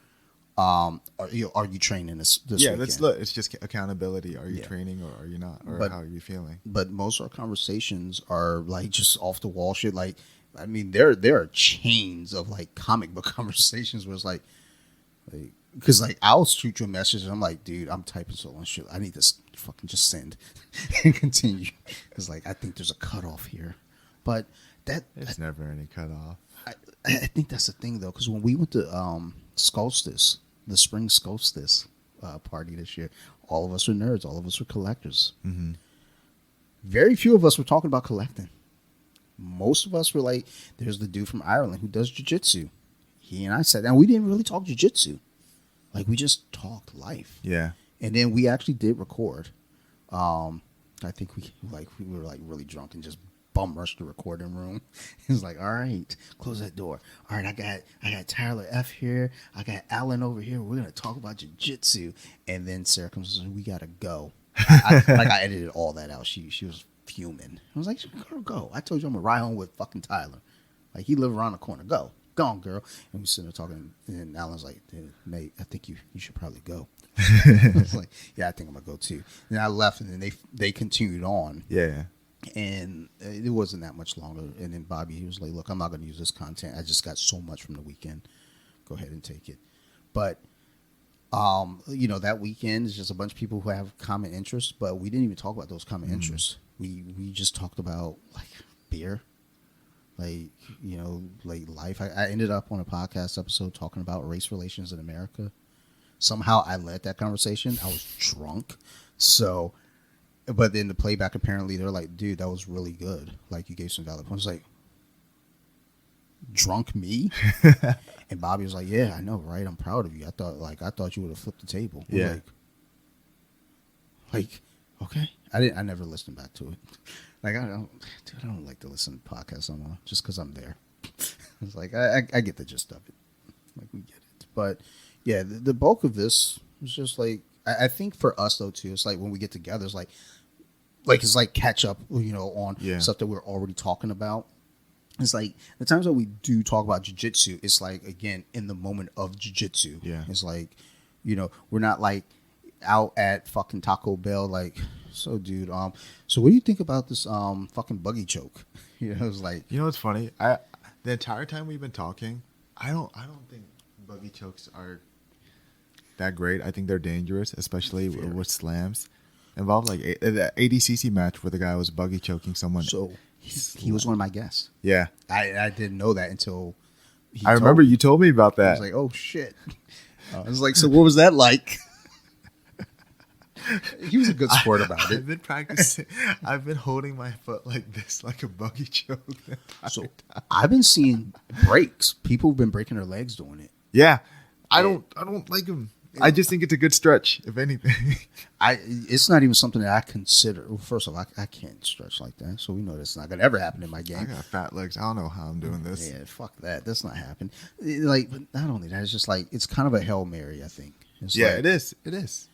are you training this Yeah, weekend? it's just accountability. Are you training or are you not? Or how are you feeling? But most of our conversations are like just off the wall shit. Like, I mean, there are chains of like comic book conversations where it's like because like I'll shoot you a message and I'm like, dude, I'm typing so much shit. I need to fucking just send and continue. It's like I think there's a cutoff here, but There's never any cutoff. I think that's the thing though, because when we went to Solstice, the spring Solstice party this year, all of us were nerds, all of us were collectors. Mm-hmm. Very few of us were talking about collecting. Most of us were like, there's the dude from Ireland who does jiu-jitsu. He and I sat down. We didn't really talk jiu-jitsu. Like, we just talked life. Yeah. And then we actually did record. I think we were like really drunk and just bum rushed the recording room. He was like, all right, close that door. All right, I got Tyler F here. I got Alan over here. We're going to talk about jiu-jitsu. And then Sarah comes and says, we got to go. I edited all that out. She was fuming. I was like, girl, go. I told you I'm going to ride home with fucking Tyler. Like, he live around the corner. Go on, girl. And we sitting there talking, and Alan's like, mate, I think you should probably go. I was like, yeah, I think I'm going to go too. And I left, and then they continued on. Yeah. And it wasn't that much longer. And then Bobby, he was like, look, I'm not going to use this content. I just got so much from the weekend. Go ahead and take it. But, that weekend is just a bunch of people who have common interests, but we didn't even talk about those common interests. We just talked about, like, beer, like, like life. I ended up on a podcast episode talking about race relations in America. Somehow I led that conversation. I was drunk. So... But then the playback, apparently, they're like, dude, that was really good. Like, you gave some valid points. Like, drunk me? And Bobby was like, yeah, I know, right? I'm proud of you. I thought you would have flipped the table. Yeah. Like, okay. I never listened back to it. Like, I don't like to listen to podcasts anymore just because I'm there. It's like, I get the gist of it. Like, we get it. But, yeah, the bulk of this was just like, I think for us though too, it's like when we get together, it's like it's like catch up, on stuff that we're already talking about. It's like the times that we do talk about jiu-jitsu, it's like again in the moment of jiu-jitsu. Yeah. It's like, we're not like out at fucking Taco Bell like, so dude, so what do you think about this fucking buggy choke? It's like, what's funny? The entire time we've been talking, I don't think buggy chokes are that great. I think they're dangerous, especially with slams involved. Like the ADCC match where the guy was buggy choking someone. So he was one of my guests. Yeah, I didn't know that until I remember you told me about that. I was like, oh shit. I was like, so what was that like? He was a good sport about it. I've been practicing. I've been holding my foot like this, like a buggy choke. So I've been seeing breaks. People have been breaking their legs doing it. Yeah, I don't like them. I just think it's a good stretch, if anything. It's not even something that I consider. Well, first of all, I can't stretch like that, so we know that's not gonna ever happen in my game. I got fat legs. I don't know how I'm doing this. Yeah, fuck that. That's not happening. Like, but not only that, it's just like it's kind of a Hail Mary. I think. It's like, it is. It is.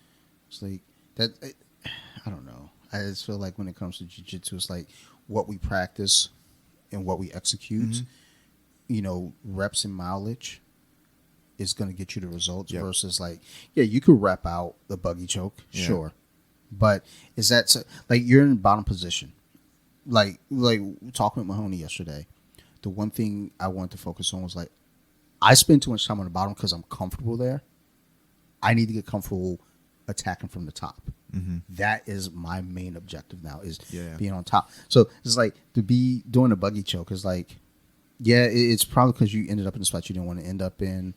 It's like that. I don't know. I just feel like when it comes to jiu-jitsu, it's like what we practice and what we execute. Reps and mileage. is going to get you the results Yep. versus like, yeah, you could rep out the buggy choke, Yeah. sure, but is that like you're in bottom position? Like talking with Mahoney yesterday, the one thing I wanted to focus on was like, I spend too much time on the bottom because I'm comfortable there. I need to get comfortable attacking from the top. Mm-hmm. That is my main objective now, is Yeah. being on top. So it's like to be doing a buggy choke is like, yeah, it's probably because you ended up in a spot you didn't want to end up in.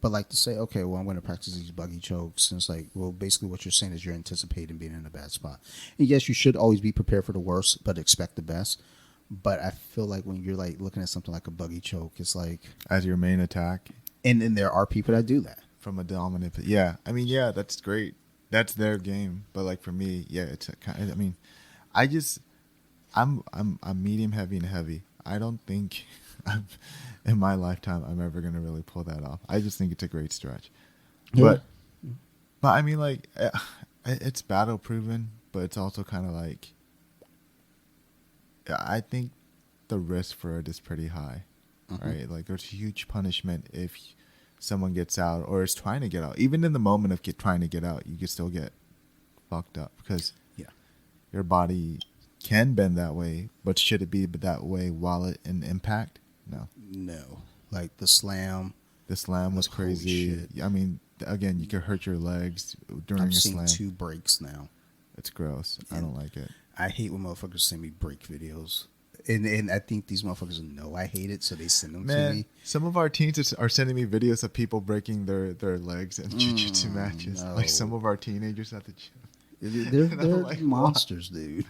But like to say, okay, well, I'm going to practice these buggy chokes. And it's like, well, basically what you're saying is you're anticipating being in a bad spot. And yes, you should always be prepared for the worst, but expect the best. But I feel like when you're like looking at something like a buggy choke, it's like, As your main attack and then there are people that do that. from a dominant. Yeah, I mean, yeah, that's great. That's their game. But like for me, yeah, it's a kind. I mean, I'm medium heavy and heavy. I don't think in my lifetime I'm ever gonna really pull that off. I just think it's a great stretch. Yeah. But I mean, like, it's battle proven, but it's also kind of like, I think the risk for it is pretty high, right? Like, there's huge punishment if someone gets out or is trying to get out. Even in the moment of trying to get out, you can still get fucked up because your body can bend that way, but should it be that way while it in impact? No. Like the slam. The slam was Holy crazy. shit. I mean, again, you could hurt your legs during I've a seen slam. 2 breaks now. It's gross. I don't like it. I hate when motherfuckers send me break videos. And I think these motherfuckers know I hate it, so they send them to Man, me. some of our teens are sending me videos of people breaking their legs in jiu-jitsu matches. no. Like some of our teenagers at the gym. They're I'm like, monsters, dude.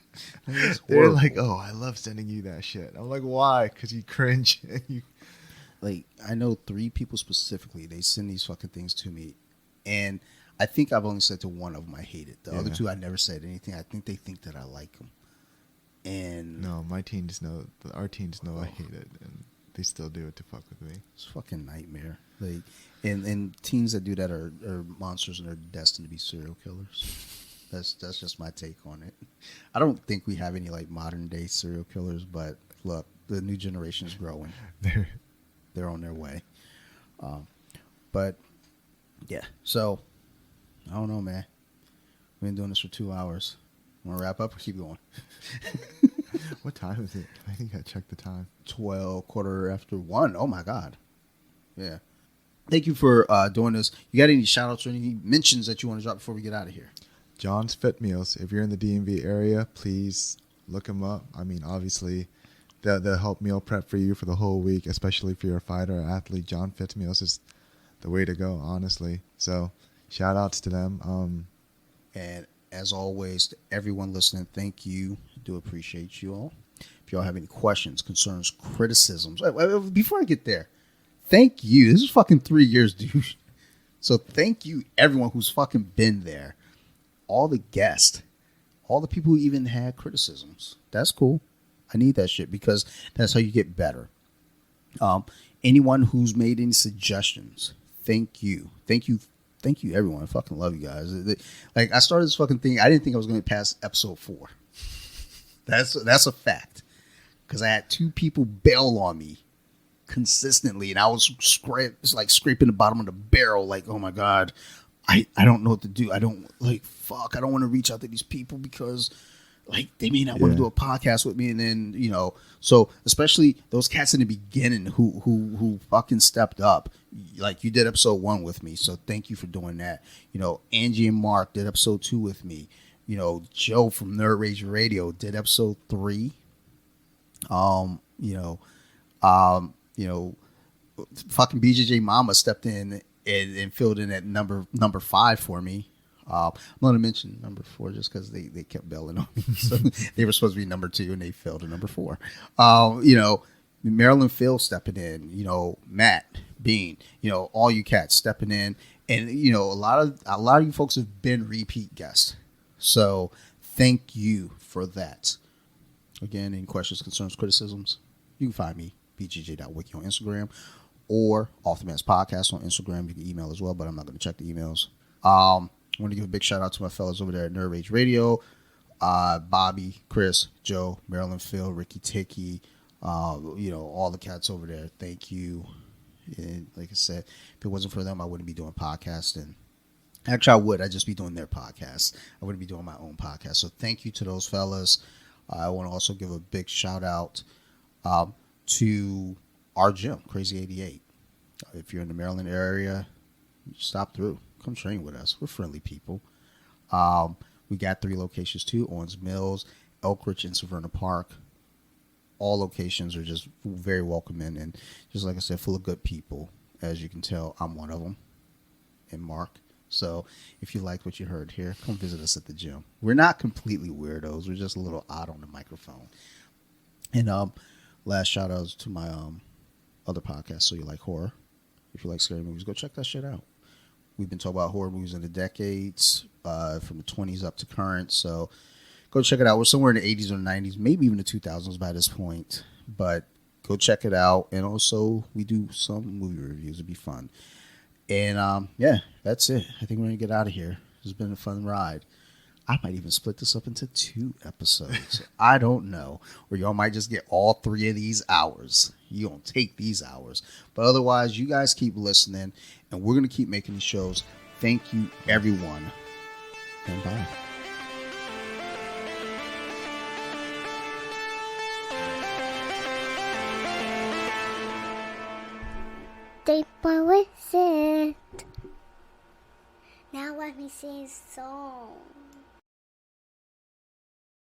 It's They're horrible. like, oh, I love sending you that shit. I'm like, why? Because you cringe. You Like, I know 3 people specifically, they send these fucking things to me. And I think I've only said to one of them I hate it. The other 2, I never said anything. I think they think that I like them. And No, my teens know. Our teens know I hate it, and they still do it to fuck with me. it's a fucking nightmare. Like, and teens that do that are monsters and they're destined to be serial killers. That's just my take on it. I don't think we have any like modern day serial killers, but look, the new generation is growing. They're on their way. But yeah, so I don't know, man. We've been doing this for 2 hours. Want to wrap up or keep going? What time is it? I think I checked the time. 12, quarter after 1. Oh my God. Yeah. Thank you for doing this. You got any shout outs or any mentions that you want to drop before we get out of here? John's Fit Meals. If you're in the DMV area, please look him up. I mean, obviously, they'll help meal prep for you for the whole week, especially if you're a fighter or athlete. John Fit Meals is the way to go, honestly. So, shout outs to them. And as always, to everyone listening, thank you. Do appreciate you all. If y'all have any questions, concerns, criticisms, before I get there, thank you. This is fucking 3 years, dude. So thank you, everyone who's fucking been there. All the guests, all the people who even had criticisms. That's cool. I need that shit because that's how you get better. Anyone who's made any suggestions, thank you. Thank you. Thank you, everyone. I fucking love you guys. Like, I started this fucking thing. I didn't think I was going to pass episode 4. That's a fact. Because I had 2 people bail on me consistently, and I was scraping the bottom of the barrel. Like, oh my God, I don't know what to do. I don't want to reach out to these people because like they may not want to do a podcast with me. And then, so especially those cats in the beginning who fucking stepped up. Like, you did episode 1 with me, so thank you for doing that. Angie and Mark did episode 2 with me. Joe from Nerd Rage Radio did episode 3. Fucking BJJ Mama stepped in and filled in at number 5 for me. I'm going to mention number 4 just because they kept bailing on me. So they were supposed to be number 2 and they failed at number 4. Marilyn Phil stepping in, Matt Bean, all you cats stepping in. And, a lot of you folks have been repeat guests. So thank you for that. Again, any questions, concerns, criticisms, you can find me, bjj.wiki on Instagram or Off the Mats Podcast on Instagram. You can email as well, but I'm not going to check the emails. I want to give a big shout out to my fellas over there at Nerd Rage Radio. Bobby, Chris, Joe, Marilyn, Phil, Ricky Ticky, all the cats over there. Thank you. And like I said, if it wasn't for them, I wouldn't be doing podcasting. Actually, I would. I'd just be doing their podcast. I wouldn't be doing my own podcast. So thank you to those fellas. I want to also give a big shout out to our gym, Crazy 88. If you're in the Maryland area, stop through. Come train with us. We're friendly people. We got 3 locations too: Owens Mills, Elkridge, and Severna Park. All locations are just very welcoming and just like I said, full of good people. As you can tell, I'm one of them, and Mark. So if you liked what you heard here, come visit us at the gym. We're not completely weirdos. We're just a little odd on the microphone. And last shout outs to my other podcast, So You Like Horror. If you like scary movies, go check that shit out. We've been talking about horror movies in the decades, from the 20s up to current. So go check it out. We're somewhere in the 80s or 90s, maybe even the 2000s by this point. But go check it out. And also, we do some movie reviews. It'll be fun. And yeah, that's it. I think we're going to get out of here. It's been a fun ride. I might even split this up into 2 episodes. I don't know. Or y'all might just get all 3 of these hours. You don't take these hours. But otherwise, you guys keep listening. And we're going to keep making these shows. Thank you, everyone. And bye. They were with it. Now let me sing a song.